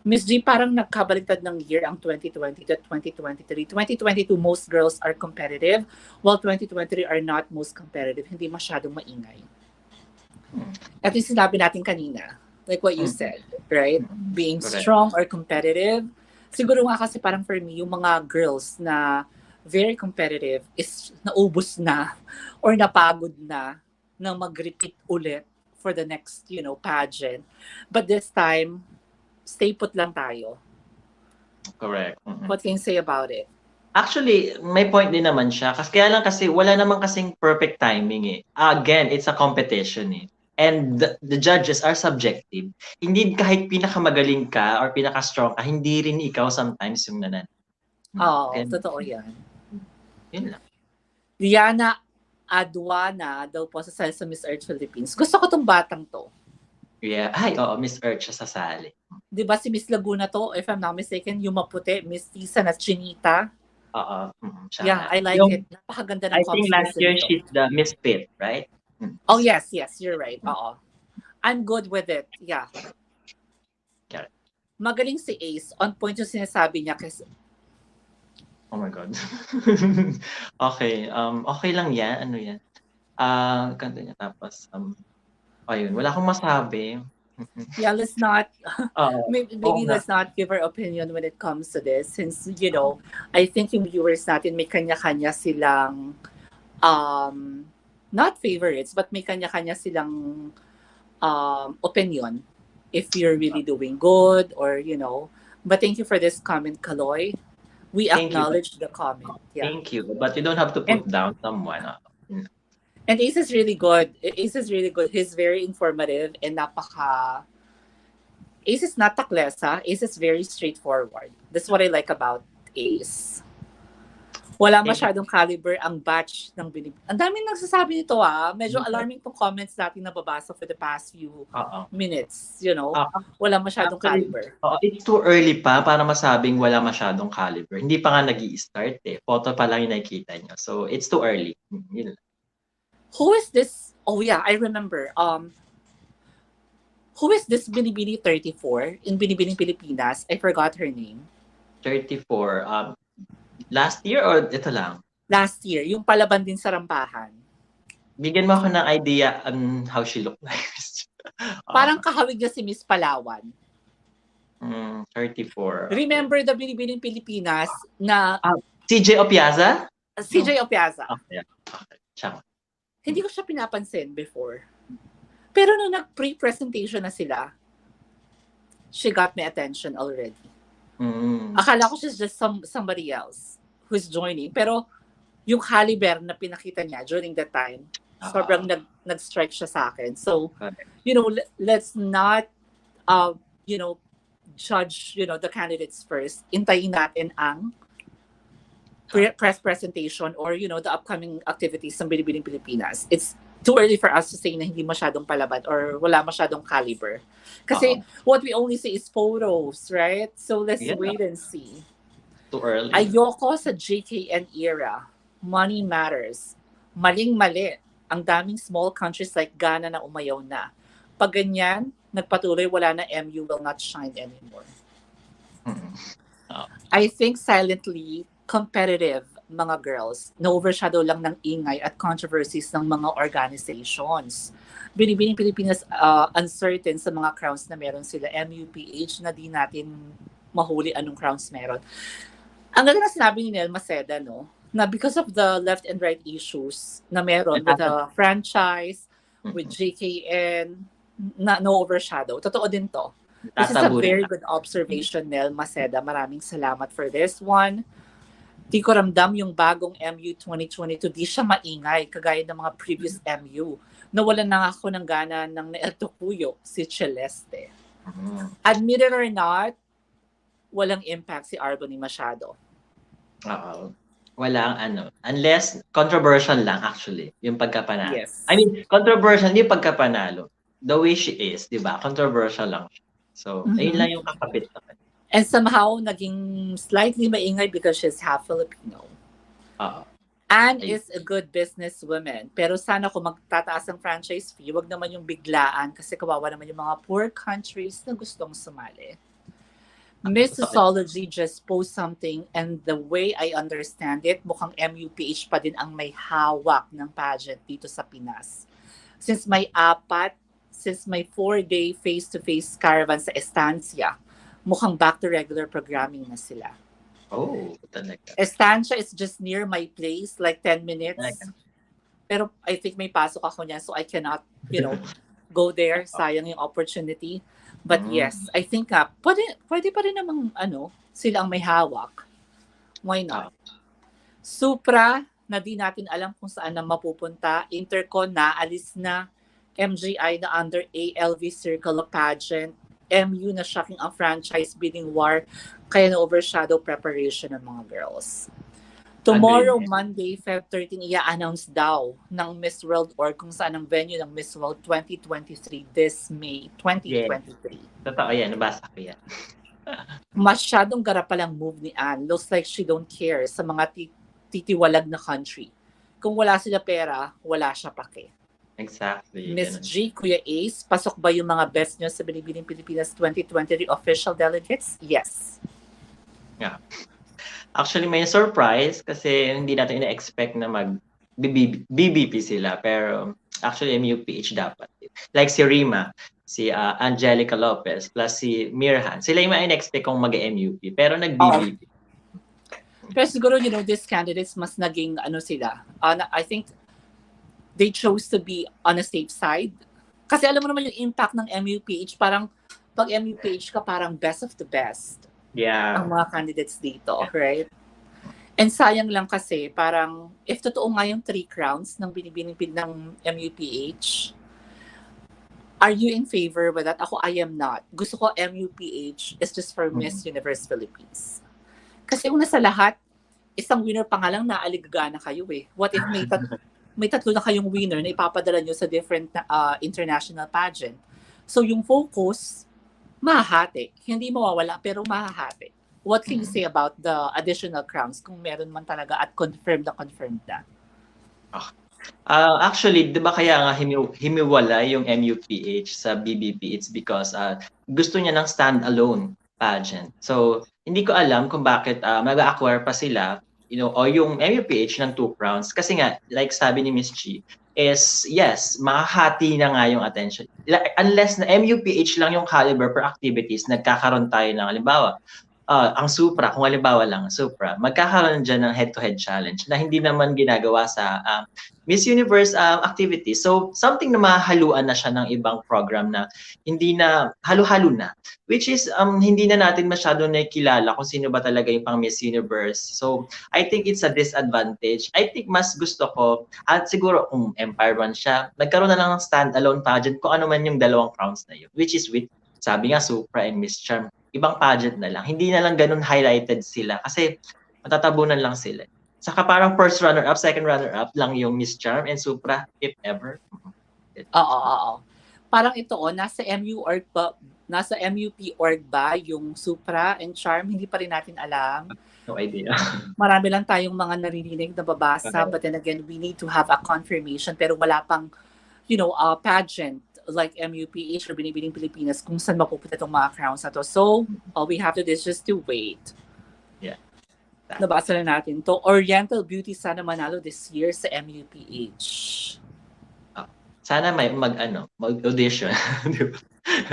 Miss G, parang nagkabaliktad ng year ang 2020 to 2023. 2022, most girls are competitive, while 2023 are not most competitive. Hindi masyadong maingay. At yung sinabi natin kanina, like what you said, right? Being Correct. strong or competitive. Siguro nga kasi parang for me, yung mga girls na very competitive is naubos na or napagod na mag-repeat ulit for the next, pageant. But this time, stay put lang tayo. Correct. What can you say about it? Actually, may point din naman siya. Kaya lang kasi wala naman kasing perfect timing eh. Again, it's a competition eh. And the judges are subjective. Hindi kahit pinakamagaling ka or pinaka-strong ka, hindi rin ikaw sometimes yung nanan. Totoo yan. Yun lang. Liana Aduana daw po sa Miss Earth Philippines. Gusto ko tong batang to. Yeah. Ay, oo, Miss Earth siya sasali. Di ba si Miss Laguna to, if I'm not mistaken, yung maputi, Miss Tisa na chinita. Oo. Yeah, I like it. Napakaganda ng I think last year dito. she's the Miss Fit, right? Oh, yes, you're right. Oo. I'm good with it. Yeah. Yeah. Magaling si Ace. On point yung sinasabi niya kasi oh my God. Okay. Okay lang yan. Ano yan? Ganda niya. Tapos, ayun. Wala akong masabi. Yeah, let's not, maybe let's not give our opinion when it comes to this. Since, I think yung viewers natin may kanya-kanya silang, not favorites, but may kanya-kanya silang opinion. If you're really doing good or, But thank you for this comment, Kaloy. We acknowledge the comment. Yeah. Thank you. But you don't have to put down someone. And Ace is really good. Ace is really good. He's very informative and Ace is not taklesa. Ace is very straightforward. That's what I like about Ace. Wala masyadong caliber ang batch ng Binibining. Ang daming nagsasabi nito Medyo alarming tong comments natin nababasa for the past few minutes. Wala masyadong caliber. It's too early pa para masabing wala masyadong caliber. Hindi pa nga nag-i-start eh. Photo pa lang yung nakikita nyo. So, it's too early. Yun lang. Who is this? Oh yeah, I remember. Who is this Binibining 34 in Binibining Pilipinas? I forgot her name. 34. Last year or ito lang? Last year. Yung palaban din sa Rampahan. Bigyan mo ako ng idea on how she looked like. Parang kahawig niya si Miss Palawan. 34. Remember the Binibining Pilipinas na... CJ Opiaza? CJ Opiaza. Okay. Siya. Hindi ko siya pinapansin before. Pero nung nag-pre-presentation na sila, she got my attention already. Akala ko she's just somebody else who's joining. Pero yung caliber na pinakita niya during that time, sobrang nag-strike siya sa akin. So, let's not, judge, the candidates first. Intayin natin ang press presentation or, the upcoming activities ng Binibining Pilipinas. It's too early for us to say na hindi masyadong palaban or wala masyadong caliber. Kasi Oo. what we only see is photos, right? So let's Yeah, wait and see. too early. Ayoko sa JKN era. Money matters. Maling-mali. Ang daming small countries like Ghana na umayaw na. Pag ganyan, nagpatuloy, wala na MU will not shine anymore. Mm. Oo. I think silently competitive mga girls, na-overshadow lang ng ingay at controversies ng mga organizations. Binibining Pilipinas uncertain sa mga crowns na meron sila. MUPH na di natin mahuli anong crowns meron. Ang ganda na sinabi ni Nel Maceda, no? Na because of the left and right issues na meron with the franchise, with JKN, na no overshadow. Totoo din to. This is a Tatabunan very na. good observation, Nel Maceda. Maraming salamat for this one. Di ko ramdam yung bagong MU 2022. Di siya maingay, kagaya ng mga previous MU. Nawalan na ako ng gana ng naeltokuyo, si Celeste. Admit it or not, walang impact si Arboni masyado. Oo. Walang ano. Unless, controversial lang actually, yung pagkapanalo. Yes. I mean, controversial, hindi pagkapanalo. The way she is, di ba? Controversial lang siya. So, ayun lang yung kakapit na. And somehow, naging slightly maingay because she's half Filipino. Oo. Anne is a good businesswoman. Pero sana kung magtataas ang franchise fee, wag naman yung biglaan kasi kawawa naman yung mga poor countries na gustong sumali. Miss Sociology just post something and the way I understand it, mukhang MUPH pa din ang may hawak ng pageant dito sa Pinas. Since may 4-day face-to-face caravan sa estancia, mukhang back to regular programming na sila. Oh, talaga. Estancia is just near my place, like 10 minutes. Pero I think may pasok ako niya, so I cannot, go there. Sayang yung opportunity. But yes, I think pwede pa rin namang sila ang may hawak. Why not? Supra, na di natin alam kung saan na mapupunta. Intercon, naalis na. MGI na under ALV Circle of Pageant. MU na shocking ang franchise bidding war, kaya na-overshadow preparation ng mga girls. Tomorrow, Monday, Feb 13, i-announce daw ng Miss World or kung saan ang venue ng Miss World 2023 this May 2023. Totoo yan, nabasa ko yan. Masyadong garapalang move ni Anne. Looks like she don't care sa mga titiwalag na country. Kung wala sila pera, wala siya pake. Exactly. Miss G, Kuya Ace, pasok ba yung mga best nyo sa Binibining Pilipinas 2023 official delegates? Yes. Yeah. Actually, may surprise kasi hindi natin ina-expect na mag-BBP sila. Pero actually, MUPH dapat. Like si Rima, si Angelica Lopez, plus si Mirhan. Sila yung ma-expect kong mag-MUP. Pero nag-BBP. Pero siguro, these candidates mas naging sila. I think they chose to be on a safe side. Kasi alam mo naman yung impact ng MUPH, parang pag MUPH ka, parang best of the best. Yeah. Ang mga candidates dito, right? And sayang lang kasi, parang, if totoo nga yung 3 crowns ng binibining ng MUPH, are you in favor with that? Ako, I am not. Gusto ko MUPH is just for Miss Universe Philippines. Kasi una sa lahat, isang winner pa nga lang naaligaga na kayo eh. What if may tatlo na kayong winner na ipapadala nyo sa different international pageant. So yung focus, mahahati. Hindi mawawala, pero mahahati. What can you say about the additional crowns kung meron man talaga at confirmed na? Actually, di ba kaya nga himiwala yung MUPH sa BBP? It's because gusto niya ng stand-alone pageant. So, hindi ko alam kung bakit mag-acquire pa sila o yung MUPH ng 2 crowns. Kasi nga, like sabi ni Miss G, is yes, makahati na nga yung attention. Unless na MUPH lang yung caliber per activities, nagkakaroon tayo ng, halimbawa, ang Supra, kung halimbawa lang, Supra, magkakaroon dyan ng head-to-head challenge na hindi naman ginagawa sa Miss Universe activities. So, something na mahaluan na siya ng ibang program na hindi na, halo-halo na. Which is, hindi na natin masyado nakikilala kung sino ba talaga yung pang Miss Universe. So, I think it's a disadvantage. I think mas gusto ko, at siguro kung Empire 1 siya, nagkaroon na lang ng stand-alone pageant kung ano man yung 2 crowns na yun. Which is with, sabi nga, Supra and Miss Charm. Ibang pageant na lang. Hindi na lang ganun highlighted sila kasi matatabunan lang sila. Saka parang first runner-up, second runner-up lang yung Miss Charm and Supra, if ever. Oo. Parang ito, nasa MU org ba, nasa MUP org ba yung Supra and Charm? Hindi pa rin natin alam. No idea. Marami lang tayong mga naririnig na babasa, Okay. but then again, we need to have a confirmation, pero wala pang, pageant like MUPH or Binibining Pilipinas kung saan mapupunta itong mga crowns na to. So, all we have to do is just to wait. Yeah. Nabasa na natin to. Oriental Beauty sana manalo this year sa MUPH. Sana mag-audition. Di ba?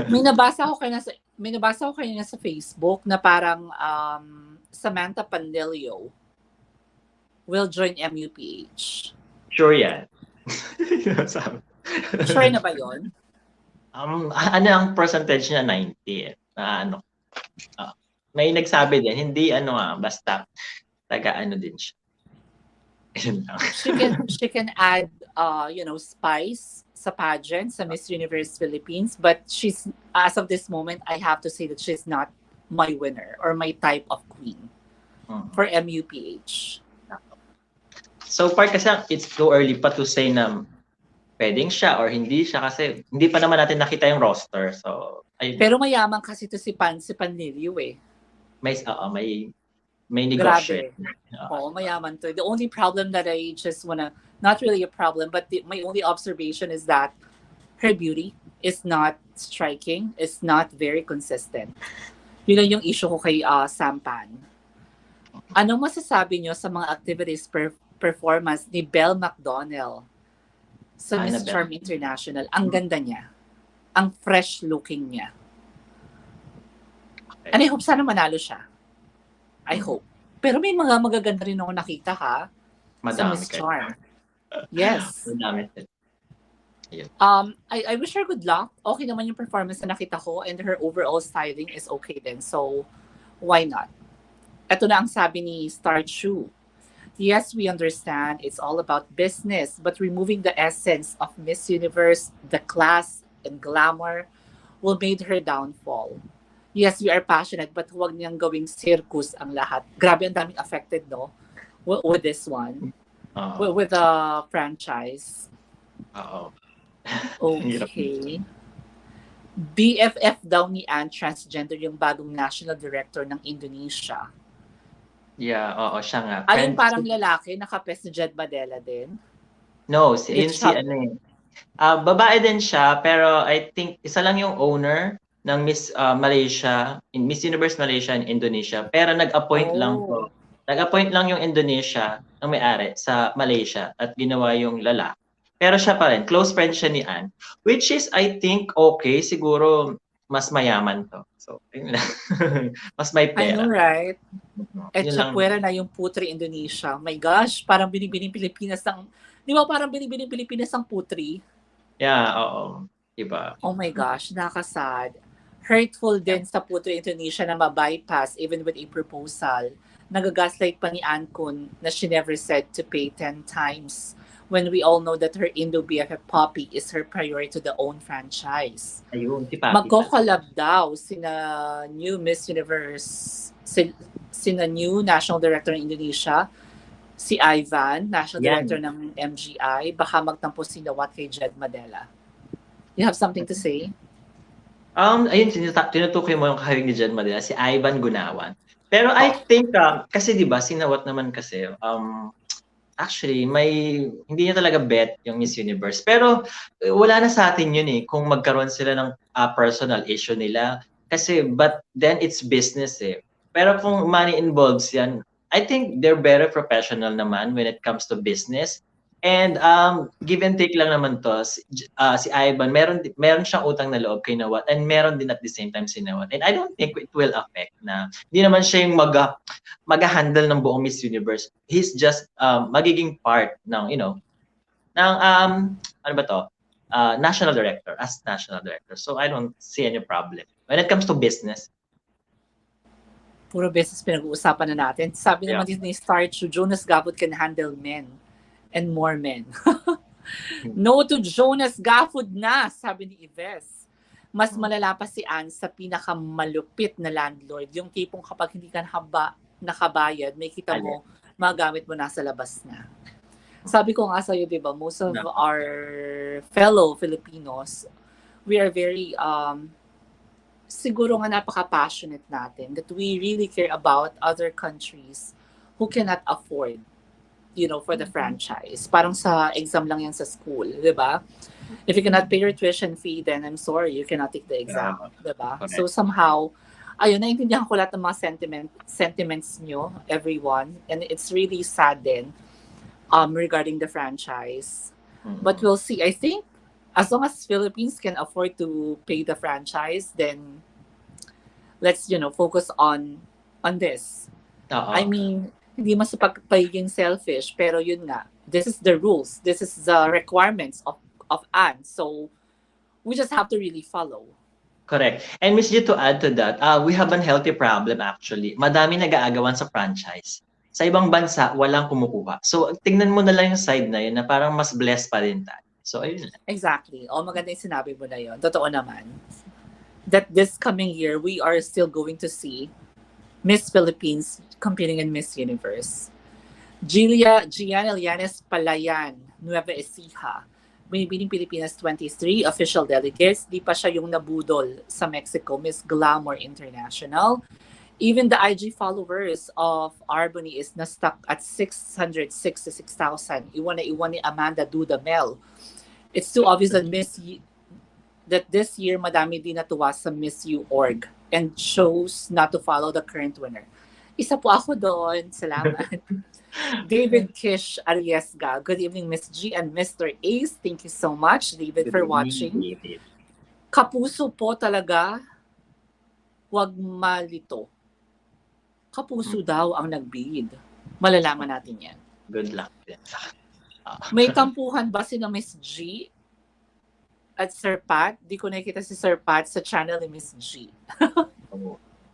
May nabasa ko kanina sa Facebook na parang Samantha Pandilio will join MUPH. Sure yan. Sure na ba yon? Ano ang percentage niya? 90 eh. May nagsabi din, hindi basta taga din siya. She can add spice sa pageant sa Miss Universe Philippines, but she's, as of this moment, I have to say that she's not my winner or my type of queen for MUPH. So far kasi it's too early pa to say na pwedeng siya or hindi siya kasi hindi pa naman natin nakita yung roster. So pero mayaman kasi to si Panlilio eh. May negosyo. Oo, mayaman to. The only problem that I just wanna, not really a problem, but my only observation is that her beauty is not striking, is not very consistent. Yun lang yung issue ko kay Sampan. Anong masasabi nyo sa mga activities performance ni Belle McDonnell sa Miss Charm International? Ang ganda niya. Ang fresh looking niya. Okay. And I hope sana manalo siya. I hope. Pero may mga magaganda rin ako nakita ha. Madami sa Miss Charm. Yes. Madami. I wish her good luck. Okay naman yung performance na nakita ko and her overall styling is okay din. So, why not? Ito na ang sabi ni Star Chu. Yes, we understand it's all about business, but removing the essence of Miss Universe, the class and glamour will make her downfall. Yes, we are passionate, but huwag niyang gawing circus ang lahat. Grabe, ang daming affected, no? With this one. With the franchise. Okay. BFF daw ni Anne transgender yung bagong national director ng Indonesia. Yeah, siya nga. Ayun parang lalaki, nakapes si Jed Madela din. No, babae din siya, pero I think isa lang yung owner ng Miss Malaysia, in Miss Universe Malaysia and Indonesia. Pero nag-appoint lang yung Indonesia ng may-ari sa Malaysia at ginawa yung lalaki. Pero siya pa rin, close friend siya ni Anne, which is I think okay, siguro mas mayaman to. So, mas may pera. I know, right? At Chapuera na yung Putri Indonesia. My gosh, parang Binibining Pilipinas ang, di ba parang Binibining Pilipinas ang Putri? Yeah, oo. Diba? Oh my gosh, nakasad. Hurtful din sa Putri Indonesia na ma-bypass even with a proposal. Nagagaslight pa ni Ann Kun na she never said to pay 10 times when we all know that her Indo BFF Poppy is her priority to the own franchise. Ayun, si Poppy. Magko-collab daw sina new Miss Universe, sina new National Director ng Indonesia, si Ivan, National Director ng MGI, baka magtampo si Nawat kay Jed Madela. You have something to say? Ayun, tinutukoy mo yung kahawig ni Jed Madela, si Ivan Gunawan. Pero I think, kasi diba, si Nawat naman kasi, actually, hindi niya talaga bet yung Miss Universe. Pero wala na sa atin yun eh, kung magkaroon sila ng personal issue nila. Kasi, but then it's business eh. Pero kung money involves yan, I think they're very professional naman when it comes to business. And give and take lang naman to, si Ivan, meron siyang utang na loob kay Nawat and meron din at the same time si Nawat. And I don't think it will affect na hindi naman siya yung mag-handle ng buong Miss Universe. He's just magiging part ng, national director, as national director. So I don't see any problem. When it comes to business, puro business pinag-uusapan na natin. Sabi naman din ni Star Chu, Jonas Gavot can handle men and more men. No to Jonas Gavot na, sabi ni Yves. Mas malala pa si Anne sa pinakamalupit na landlord. Yung tipong kapag hindi ka nakabayad, may kita mo magamit mo nasa labas na. Sabi ko nga sa'yo, di ba, most of Dapat. our fellow Filipinos, we are very, siguro nga napaka-passionate natin that we really care about other countries who cannot afford, for the franchise. Parang sa exam lang yan sa school, di ba? If you cannot pay your tuition fee, then I'm sorry, you cannot take the exam, di ba? So Correct. somehow, ayun, naiintindihan ko lahat ng mga sentiments nyo, everyone, and it's really sad din regarding the franchise. But we'll see. I think as long as Philippines can afford to pay the franchise, then let's focus on this. I Oo. mean, hindi man sa pagiging selfish, pero yun nga, this is the rules, this is the requirements of Anne. So we just have to really follow. Correct. And Miss G, to add to that, we have an healthy problem actually. Madami nag-aagawan sa franchise. Sa ibang bansa, walang kumukuha. So, tingnan mo na lang yung side na yun na parang mas blessed pa rin tayo. So, ayun lang. Exactly. Maganda yung sinabi mo na yun. Totoo naman. That this coming year, we are still going to see Miss Philippines competing in Miss Universe. Gian Elianes Palayan, Nueva Ecija. Binibining Pilipinas 23 official delegates. Di pa siya yung nabudol sa Mexico, Miss Glamour International. Even the IG followers of Arbony is na-stuck at 666,000. Iwan ni Amanda Dudamel. It's too obvious that this year madami din natuwa sa Miss U org and chose not to follow the current winner. Isa po ako doon. Salamat. David Kish Ariesga. Good evening, Miss G and Mr. Ace. Thank you so much, David, for watching. Kapuso po talaga. Huwag malito. Kapuso daw ang nag-bid. Malalaman natin yan. Good luck. May tampuhan ba sila Miss G at Sir Pat? Di ko nakikita si Sir Pat sa channel ni Miss G.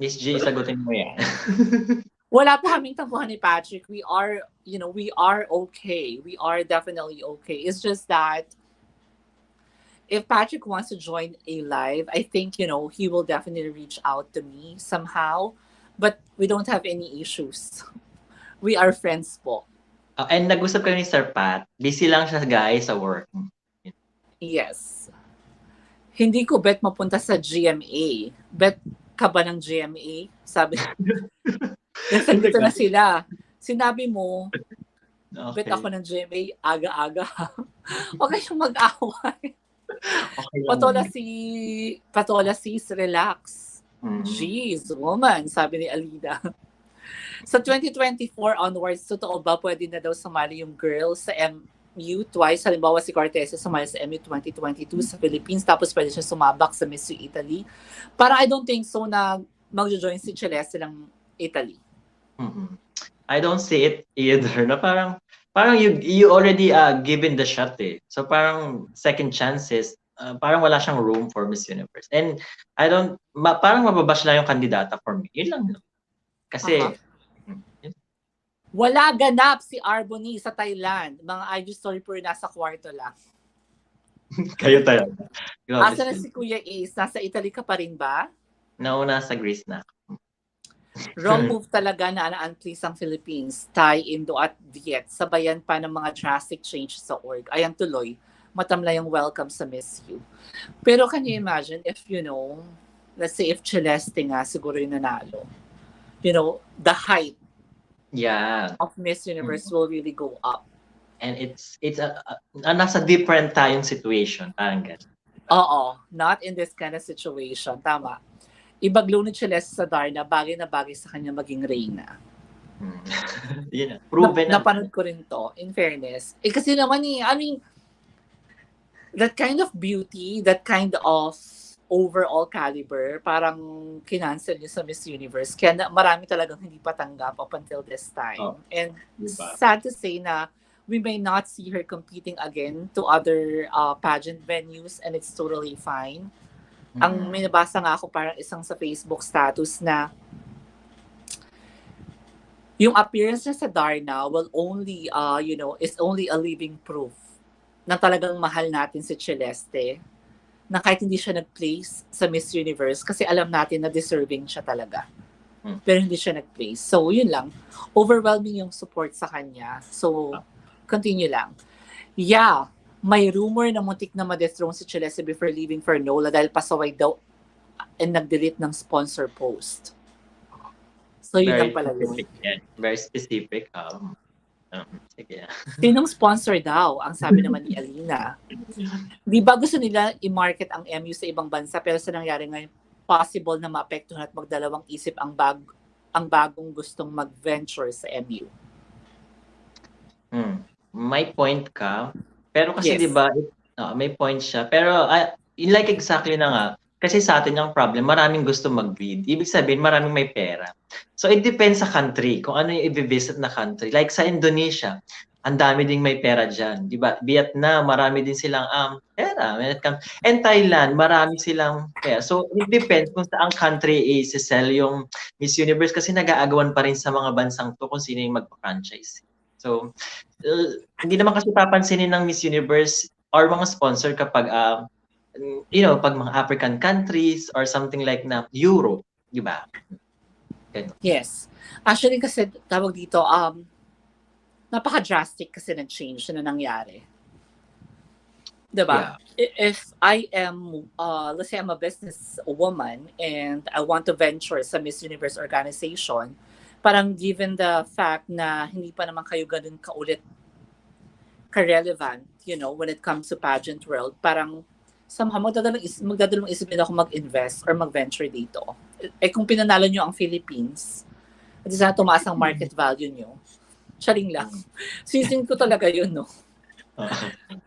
Miss G, sagutin mo yan. Wala po kaming tampuhan ni Patrick. We are okay. We are definitely okay. It's just that if Patrick wants to join a live, I think, he will definitely reach out to me somehow. But we don't have any issues. We are friends po. And nag-usap kami ni Sir Pat. Busy lang siya, guys, sa work. Yes. Hindi ko bet mapunta sa GMA. Bet ka ba ng GMA? Sabi. Nandito na sila. Sinabi mo, bet ako ng GMA, aga-aga. Huwag kayong mag-away. Okay Patola sis, relax. Jeez, woman, sabi ni Alida. Sa 2024 onwards, totoo ba pwede na daw sumali yung girls sa MU twice? Halimbawa si Cortez sumali sa MU 2022 sa Philippines, tapos pwede siya sumabak sa Miss U Italy. Parang I don't think so na mag-join si Celeste lang Italy. I don't see it either. No? Parang you already given the shot eh. So parang second chances, parang wala siyang room for Miss Universe. And parang mababash lang yung kandidata for me. Yun lang. Kasi, wala ganap si Arbony sa Thailand. Mga IG story po nasa kwarto lang. Kayo tayo. Asa na si Kuya Ace? Nasa Italy ka pa rin ba? Nauna sa Greece na. Wrong move talaga na unpleased ang Philippines. Thai, Indo at Viet. Sabayan pa ng mga drastic change sa org. Ayan tuloy. Matamlay ang welcome sa Miss U. Pero can you imagine if, let's say if Celeste nga siguro yung nanalo, the height of Miss Universe will really go up. And it's nasa different tayong situation. Parang ganun. Oo. Not in this kind of situation. Tama. Ibaglo ni Celeste sa Darna, bagay na bagay sa kanya maging reyna. Proven napanood ko rin to, in fairness. Kasi naman that kind of beauty, that kind of overall caliber, parang kinancel niyo sa Miss Universe. Kaya marami talagang hindi patanggap up until this time. And sad to say na we may not see her competing again to other pageant venues, and it's totally fine. Ang minabasa nga ako parang isang sa Facebook status na yung appearance niya sa Darna will only, is only a living proof na talagang mahal natin si Celeste, na kahit hindi siya nag-place sa Miss Universe kasi alam natin na deserving siya talaga. pero hindi siya nag-place. So, yun lang. Overwhelming yung support sa kanya. So, continue lang. Yeah, may rumor na muntik na ma-dethrone si Chelsea before leaving for Nola dahil pasaway daw and nag-delete ng sponsor post. So, yun lang Very pala yun. specific yan. Very specific. Sige. Sinong sponsor daw, ang sabi naman ni Alina. Di ba gusto nila i-market ang MU sa ibang bansa pero sa nangyari ngayon, possible na maapektuhan at magdalawang isip ang bagong gustong mag-venture sa MU. May point ka. Pero kasi Yes. 'di ba, may point siya. Pero like exactly na nga, kasi sa atin yung problem, maraming gusto mag-breed. Ibig sabihin, maraming may pera. So it depends sa country, kung ano yung i-visit na country. Like sa Indonesia, ang dami ding may pera diyan, 'di ba? Vietnam, marami din silang pera when it comes. And Thailand, marami silang pera. So it depends kung saang country i-sell yung Miss Universe kasi nag-aagawan pa rin sa mga bansang to kung sino yung magpa-franchise. So hindi naman kasi papansinin ng Miss Universe or mga sponsor kapag pag mga African countries or something like na Europe, 'di ba? Yes. Actually kasi tawag dito napaka-drastic kasi ng change na nangyari. 'Di ba? Yeah. If I am let's say I'm a business woman and I want to venture sa Miss Universe organization, parang given the fact na hindi pa naman kayo ganun kaulit ka-relevant, when it comes to pageant world, parang somehow magdadalong isipin ako mag-invest or mag-venture dito. Kung pinanalo nyo ang Philippines, at sana tumaas ang market value nyo, sharing lang. Season ko talaga yun, no?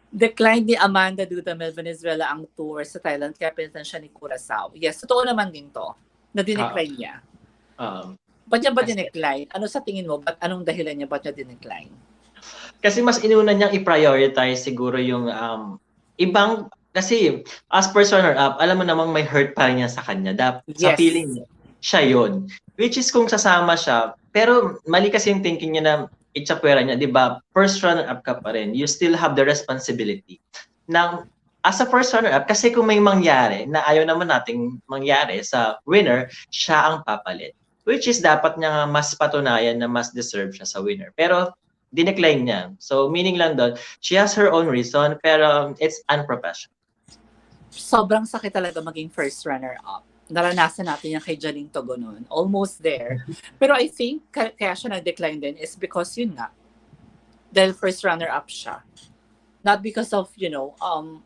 Declined ni Amanda Dudamel Venezuela ang tour sa Thailand kaya pinatan siya ni Curaçao. Yes, totoo naman din to. Na-decline niya. Ba't niya ba dinecline? Ano sa tingin mo? Anong dahilan niya? Ba't niya dinecline? Kasi mas inuna niyang i-prioritize siguro yung ibang, kasi as per runner-up, alam mo namang may hurt pa rin niya sa kanya. Sa feeling niya, siya yun. Which is kung sasama siya, pero mali kasi yung thinking niya na itsapwera niya, di ba? First runner-up ka pa rin. You still have the responsibility. Now, as a first runner-up, kasi kung may mangyari na ayaw naman nating mangyari sa winner, siya ang papalit. Which is dapat niya mas patunayan na mas deserve siya sa winner. Pero dinecline niya. So, meaning lang doon, she has her own reason, pero it's unprofessional. Sobrang sakit talaga maging first runner-up. Naranasan natin yan kay Jaling Togonon. Almost there. Pero I think, kaya siya nag-decline din is because yun nga, dahil first runner-up siya. Not because of,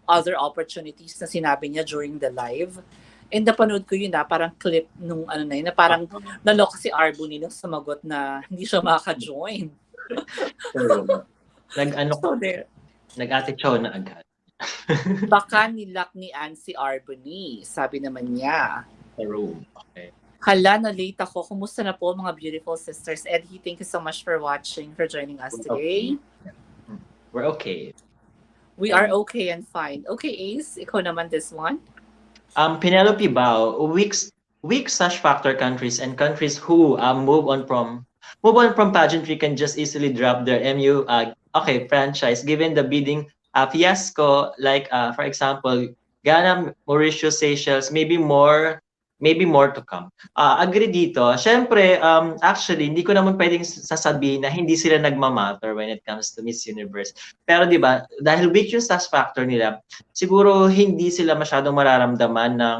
other opportunities na sinabi niya during the live. And napanood ko yun parang clip nung na parang nalok si Arboni nung sumagot na hindi siya makaka-join. Nag-ate chow na agad. Baka nilak ni Ann si Arboni, sabi naman niya. Okay. Hala, na late ako. Kumusta na po mga beautiful sisters? Eddie, thank you so much for watching, for joining us today. We're okay. We are okay and fine. Okay, Ace, ikaw naman this one. Penelope Bao, weak/factor countries and countries who move on from pageantry can just easily drop their MU franchise given the bidding fiasco, like for example Ghana, Mauritius, Seychelles, maybe more to come. Agree dito. Syempre, actually, hindi ko naman pwedeng sasabihin na hindi sila nagmamatter when it comes to Miss Universe. Pero di ba, dahil weak yung staff factor nila, siguro hindi sila masyadong mararamdaman ng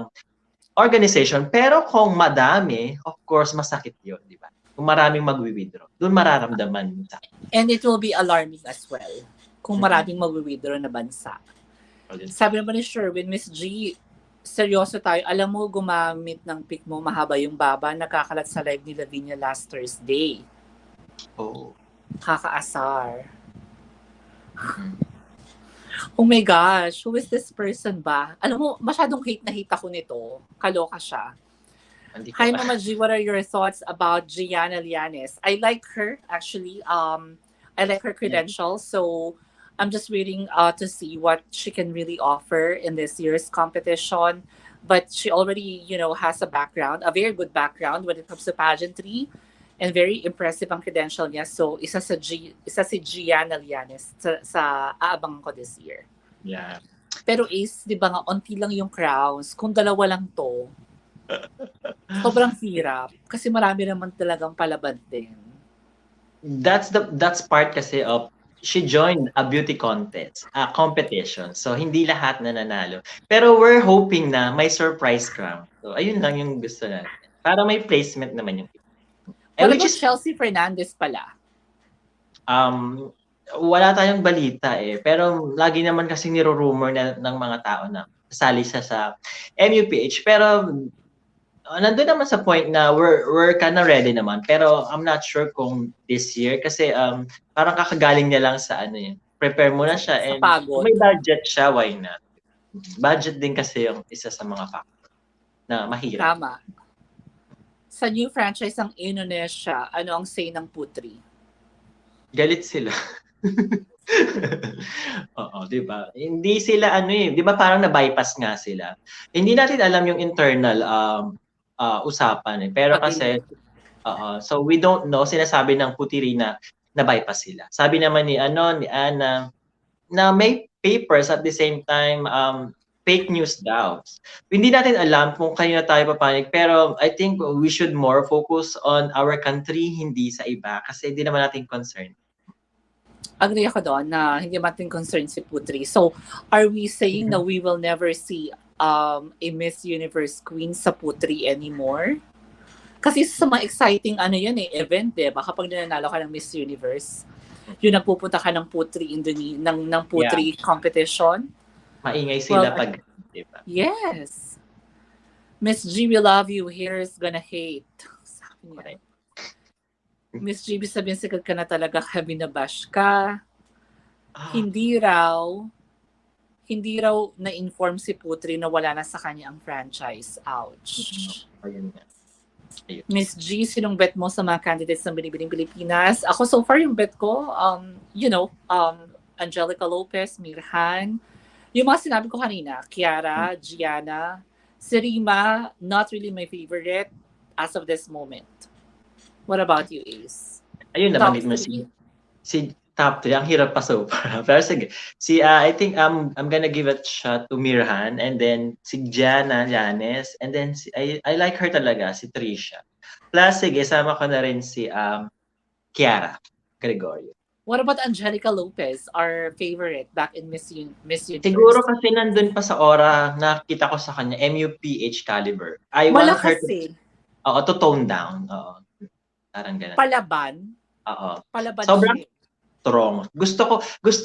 organization. Pero kung madami, of course, masakit yun, di ba? Kung maraming mag-withdraw, doon mararamdaman. And it will be alarming as well kung maraming mag-withdraw na bansa. Sabi naman ni Sherwin, Miss G, seryoso tayo. Alam mo, gumamit ng pic mo, mahaba yung baba, nakakalat sa live ni Lavinia last Thursday. Oh. Kakaasar. Oh my gosh, who is this person ba? Alam mo, masyadong hate na hate ako nito. Kaloka siya. Hi Mama G, what are your thoughts about Gianna Lianes? I like her, actually. I like her credentials, so I'm just waiting to see what she can really offer in this year's competition. But she already, has a background, a very good background when it comes to pageantry, and very impressive ang credential niya. So, isa si Gianna Lianes sa aabangan ko this year. Yeah. Pero Ace, di ba nga, onti lang yung crowns. Kung dalawa lang to, Sobrang hirap. Kasi marami naman talagang palaban din. That's part kasi of she joined a beauty contest, a competition. So hindi lahat na nanalo. Pero we're hoping na may surprise crown. So ayun lang yung gusto natin. Para may placement naman yung What which about is Chelsea Fernandez pala? um wala tayong balita eh. Pero lagi naman kasi niro-rumor na ng mga tao na kasali siya sa MUPH. Pero nandun naman sa point na we're kinda ready naman. Pero I'm not sure kung this year kasi parang kakagaling niya lang sa ano eh. Prepare muna siya Sa and kung pagod. may budget siya, why not? Budget din kasi yung isa sa mga factor na mahirap. Tama. Sa new franchise ng Indonesia, ano ang say ng Putri? Galit sila. Oo, 'di ba? Hindi sila ano eh, 'di ba parang na-bypass nga sila. Hindi natin alam yung internal usapan eh. Pero kasi Agreement. so we don't know, sinasabi ng Putiri na na-bypass sila. Sabi naman ni ano ni Ana na may papers at the same time fake news daw. Hindi natin alam kung kanina tayo papanig pero I think we should more focus on our country hindi sa iba kasi hindi naman natin concerned. Agree ako doon na hindi natin concern si Putri. So, are we saying na we will never see a Miss Universe Queen sa Putri anymore? Kasi sa mga exciting ano yan eh, event eh. Baka pag nanalo ka ng Miss Universe, yun nagpupunta ka ng Putri ng Yeah, Putri competition. maingay Well, sila pag 'di ba? yes. Miss G, we love you. Haters gonna hate. Sabi niya. Correct. Miss G, sabihin sikat ka na talaga kami na bash ka. Ah, Hindi raw na-inform si Putri na wala na sa kanya ang franchise. Ouch. ayun nga. Ayun. Miss G, sinong bet mo sa mga candidates ng Binibining Pilipinas? Ako so far yung bet ko, Angelica Lopez, Mirhan, yung mga sinabi ko kanina, Kiara, Gianna, si Rima, not really my favorite as of this moment. What about you, Ace? Ayun Top nabanggit mo 3? si top 3 ang hirap pa so far. Pero sige. I think I'm gonna give a shot to Mirhan and then si Gianna Llanes and then I like her talaga si Trisha. Plus sige, sama ko na rin si Kiara Gregorio. What about Angelica Lopez, our favorite back in Miss Siguro Universe? kasi nandun pa sa aura nakita ko sa kanya MUPH caliber. I want her Malakas eh. to tone down. Oo. Parang ganun. Palaban. Oo. Palaban Sobrang siya. strong.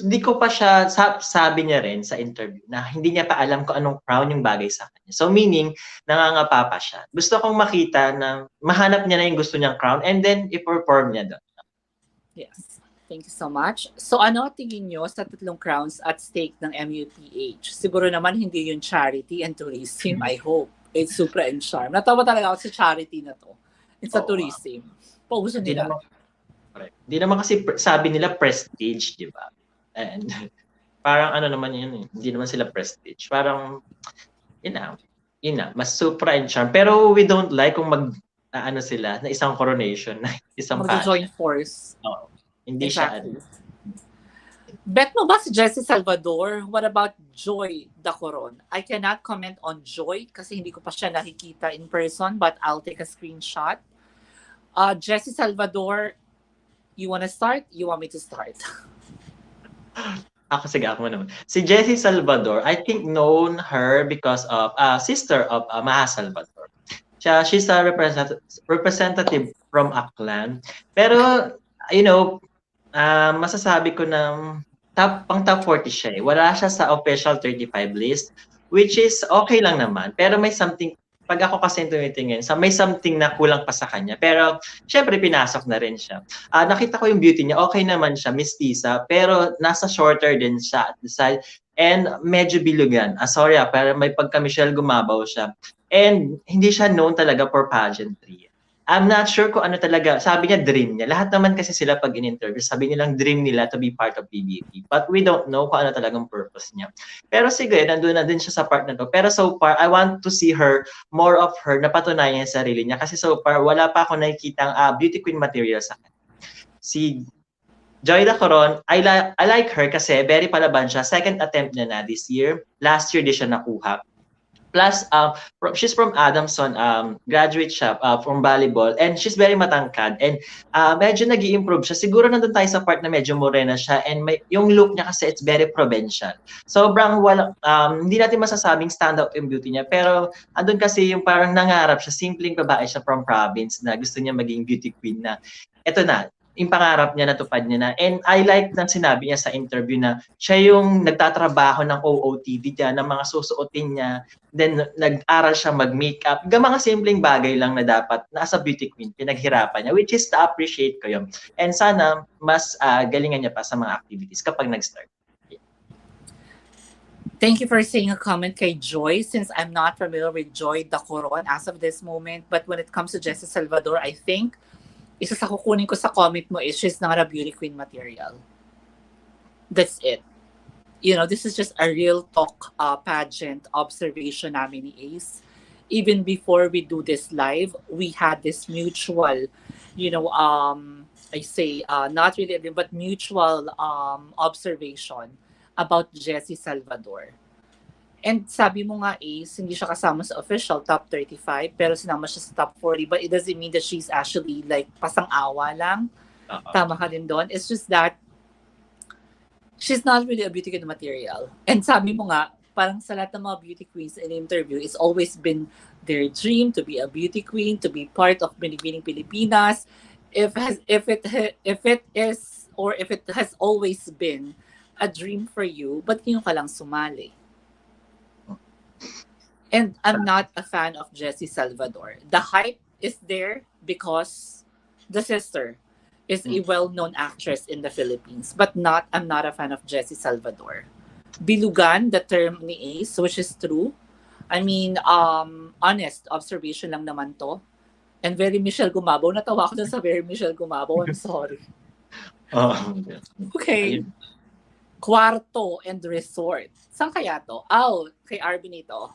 Di ko pa siya, sabi niya rin sa interview na hindi niya pa alam kung anong crown yung bagay sa kanya. So meaning, nangangapa pa siya. Gusto kong makita na mahanap niya na yung gusto niyang crown and then i-perform niya doon. Yes. Thank you so much. So ano tingin nyo sa tatlong crowns at stake ng MUPH? Siguro naman hindi yung charity and tourism, I hope. It's super and charm. Natawa talaga ako sa charity na to. It's sa tourism. Pauso Hindi nila. naman, di naman kasi sabi nila prestige, di ba? And parang ano naman yun eh. Hindi naman sila prestige. Parang, yun na, mas supra and charm. Pero we don't like kung ano sila, na isang coronation, na isang Magjo-join pageant. force. Oo. Hindi siya Exactly. Bet mo ba si Jessie Salvador? What about Joy Dacoron? I cannot comment on Joy kasi hindi ko pa siya nakikita in person but I'll take a screenshot. Jessie Salvador, you wanna start? You want me to start? Sige, ako naman. Si Jessie Salvador, I think known her because of sister of Maha Salvador. She's a representative from Aklan. Pero, masasabi ko na top 40 siya eh. Wala siya sa official 35 list, which is okay lang naman. Pero may something, pag ako kasi tumitingin, may something na kulang pa sa kanya. Pero, syempre, pinasok na rin siya. Nakita ko yung beauty niya, okay naman siya, mestiza, pero nasa shorter din siya at the side. And medyo bilugan. Sorry pero may pagka-Michelle Gumabaw siya. And hindi siya known talaga for pageantry. I'm not sure kung ano talaga, sabi niya dream niya. Lahat naman kasi sila pag in-interview, sabi nilang dream nila to be part of PBB. But we don't know kung ano talagang purpose niya. Pero sige, nandun na din siya sa part na to. Pero so far, I want to see her, more of her, napatunayan sa sarili niya. Kasi so far, wala pa ako nakikitang beauty queen material sa kanya. Si Joy Dacoron, I like her kasi very palaban siya. Second attempt niya na this year. Last year di siya nakuha. Plus, she's from Adamson, graduate siya from volleyball, and she's very matangkad, and medyo nag improve siya. Siguro nandun tayo sa part na medyo morena siya, and yung look niya kasi it's very provincial. Sobrang walang, hindi natin masasabing standout yung beauty niya, pero andun kasi yung parang nangarap siya, simpleng babae siya from province na gusto niya maging beauty queen na, eto na, yung pangarap niya, natupad niya na. And I like na sinabi niya sa interview na siya yung nagtatrabaho ng OOTD niya, ng mga susuotin niya, then nag-aral siya mag-makeup, mga simpleng bagay lang na dapat nasa beauty queen, pinaghirapan niya, which is na-appreciate ko yun. And sana mas galingan niya pa sa mga activities kapag nag-start. Thank you for saying a comment kay Joy. Since I'm not familiar with Joy Dacoron as of this moment, but when it comes to Jessie Salvador, I think isa sa kukunin ko sa comment mo is she's not a beauty queen material. That's it. You know, this is just a real talk pageant observation namin ni Ace. Even before we do this live, we had this mutual, I say, not really, but mutual observation about Jessie Salvador. And sabi mo nga, Ace, hindi siya kasama sa official top 35, pero sinama siya sa top 40. But it doesn't mean that she's actually like pasang-awa lang. Tama ka din doon. It's just that she's not really a beauty queen material. And sabi mo nga, parang sa lahat ng mga beauty queens in interview, it's always been their dream to be a beauty queen, to be part of Binibining Pilipinas. If it has always been a dream for you, but yung ka lang sumali? And I'm not a fan of Jessie Salvador. The hype is there because the sister is a well-known actress in the Philippines, but I'm not a fan of Jessie Salvador. Bilugan, the term ni Ace, which is true. I mean, honest observation lang naman to. And very Michelle Gumabaw. Natawa ko dun sa very Michelle Gumabaw. I'm sorry. Okay. Kwarto and resort. Saan kaya to? Kay Arvin ito.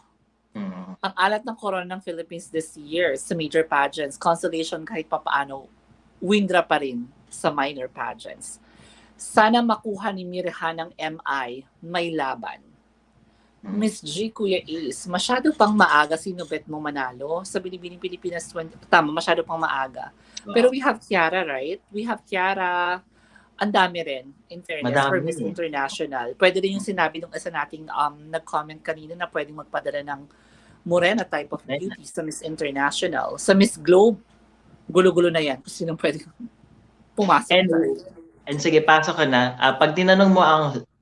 Ang alat ng corona ng Philippines this year sa major pageants, consolation kahit papaano, windra pa rin sa minor pageants. Sana makuha ni Mirha ng MI, may laban. Miss G, Kuya Ace, masyado pang maaga sinubet mo manalo sa Binibining Pilipinas 20. Tama, masyado pang maaga. Pero we have Kiara, right? We have Kiara. Ang dami rin, in fairness, for Miss International. Pwede rin yung sinabi nung isa nating nag-comment kanina na pwedeng magpadala ng morena type of beauty sa Miss International. Sa Miss Globe, gulo-gulo na yan. Kung sinong pwede pumasok. And sige, pasok ka na. Pag tinanong mo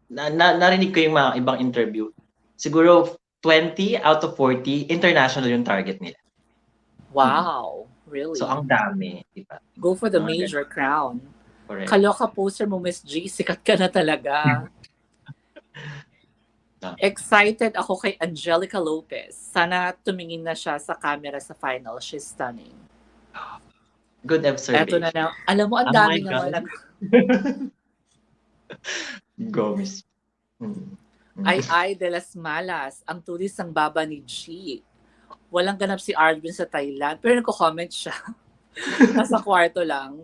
narinig ko yung mga ibang interview, siguro 20 out of 40, international yung target nila. Wow, really? So, ang dami. Diba? Go for the major crown. Correct. Kaloka poster mo, Miss G. Sikat ka na talaga. Excited ako kay Angelica Lopez. Sana tumingin na siya sa camera sa final. She's stunning. Good observation. Eto na. Alam mo, ang dami nga Go, Miss. Ay de las Malas. Ang tulis ng baba ni G. Walang ganap si Arvin sa Thailand. Pero nagko-comment siya. Nasa kwarto lang.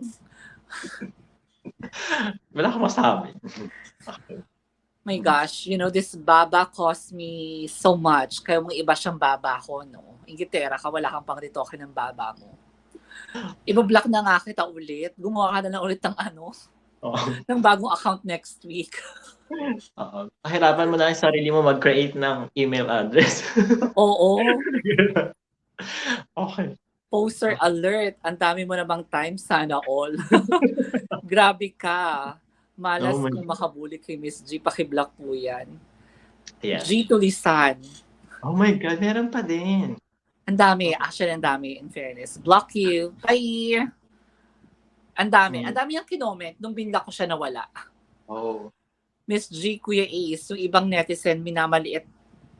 Wala akong masabi. My gosh, this baba cost me so much. Kaya mga iba siyang baba ko, no? Ingitera ka, wala kang pang retoke ng baba mo. Iba-block na nga kita ulit. Gumawa ka na lang ulit ng ng bagong account next week. Pahirapan mo na yung sarili mo mag-create ng email address. Oo. Okay. Poster alert. Ang dami mo na bang time? Sana all. Grabe ka. Malas kung makabuli kay Miss G. Pakiblock po yan. Yeah. G Tulisan. Oh my God, meron pa din. Ang dami. Actually, ang dami in fairness. Block you. Bye! Ang dami. Ang dami yung kinoment nung binlock ko siya nawala. Oh. Miss G, Kuya Ace, yung ibang netizen, minamaliit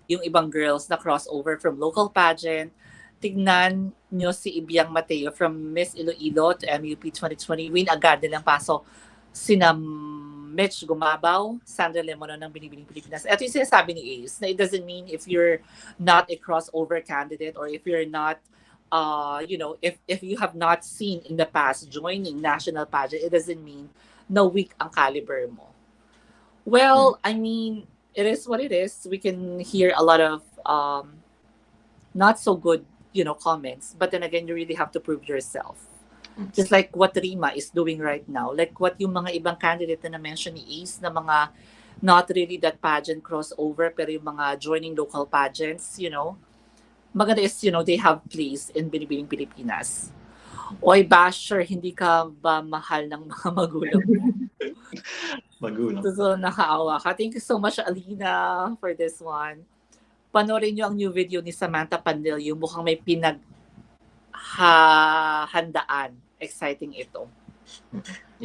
yung ibang girls na crossover from local pageant. Tignan nyo si Ibiang Mateo from Miss Iloilo to MUP 2020. Win agad nilang paso sina Mitch Gumabaw, Sandra Lemono ng Binibining Pilipinas. Ito yung sinasabi ni Ace na it doesn't mean if you're not a crossover candidate or if you're not if you have not seen in the past joining national pageant, it doesn't mean na weak ang caliber mo. Well, I mean, it is what it is. We can hear a lot of not so good, comments. But then again, you really have to prove yourself. Just like what Rima is doing right now. Like what yung mga ibang candidate na na-mention ni Ace na mga not really that pageant crossover, pero yung mga joining local pageants, maganda is, they have place in Binibining Pilipinas. Oy, Basher, hindi ka ba mahal ng mga magulang mo? Magulang. So, nakaawa ka. Thank you so much, Alina, for this one. Panoorin nyo ang new video ni Samantha Pandilio. Mukhang may handaan. Exciting ito.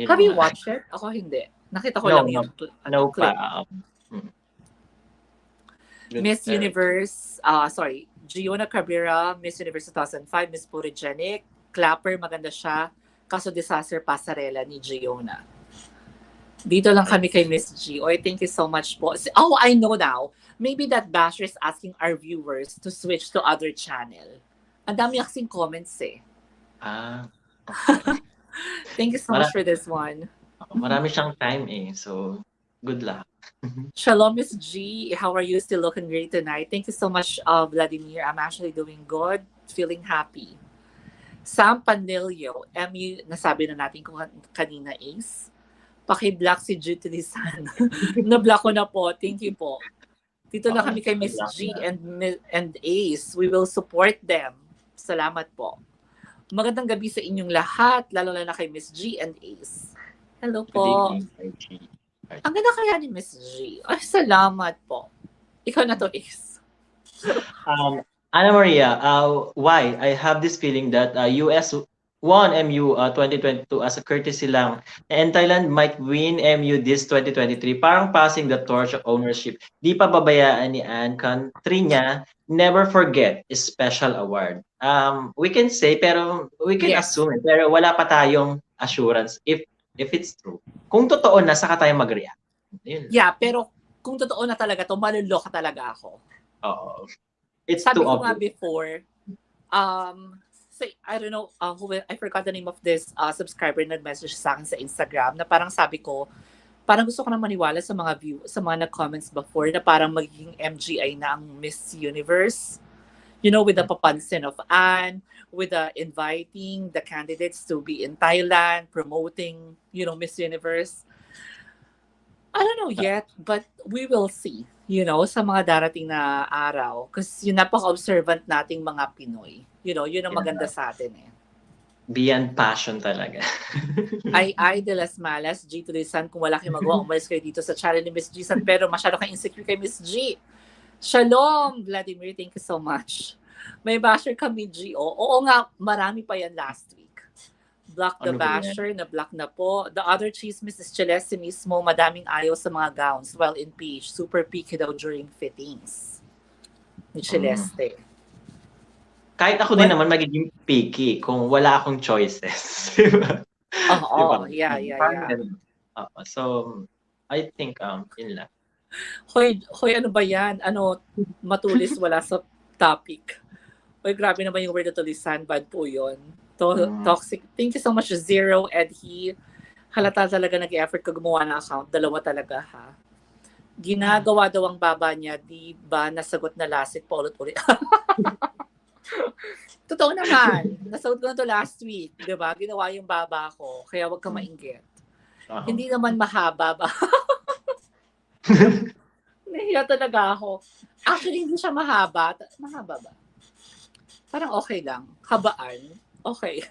Have you watched it? Ako hindi. Nakita ko lang yung clip. Pa. Miss Universe, Giona Cabrera, Miss Universe 2005, Miss Purigenic, Clapper, maganda siya. Kaso disaster pasarela ni Giona. Dito lang kami kay Miss G. Oy, thank you so much po. Oh, I know now. Maybe that Basher is asking our viewers to switch to other channel. Ang dami kasing comments eh. Thank you so much for this one. Marami siyang time eh. So, good luck. Shalom, Miss G. How are you? Still looking great tonight. Thank you so much, Vladimir. I'm actually doing good. Feeling happy. Sam Panilio, MU, nasabi na natin kung kanina, Ace. Paki-block si G to this Na-block ko na po. Thank you po. Dito lang kami kay Miss G and Ace. We will support them. Salamat po. Magandang gabi sa inyong lahat, lalo na kay Miss G and Ace. Hello po. Ang ganda kaya ni Miss G. Ay, salamat po. Ikaw na to, Ace. Ana Maria, why? I have this feeling that US won MU 2022 as a courtesy lang, and Thailand might win MU this 2023. Parang passing the torch of ownership. Di pa babayaan ni Anne, country niya, never forget is special award. We can say, pero we can assume, pero wala pa tayong assurance if it's true. Kung totoo na, saka tayo mag-react. Yeah, pero kung totoo na talaga to, maluloka talaga ako. Oo. It's sabi too ko obvious. nga before, I don't know, I forgot the name of this subscriber na nag-message sa akin sa Instagram na parang sabi ko, parang gusto ko na maniwala sa mga nag-comments before na parang magiging MGI na ang Miss Universe. With the papansin of Anne, with the inviting the candidates to be in Thailand, promoting, Miss Universe. I don't know yet, but we will see, sa mga darating na araw. Kasi napaka-observant nating mga Pinoy. Yun ang maganda sa atin eh. Beyond passion talaga. Ay de las malas, G to the Sun. Kung wala kayong magawa, umalis kayo dito sa channel ni Miss G San. Pero masyado kang insecure kay Miss G. Shalom, Vladimir. Thank you so much. May basher kami, G. Oo nga, marami pa yan last week. Block the basher, na-block na po. The other chismis is Celeste mismo, madaming ayaw sa mga gowns while in PH. Super picky daw during fittings. Ni Celeste. Kahit ako din naman magiging picky kung wala akong choices. Diba? Oo, yeah. So, I think, yun lang. Hoy, ano ba yan? Matulis wala sa topic. Hoy, grabe naman yung word na tulisan. Bad po yun. Toxic. Thank you so much, Zero, Edhi. Halata talaga nag-effort ka gumawa ng account. Dalawa talaga, ha? Ginagawa daw ang baba niya, di ba nasagot na last week pa ulit-ulit? Totoo naman. Nasagot ko na to last week. Di ba? Ginawa yung baba ko. Kaya wag ka mainggit. Hindi naman mahaba ba? Nahiya talaga ako. Actually, hindi siya mahaba. Mahaba ba? Parang okay lang. Habaan. Okay.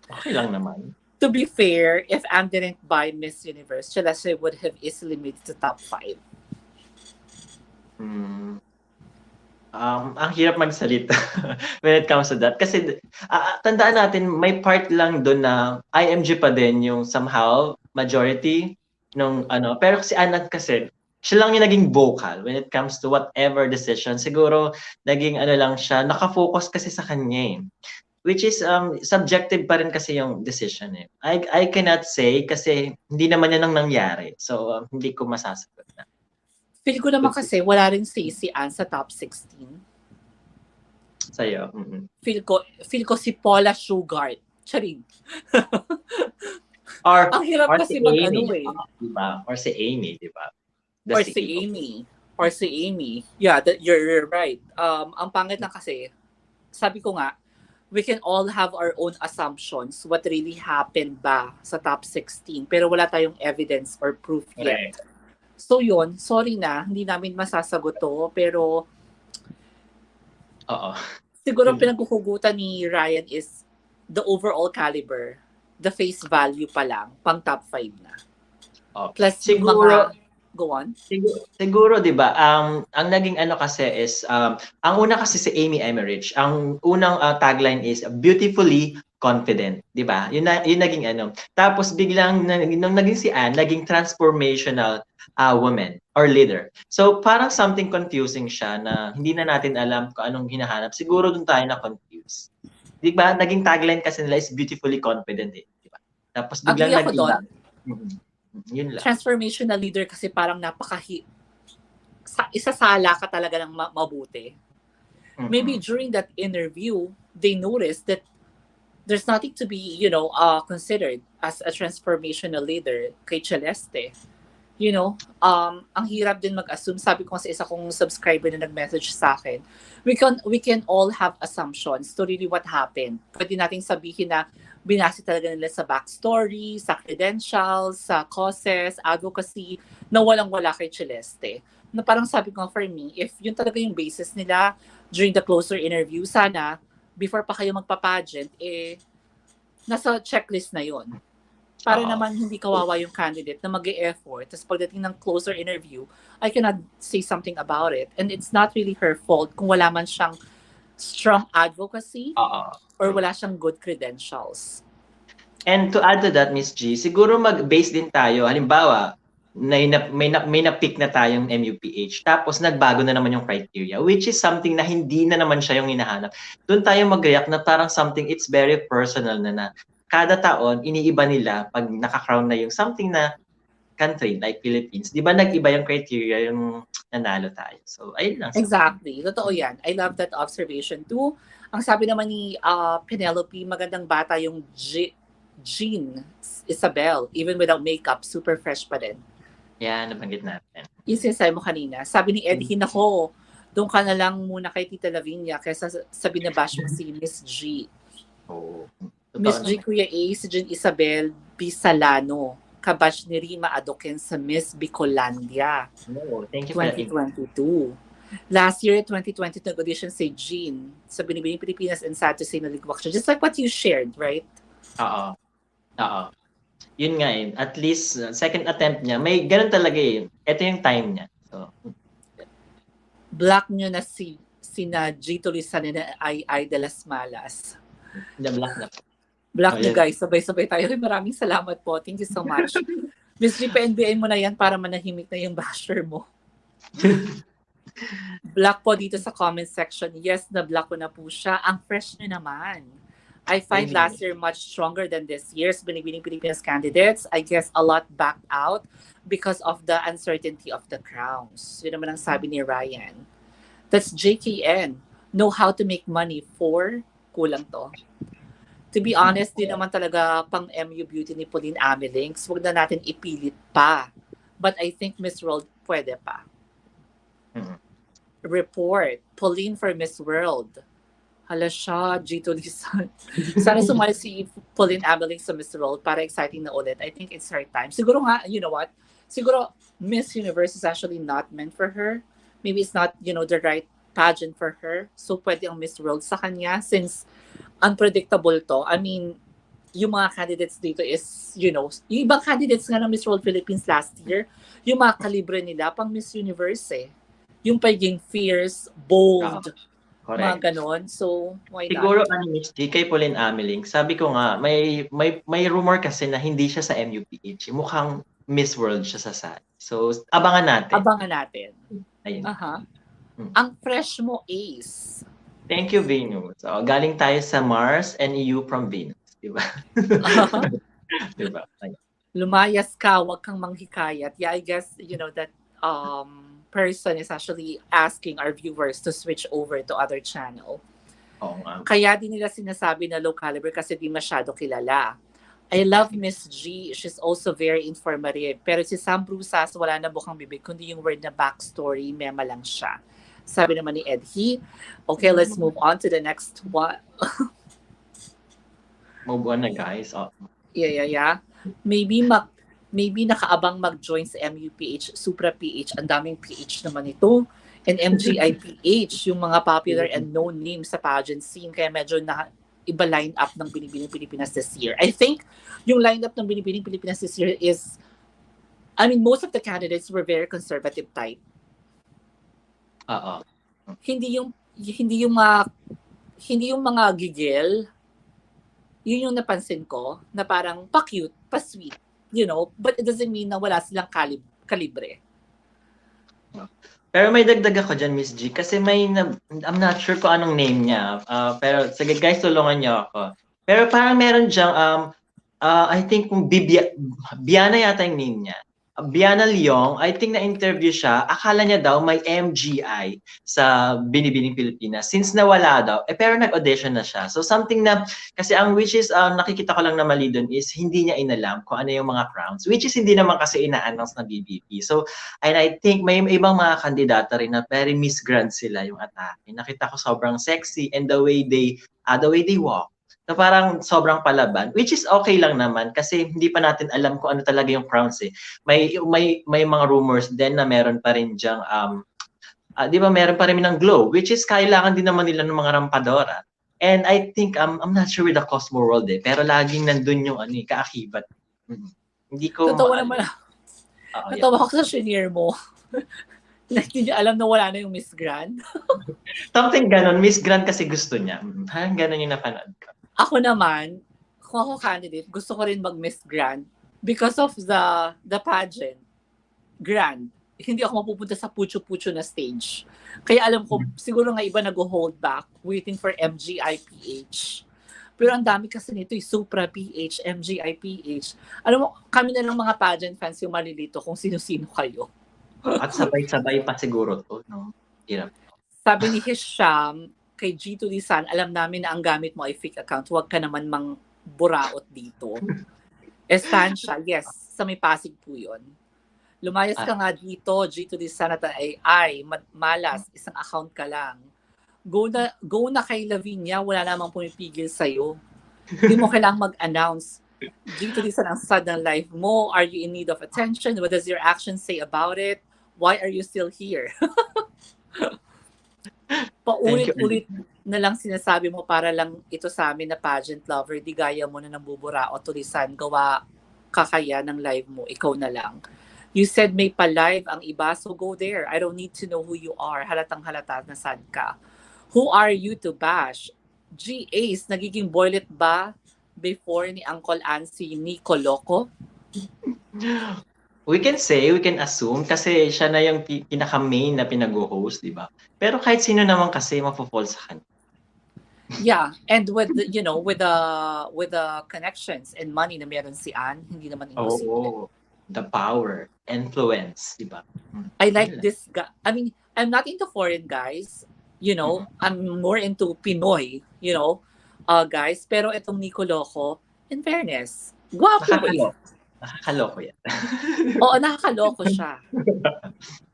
Okay lang naman. To be fair, if Anne didn't buy Miss Universe, Celeste would have easily made it to top 5. Ang hirap magsalita when it comes to that. Kasi tandaan natin, may part lang doon na IMG pa din yung somehow majority nung ano. Pero si Anne kasi, siya lang yung naging vocal when it comes to whatever decision. Siguro, naging lang siya, nakafocus kasi sa kanya eh. Which is, subjective pa rin kasi yung decision eh. I cannot say kasi hindi naman yan ang nangyari. So, hindi ko masasagot na. Feel ko naman kasi wala rin si Anne sa top 16. Sa'yo? Feel ko si Paula Shugart. Charing. Ang hirap kasi si mag-ano eh. Diba? Or si Amy, diba? Or si Amy. Yeah, you're right. Ang pangit lang kasi, sabi ko nga, we can all have our own assumptions what really happened ba sa top 16 pero wala tayong evidence or proof yet. Correct. So yun, sorry na, hindi namin masasagot to pero Oo. siguro pinaghuhugutan ni Ryan is the overall caliber, the face value pa lang, pang top 5 na. Oh. Plus yung Siguro, mga, go on. siguro 'di ba, ang naging ano kasi is ang una kasi si Amy Emmerich, ang unang tagline is beautifully confident, 'di ba? Yun naging ano. Tapos biglang nung naging si Anne, naging transformational woman or leader. So parang something confusing siya na hindi na natin alam kung anong hinahanap. Siguro doon tayo na confused. 'Di ba? Naging tagline kasi nila is beautifully confident, eh, 'di ba? Tapos biglang Agree ako doon. nag-iba. Yun lang. Transformational leader kasi parang isasala ka talaga ng mabuti. Maybe during that interview, they noticed that there's nothing to be, considered as a transformational leader kay Celeste. Ang hirap din mag-assume. Sabi ko sa isa kong subscriber na nag-message sa akin, we can all have assumptions to really what happened. Pwede nating sabihin na binase talaga nila sa backstory, sa credentials, sa causes, advocacy, na walang-wala kay Celeste. Na parang sabi ko for me, if yun talaga yung basis nila during the closer interview, sana, before pa kayo magpa-pageant, nasa checklist na yun. Para naman hindi kawawa yung candidate na mag-e-effort. Tapos pagdating ng closer interview, I cannot say something about it. And it's not really her fault kung wala man siyang strong advocacy or wala siyang good credentials. And to add to that, Miss G, siguro mag-base din tayo. Halimbawa, may na-pick na tayong MUPH. Tapos nagbago na naman yung criteria, which is something na hindi na naman siya yung hinahanap. Doon tayo mag-react na parang something it's very personal na kada taon, iniiba nila pag naka-crown na yung something na country like Philippines. Di ba nag-iba yung criteria yung nanalo tayo? So, ayun lang. Exactly. Totoo yan. I love that observation too. Ang sabi naman ni Penelope, magandang bata yung Jean Isabel. Even without makeup, super fresh pa din. Yan, nabanggit natin. Yung sinasabi mo kanina. Sabi ni Eddie, nako, doon ka na lang muna kay Tita Lavinia kaysa sabi na bash mo si Miss G. Oh. Miss G, Kuya A, si Jean Isabel Bisalano. Kabash ni Rima Adoken sa Miss Bicolandia. Oh, thank you 2022. Last year, 2020, nag-audition si Jean sa Binibining Pilipinas and sad to say naligwak siya. Just like what you shared, right? Oo. Yun nga eh. At least, second attempt niya, may ganun talaga eh. Ito yung time niya. So, black nyo na sina G Tulisan na ay de las malas. The black na. Black nyo guys, sabay-sabay tayo. Maraming salamat po. Thank you so much. Miss G, pa-NBN mo na yan para manahimik na yung basher mo. Black po dito sa comment section. Yes, na black ko na po siya. Ang fresh nyo naman. I find last year much stronger than this year's Binibining Pilipinas candidates. I guess a lot backed out because of the uncertainty of the crowns. Yun naman ang sabi ni Ryan. That's JKN. Know how to make money for kulang to. To be honest, di naman talaga pang MU beauty ni Pauline Amelings. Huwag na natin ipilit pa. But I think Miss World pwede pa. Report. Pauline for Miss World. Hala siya, Gito Lisan. Sana sumali si Pauline Amelings sa Miss World para exciting na ulit. I think it's her time. Siguro nga, you know what? Siguro Miss Universe is actually not meant for her. Maybe it's not, the right pageant for her. So pwede ang Miss World sa kanya since unpredictable to. I mean, yung mga candidates dito is, yung ibang candidates nga ng Miss World Philippines last year, yung mga kalibre nila pang Miss Universe eh. Yung pagiging fierce, bold, mga ganon. So, why not? Siguro, Miss G, kay Pauline Ameling, sabi ko nga, may rumor kasi na hindi siya sa MUPH. Mukhang Miss World siya sa SAD. So, abangan natin. Ayun. Ang fresh mo, Ace. Thank you, Venus. So, galing tayo sa Mars and you from Venus. Diba? Diba? Lumayas ka, wag kang manghikayat. Yeah, I guess, that person is actually asking our viewers to switch over to other channel. Kaya din nila sinasabi na low caliber kasi di masyado kilala. I love Miss G. She's also very informative. Pero si Sam Brusas, wala na bukang bibig, kundi yung word na backstory, mema lang siya. Sabi naman ni Edhi. Okay, let's move on to the next one. Move on na, guys. Oh. Yeah. Maybe nakaabang mag-join sa MUPH, Supra PH, ang daming PH naman ito. And MGI PH, yung mga popular and known names sa pageant scene. Kaya medyo iba line-up ng Binibining Pilipinas this year. I think yung line-up ng Binibining Pilipinas this year is, most of the candidates were very conservative type. Hindi yung mga gigil. Yun yung napansin ko, na parang pa-cute, pa-sweet, but it doesn't mean na wala silang kalibre. Pero may dagdag ako dyan, Miss G, kasi I'm not sure kung anong name niya. Pero sige guys, tulungan niyo ako. Pero parang meron diyang, I think kung Biana yata yung name niya. Biana Leong, I think na-interview siya, akala niya daw may MGI sa Binibining Pilipinas. Since nawala daw, pero nag-audition na siya. So something na, kasi ang which is, nakikita ko lang na mali dun is, hindi niya inalam kung ano yung mga crowns. Which is hindi naman kasi ina-announce na BBP. So, and I think may ibang mga kandidata rin na very misgrand sila yung atake. Nakita ko sobrang sexy and the way they walk. So parang sobrang palaban, which is okay lang naman kasi hindi pa natin alam kung ano talaga yung crowns eh. May mga rumors din na meron pa rin diyang di ba meron pa rin ng glow, which is kailangan din naman nila ng mga rampadora. And I think I'm not sure with the Cosmo World pero laging nandun yung kaakibat. Hindi ko totoo naman. Natawa ko sa senior mo. Hindi niya alam na wala na yung Miss Grand. Something ganon, Miss Grand kasi gusto niya. Ganon yung napanood ko. Ako naman, kung ako candidate, gusto ko rin mag-Miss Grand because of the pageant. Grand. Hindi ako mapupunta sa pucho-pucho na stage. Kaya alam ko, siguro nga iba nag-hold back, waiting for MGI PH. Pero ang dami kasi nito, Supra PH, MGI PH. Alam mo, kami na lang mga pageant fans yung malilito kung sino-sino kayo. At sabay-sabay pa siguro to, no? Hirap. Sabi ni Hisham, kay G2 Lisan, alam namin na ang gamit mo ay fake account. Huwag ka naman mang buraot dito. Estancia, yes, sa may Pasig po yun. Lumayas ka nga dito, G2 Lisan, at malas, isang account ka lang. Go na kay Lavinia, wala namang pumipigil sa'yo. Hindi mo kailangang mag-announce. G2 Lisan, ang sad ng life mo. Are you in need of attention? What does your action say about it? Why are you still here? Paulit-ulit na lang sinasabi mo para lang ito sa amin na pageant lover, di gaya mo na nambubura o tulisan, gawa kakaya ng live mo, ikaw na lang. You said may pa-live ang iba, so go there. I don't need to know who you are. Halatang halata na sad ka. Who are you to bash? G-Ace, nagiging boylet ba before ni Uncle Ansi ni Coloco? We can assume kasi siya na yung pinaka-main na pinag-host, di ba? Pero kahit sino naman kasi mapofall sa kanya. Yeah, and with the connections and money na meron si Ann, hindi naman imposible. The power, influence, di ba? I like this guy. I'm not into foreign guys, I'm more into Pinoy, guys. Pero itong Nico Loco, in fairness, guwapo. Nakakaloko yan. Oo, nakakaloko siya.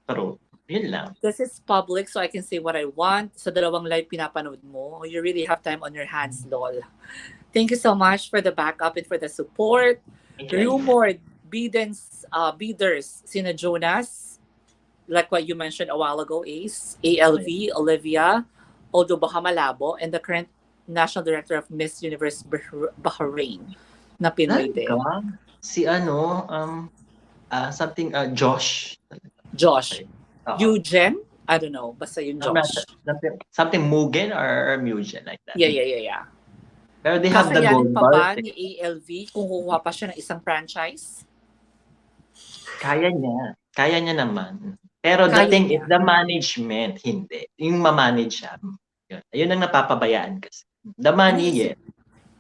Pero, yun lang. This is public, so I can say what I want. Sa dalawang live pinapanood mo, you really have time on your hands, lol. Thank you so much for the backup and for the support. Rumored bidders, sina Jonas, like what you mentioned a while ago, Ace, ALV, Olivia, although baka malabo, and the current National Director of Miss Universe Bahrain na Pinoy din. Si something, Josh. Eugen? I don't know. Basta yung Josh. Something Mugen or Mugen, like that. Yeah. Pero they have the gold pa ba ni ALV kung kukuha pa siya ng isang franchise? Kaya niya naman. Pero the thing is, the management, hindi. Yung ma-manage siya. Yun ang napapabayaan kasi. The money, yes.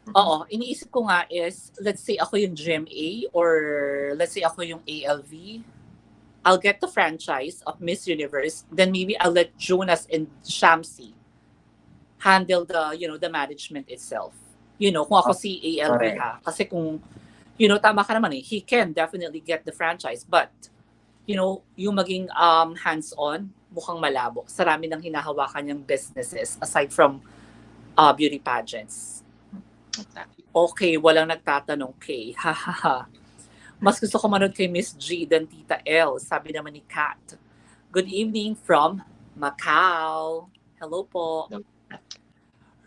Oo, iniisip ko nga is, let's say ako yung GMA or let's say ako yung ALV, I'll get the franchise of Miss Universe, then maybe I'll let Jonas and Shamsi handle the management itself. Kung ako si ALV ha. Kasi kung, tama ka naman he can definitely get the franchise, but, yung maging hands-on, mukhang malabo. Sarami ng hinahawakan niyang businesses aside from beauty pageants. Exactly. Okay, walang nagtatanong kay. Ha ha ha. Mas gusto ko manood kay Miss G than Tita L, sabi naman ni Kat. Good evening from Macau. Hello po.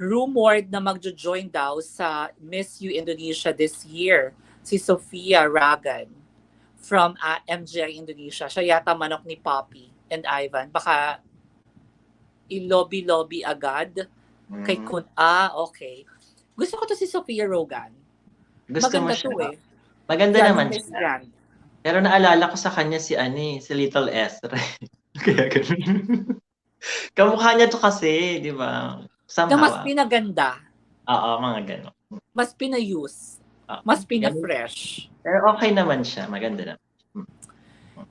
Rumored na magjo-join daw sa Miss U Indonesia this year si Sofia Ragan from MGI Indonesia. Siya yata manok ni Poppy and Ivan. Baka i-lobby-lobby agad kay Kun. Okay. Gusto ko to si Sofia Rogan. Gusto Maganda mo siya? to eh. Maganda Yan, naman Miss siya. Grand. Pero naalala ko sa kanya si si Little S. Kaya ganun. Kamukha niya to kasi, di ba? Na Somehow. mas pinaganda. Oo, mga ganun. Mas pinayus. Mas pina-fresh. Pero okay naman siya. Maganda na.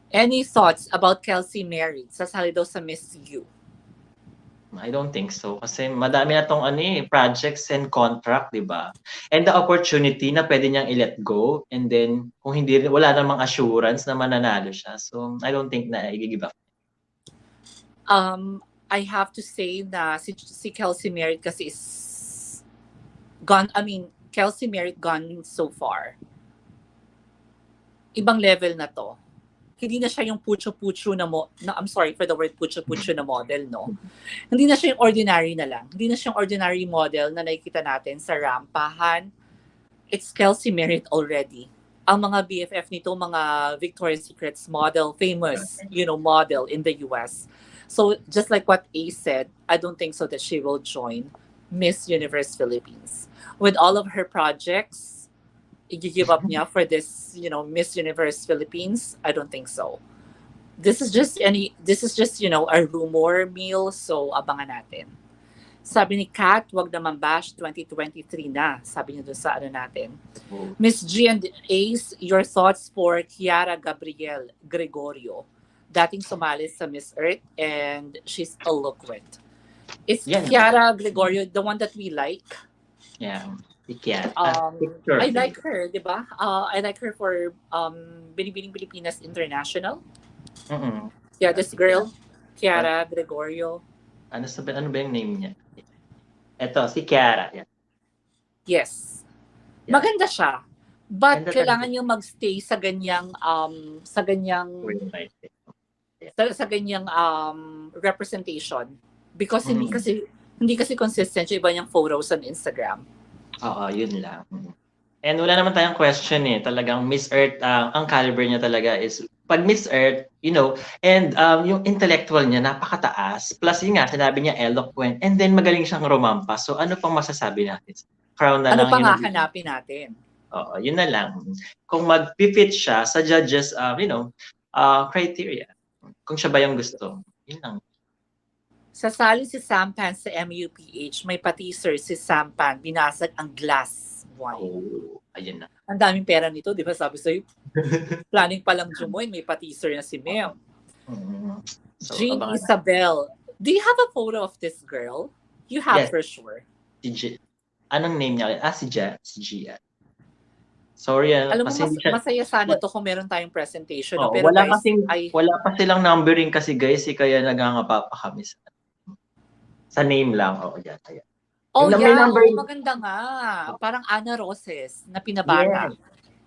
Any thoughts about Kelsey Merritt? Sasali daw sa Miss U. I don't think so. Kasi madami na tong projects and contract, di ba? And the opportunity na pwede niyang i-let go. And then, kung hindi, wala namang assurance na mananalo siya. So, I don't think na i-give up. I have to say na si Kelsey Merritt kasi is gone. I mean, Kelsey Merritt gone so far. Ibang level na to. Hindi na siya yung pucho-pucho na I'm sorry for the word pucho-pucho na model, no? Hindi na siya yung ordinary na lang. Hindi na siya yung ordinary model na nakikita natin sa rampahan. It's Kelsey Merritt already. Ang mga BFF nito, mga Victoria's Secrets model, famous, model in the US. So, just like what A said, I don't think so that she will join Miss Universe Philippines. With all of her projects, i-give up niya for this, Miss Universe Philippines? I don't think so. This is just, a rumor mill, so abangan natin. Sabi ni Kat, wag naman bash 2023 na. Sabi niya doon sa natin. Miss G and Ace, your thoughts for Kiara Gabriel Gregorio. Dating sumali sa Miss Earth and she's eloquent. Is Kiara Gregorio the one that we like? Yeah. I like her, di ba? I like her for Binibining Pilipinas International. Yeah, this girl, Kiara Gregorio. Ano ba yung name niya? Ito, si Kiara. Yeah. Yes. Yeah. Maganda siya. But kailangan niyo magstay sa ganyang representation because hindi kasi consistent yung iba niyang photos on Instagram. Oo, yun lang. And wala naman tayong question eh. Talagang Miss Earth, ang caliber niya talaga is, pag Miss Earth, and yung intellectual niya napakataas. Plus yun nga, sinabi niya eloquent. And then magaling siyang rumampa. So ano pang masasabi natin? Crown na ano lang. Ano pang hahanapin natin? Oo, yun na lang. Kung mag-fit siya sa judges, criteria. Kung siya ba yung gusto. Yun lang. Sasali si Sampan sa MUPH, may pa-teaser si Sampan, binasag ang glass wine. Oh, ayun na. Ang daming pera nito, di ba sabi sa'yo? Planning palang jumoin, may pa-teaser na si Mel. So, Jean Isabel, do you have a photo of this girl? You have for sure. Si G. Anong name niya? Si Gia. Si Gia. Sorry, alam mo, masaya sana to kung meron tayong presentation. Oh, pero wala guys, wala pa silang numbering kasi guys, kaya nagangapa pa kami sa name lang. Yan. Maganda nga. Parang Ana Roses na pinabata. Yes.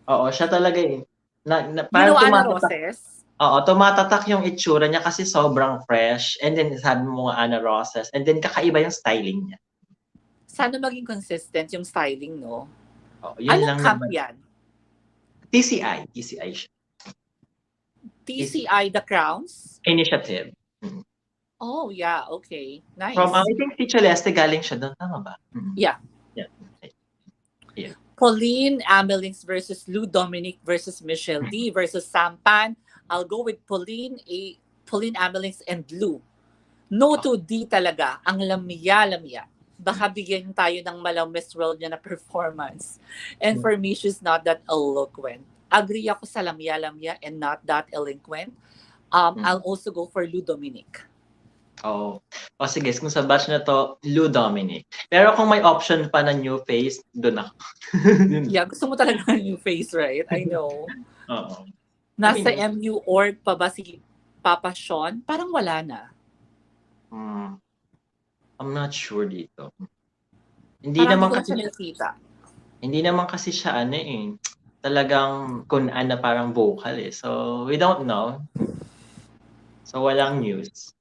Oo, siya talaga eh. Ana Roses? Oo, tumatatak yung itsura niya kasi sobrang fresh. And then sabi mo nga Ana Roses. And then kakaiba yung styling niya. Sana maging consistent yung styling, no? Yun anong lang camp naman. yan? TCI siya. TCI, The Crowns? Initiative. Oh, yeah. Okay. Nice. From, I think si Celeste galing siya doon. Tama ba? Yeah. Pauline Amelings versus Lou Dominic versus Michelle D versus Sampan. I'll go with Pauline Amelings and Lou. No to D talaga. Ang lamya. Baka bigyan tayo ng malaw Miss World niya na performance. And for me, she's not that eloquent. Agree ako sa lamya and not that eloquent. I'll also go for Lou Dominic. Sige, kung sa batch na to, Lou Dominic. Pero kung may option pa na new face, doon ako. Yeah, gusto mo talaga ng new face, right? I know. Oo. Nasa MU org pa ba si Papa Sean, parang wala na. I'm not sure dito. Hindi Parang di naman ko na kasi siya nakikita. hindi naman kasi siya ano eh, talagang kunaan na parang vocal eh. So we don't know. So walang news.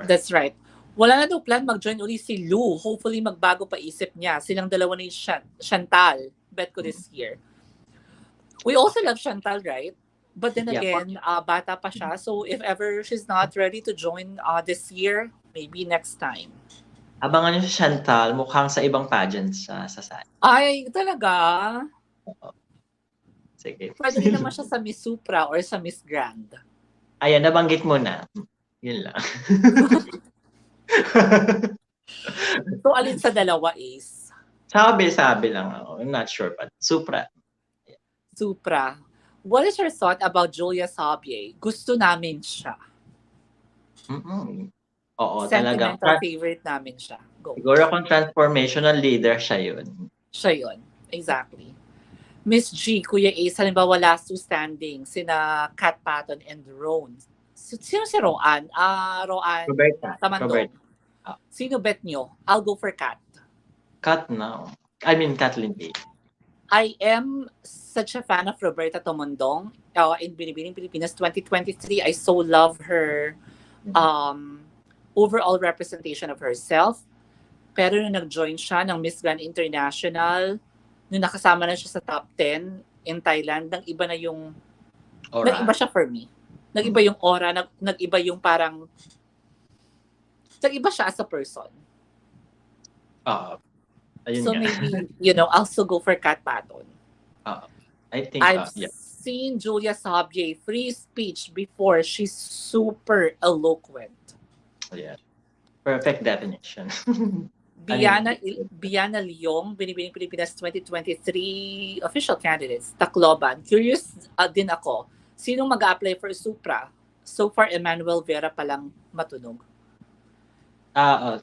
That's right. Wala na daw plan mag-join uli si Lou. Hopefully magbago pa isip niya. Silang dalawa ni Chantal. Bet ko this year. We also love Chantal, right? But then Yeah. again, bata pa siya. So if ever she's not ready to join this year, maybe next time. Abangan niyo si Chantal, mukhang sa ibang pageant siya sasali. Ay, talaga? Oo. Sige. Pwede rin naman siya sa Miss Supra or sa Miss Grand. Ayan, nabanggit mo na. Yun lang. So alin sa dalawa is? Sabi lang ako. I'm not sure but Supra. Supra. What is your thought about Julia Sabier? Gusto namin siya. Oo, talagang Sentimental favorite namin siya. Go. siguro kung transformational leader siya yun. Siya yun. Exactly. Miss G, Kuya Ace, halimbawa last two standing, sina Kat Patton and Roan. Sino si Roan? Roan Roberta. Tamandong. Sino bet nyo? I'll go for Kat. Kat now. I mean, Kathleen P. I am such a fan of Roberta Tomondong. In Binibining Pilipinas 2023, I so love her overall representation of herself. Pero nung nag-join siya ng Miss Grand International, nung nakasama na siya sa top 10 in Thailand, nag-iba na yung... Aura. Nag-iba siya for me. Nag-iba yung aura, nag-iba yung parang... Nag-iba siya as a person. Ayun so nga. maybe, I'll still go for Kat Patton. I think, I've yeah. seen Julia Sabier free speech before. She's super eloquent. Yeah. Perfect definition. Biana Leong, Binibining Pilipinas 2023 official candidates, Tacloban. Curious din ako, sinong mag-a-apply for Supra? So far, Emmanuel Vera palang matunog.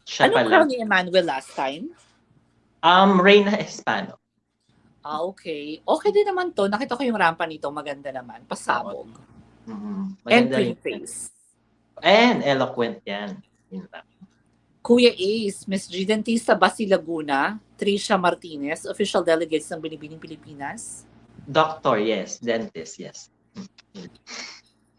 Siya Anong pala. crown ni Emmanuel last time? Reyna Espano. Okay. Okay din naman to. Nakita ko yung rampa nito. Maganda naman. Pasabog. And pretty face. And eloquent yan. Yun lang. Kuya Ace, Miss G, dentista Basi Laguna, Tricia Martinez, official delegates ng Binibining Pilipinas. Doctor, yes. Dentist, yes.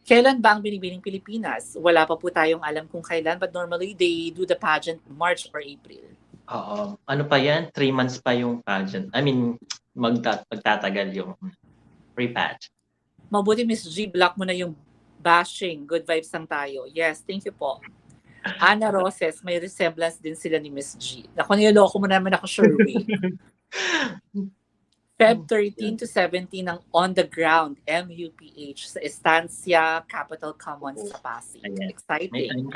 Kailan ba ang Binibining Pilipinas? Wala pa po tayong alam kung kailan, but normally they do the pageant March or April. Oo. Ano pa yan? 3 months pa yung pageant. I mean, magtatagal yung pre-pageant. Mabuti, Miss G, block mo na yung bashing. Good vibes lang tayo. Yes, thank you po. Ana Roses, may resemblance din sila ni Miss G. Naku, niloko mo naman ako, Sherway. Feb 13 to 17 ng On the Ground, MUPH, sa Estancia Capital Commons sa Pasig. Exciting.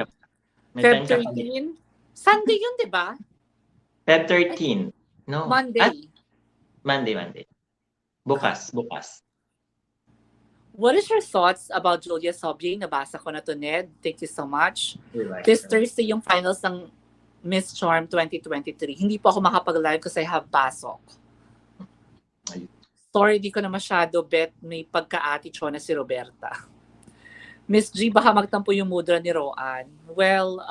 Feb 13? Sunday yun, di ba? Feb 13. No. Monday. Monday. Bukas. What is your thoughts about Julia Sabier? Nabasa ko na to, Ned. Thank you so much. This Thursday yung finals ng Miss Charm 2023. Hindi po ako makapag-live kasi I have pasok. Sorry, di ko na masyado bet may pagka-ati na si Roberta. Miss G, baka magtampo yung mudra ni Roan. Well,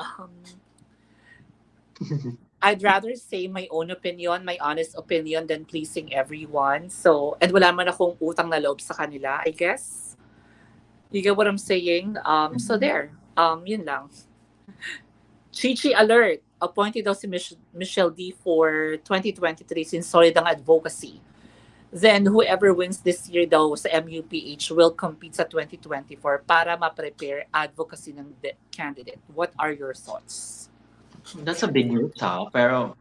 I'd rather say my own opinion, my honest opinion, than pleasing everyone. So, and wala man akong utang na loob sa kanila, I guess. You get what I'm saying? So there. Yun lang. Chichi alert. Appointed daw si Michelle D for 2023 since solid ang advocacy. Then, whoever wins this year daw sa MUPH will compete sa 2024 para ma-prepare advocacy ng candidate. What are your thoughts? That's a big move, pero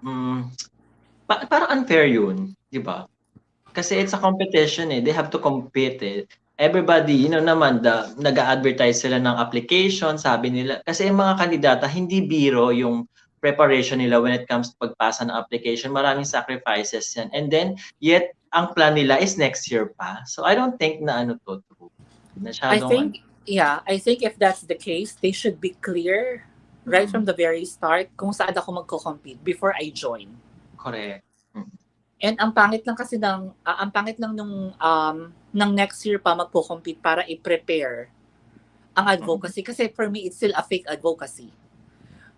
parang unfair yun, di ba? Kasi it's a competition eh. They have to compete eh. Everybody, naman, nag-a-advertise sila ng application, sabi nila. Kasi yung mga kandidata, hindi biro yung preparation nila when it comes to pagpasa ng application. Maraming sacrifices yan. And then, yet, ang plan nila is next year pa. So, I don't think na to true. I think if that's the case, they should be clear right from the very start kung saan ako magko-compete before I join. Correct. And ang pangit lang kasi ng next year pa magko-compete para i-prepare ang advocacy. Kasi for me, it's still a fake advocacy.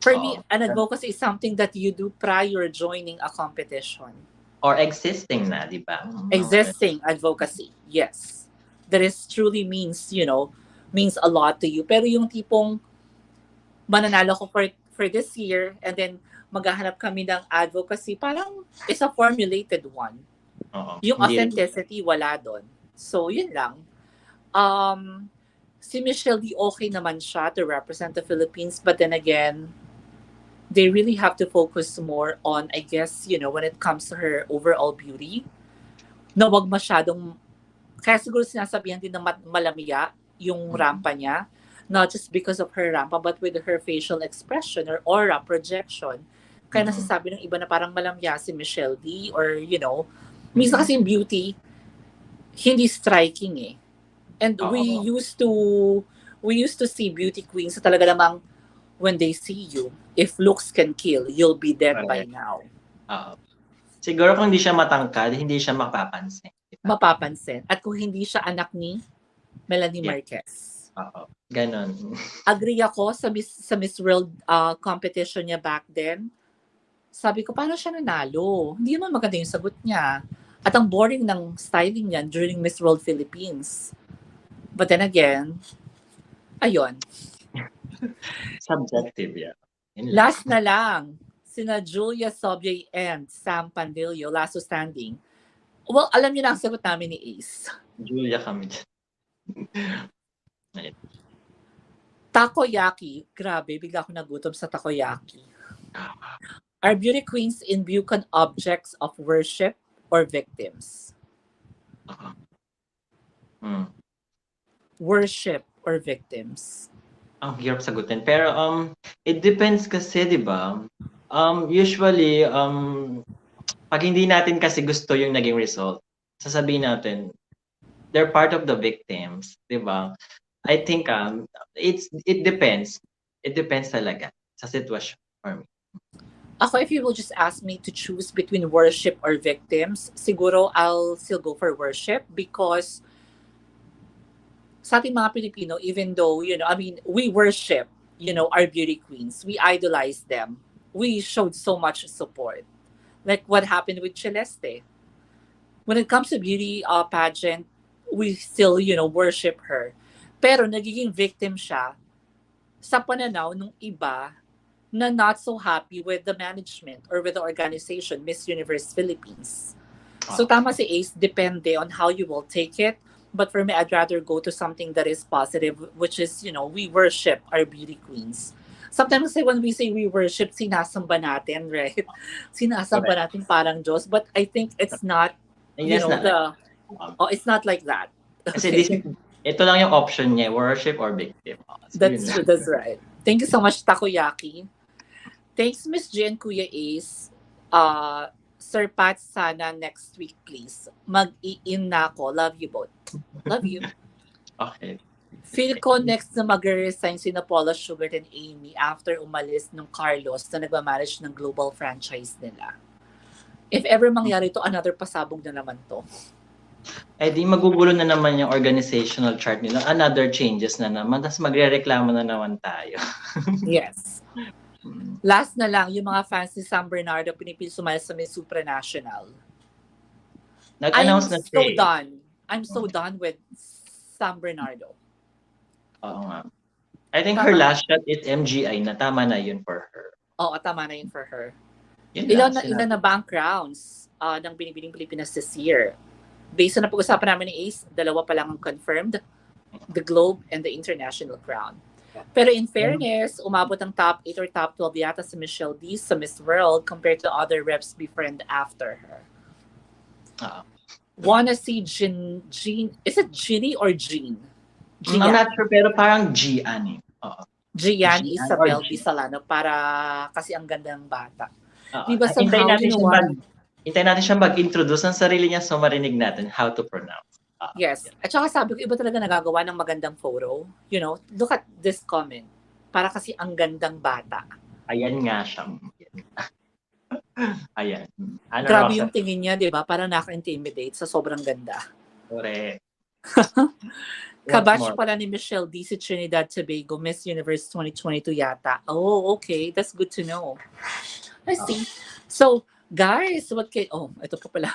For me, Oo. an advocacy is something that you do prior joining a competition. Or existing na, di ba? Existing advocacy, yes. That is truly means, means a lot to you. Pero yung tipong mananalo ko for this year and then maghahanap kami ng advocacy, parang it's a formulated one. Oo. Yung Hindi rin. authenticity, wala doon. So, yun lang. Si Michelle D, okay naman siya to represent the Philippines, but then again, they really have to focus more on, I guess, when it comes to her overall beauty, na wag masyadong, kaya siguro sinasabihan din ng malamya yung rampa niya, not just because of her rampa, but with her facial expression or aura projection. Kaya nasasabi ng iba na parang malamya si Michelle D, or, minsan kasi yung beauty, hindi striking eh. And we used to see beauty queens sa talaga namang when they see you, if looks can kill, you'll be dead by now. Siguro kung hindi siya matangkad, hindi siya mapapansin. Diba? Mapapansin. At kung hindi siya anak ni Melanie Marquez. Ganon. Agree ako sa Miss World competition niya back then. Sabi ko, paano siya nanalo? Hindi naman maganda yung sagot niya. At ang boring ng styling niya during Miss World Philippines. But then again, ayun. Subjective, yeah. Last na lang, sina Julia Sobier and Sam Pandillo, last standing. Well, alam niyo na ang sagot namin ni Ace. Julia kami. Takoyaki. Grabe, bigla ako nagutom sa takoyaki. Are beauty queens imbued on objects of worship or victims? Worship or victims? Ang hirap sagutin. Pero it depends kasi, di ba? Usually, pag hindi natin kasi gusto yung naging result, sasabihin natin, they're part of the victims, di ba? I think it depends. It depends talaga sa sitwasyon for me. Ako, if you will just ask me to choose between worship or victims, siguro I'll still go for worship because sa ating mga Pilipino, even though, we worship, our beauty queens. We idolize them. We showed so much support. Like what happened with Celeste. When it comes to beauty pageant, we still, worship her. Pero nagiging victim siya sa pananaw ng iba na not so happy with the management or with the organization, Miss Universe Philippines. So tama si Ace, depende on how you will take it. But for me, I'd rather go to something that is positive, which is, we worship our beauty queens. Sometimes when we say we worship, sinasamba natin, right? Sinasamba natin parang Diyos. But I think it's not, it's not like that. Kasi ito lang yung option niya, worship or victim. That's right. Thank you so much, Takoyaki. Thanks, Miss Jen, Kuya Ace. Sir Pat, sana next week, please. Mag-i-in na ako. Love you both. Love you. Okay. Feel ko next na mag-resign sina Paula Schubert and Amy after umalis ng Carlos na nagmamanage ng global franchise nila. If ever mangyari to, another pasabog na naman to. Eh di magugulo na naman yung organizational chart nila. Another changes na naman. Tapos magre-reklamo na naman tayo. Yes. Last na lang, yung mga fans ni San Bernardo pinipili sumali sa Miss Supranational. Nag-announce na siya. I'm so done with San Bernardo. Oo nga. I think her last shot is MGI na. Tama na yun for her. Oo, tama na yun for her. Ilan na ba ang crowns ng Binibining Pilipinas this year? Based na pag-usapan namin ni Ace, 2 pa lang ang confirmed. The Globe and the International Crown. Pero in fairness, umabot ang top 8 or top 12 yata si Michelle D sa Miss World compared to other reps before and after her. Wanna see Jean, is it Ginny or Jean? I'm not sure, pero parang Gian eh. Gian Isabel Bisalano para kasi ang ganda ng bata. Diba somehow, hintayin natin siya mag-introduce ng sarili niya so marinig natin how to pronounce. Yes. At saka sabi ko, iba talaga nagagawa ng magandang photo. Look at this comment. Para kasi ang gandang bata. Ayan nga siya. Ayan. Grabe yung tingin niya, di ba? Parang naka-intimidate sa sobrang ganda. Correct. What's Kabatch more? pala ni Michelle D. si Trinidad Tobago, Miss Universe 2022 yata. Oh, okay. That's good to know. I Oh, see. So, guys, ito pa pala.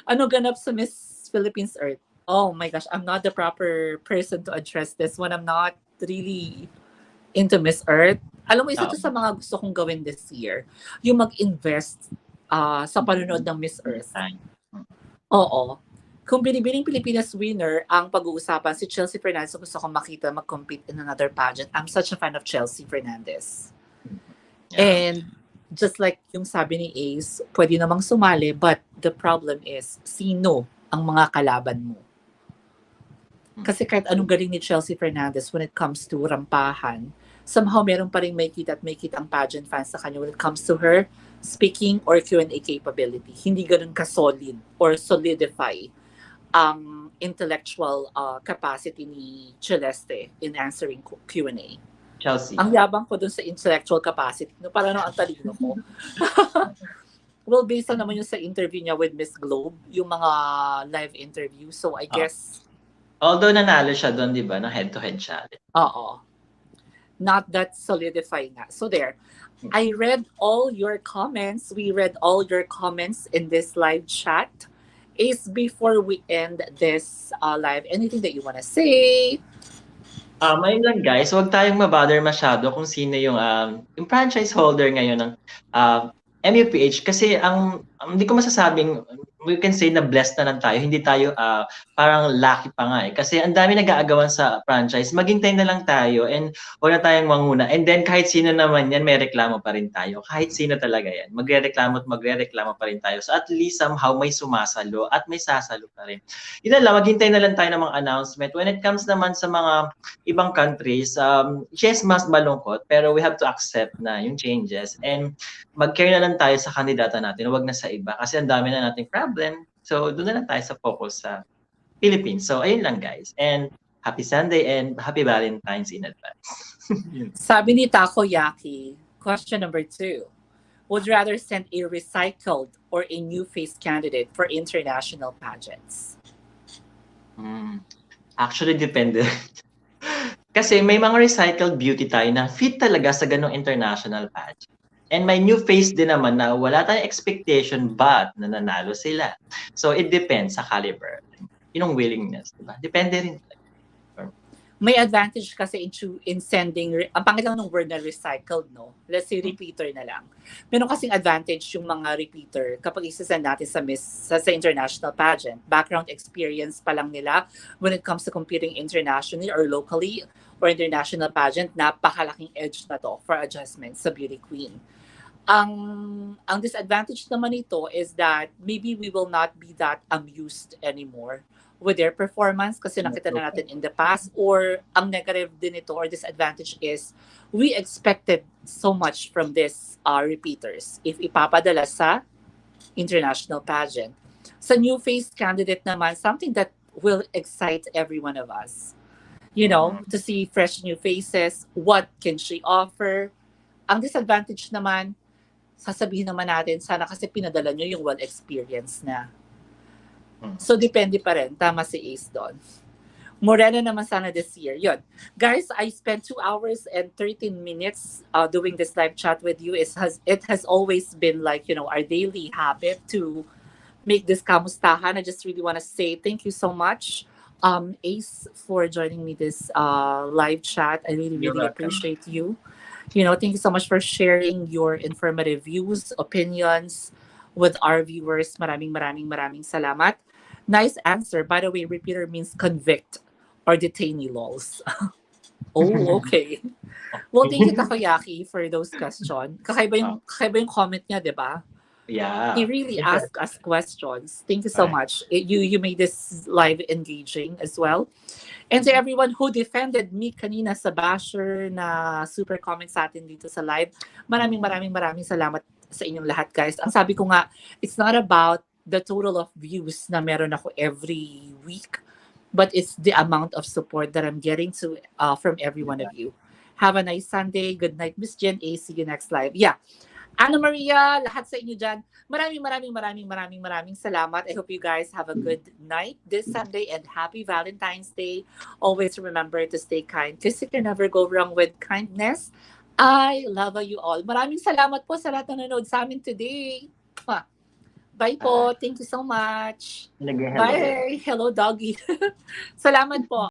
Ano ganap sa Miss Philippines Earth? Oh my gosh, I'm not the proper person to address this one. I'm not really into Miss Earth. Alam mo, isa oh, to sa mga gusto kong gawin this year, yung mag-invest sa panonood ng Miss Earth. time. Oo. Kung Binibining Pilipinas winner ang pag-uusapan si Chelsea Fernandez, so gusto kong makita mag-compete in another pageant. I'm such a fan of Chelsea Fernandez. Yeah. And just like yung sabi ni Ace, pwede namang sumali, but the problem is, sino ang mga kalaban mo? Kasi kahit anong galing ni Chelsea Fernandez when it comes to rampahan, somehow meron pa rin may kita ang pageant fans sa kanya when it comes to her speaking or Q&A capability. Hindi ganun ka-solid or solidify ang intellectual capacity ni Celeste in answering Q&A. Chelsea. Ang yabang ko dun sa intellectual capacity. No, parang ang talino ko. Well, based on naman yung sa interview niya with Miss Globe, yung mga live interview. So, I guess, Although nanalo siya doon, di ba, ng head-to-head challenge. oo. Not that solidified nga. So there, I read all your comments. We read all your comments in this live chat. Is before we end this live, anything that you want to say? Ayun lang guys, huwag tayong mabother masyado kung sino yung franchise holder ngayon ng MUPH kasi hindi ko masasabing we can say na blessed na lang tayo, hindi tayo parang lucky pa nga eh. Kasi ang dami nag-aagawan sa franchise, maghintay na lang tayo and wala tayong manguna. And then kahit sino naman yan, may reklamo pa rin tayo. Kahit sino talaga yan, magre-reklamo at magre-reklamo pa rin tayo. So at least somehow may sumasalo at may sasalo pa rin. Yun na lang, maghintay na lang tayo ng mga announcement. When it comes naman sa mga ibang countries, yes, mas malungkot, pero we have to accept na yung changes and mag-care na lang tayo sa kandidata natin, huwag na sa iba kasi ang dami na nating problem. So, doon na lang tayo sa focus sa Philippines. So, ayun lang guys. And happy Sunday and happy Valentine's in advance. Sabi ni Takoyaki, question number 2. Would rather send a recycled or a new-faced candidate for international pageants? Actually, depende. Kasi may mga recycled beauty tayo na fit talaga sa ganong international pageant. And may new face din naman na wala tayong expectation but nananalo sila. So it depends sa caliber. Yung willingness, diba? Depende rin. May advantage kasi in sending, ang pangit lang ng word na recycled, no? Let's say repeater na lang. Meron kasing advantage yung mga repeater kapag isasend natin sa international pageant. Background experience pa lang nila when it comes to competing internationally or locally or international pageant, napakalaking edge na to for adjustment sa beauty queen. Ang disadvantage naman nito is that maybe we will not be that amused anymore with their performance kasi nakita na natin in the past, or ang negative din ito or disadvantage is we expected so much from this repeaters if ipapadala sa international pageant. Sa new face candidate naman, something that will excite every one of us. You know, to see fresh new faces, what can she offer? Ang disadvantage naman, sasabihin naman natin, sana kasi pinadala nyo yung well-experienced na. So, depende pa rin. Tama si Ace doon. Morena naman sana this year. Yun. Guys, I spent 2 hours and 13 minutes doing this live chat with you. It has always been like, you know, our daily habit to make this kamustahan. I just really want to say thank you so much, Ace, for joining me this live chat. I really, really appreciate you. You know, thank you so much for sharing your informative views, opinions with our viewers. Maraming salamat. Nice answer. By the way, repeater means convict or detainee lols. Oh, okay. Well, thank you, Takoyaki, for those questions. Kakaiba yung comment niya, di ba? Yeah. He really asked us questions. Thank you so much. You made this live engaging as well. And to everyone who defended me kanina sa basher na super comment sa atin dito sa live, maraming salamat sa inyong lahat, guys. Ang sabi ko nga, it's not about the total of views na meron ako every week, but it's the amount of support that I'm getting from every one of you. Have a nice Sunday. Good night, Miss Jen A. See you next live. Yeah. Ana Maria, lahat sa inyo dyan. Maraming salamat. I hope you guys have a good night this Sunday and happy Valentine's Day. Always remember to stay kind because you can never go wrong with kindness. I love you all. Maraming salamat po sa lahat na nanonood sa amin today. Bye po. Thank you so much. Nag-hello. Bye. Hello, doggy. Salamat po.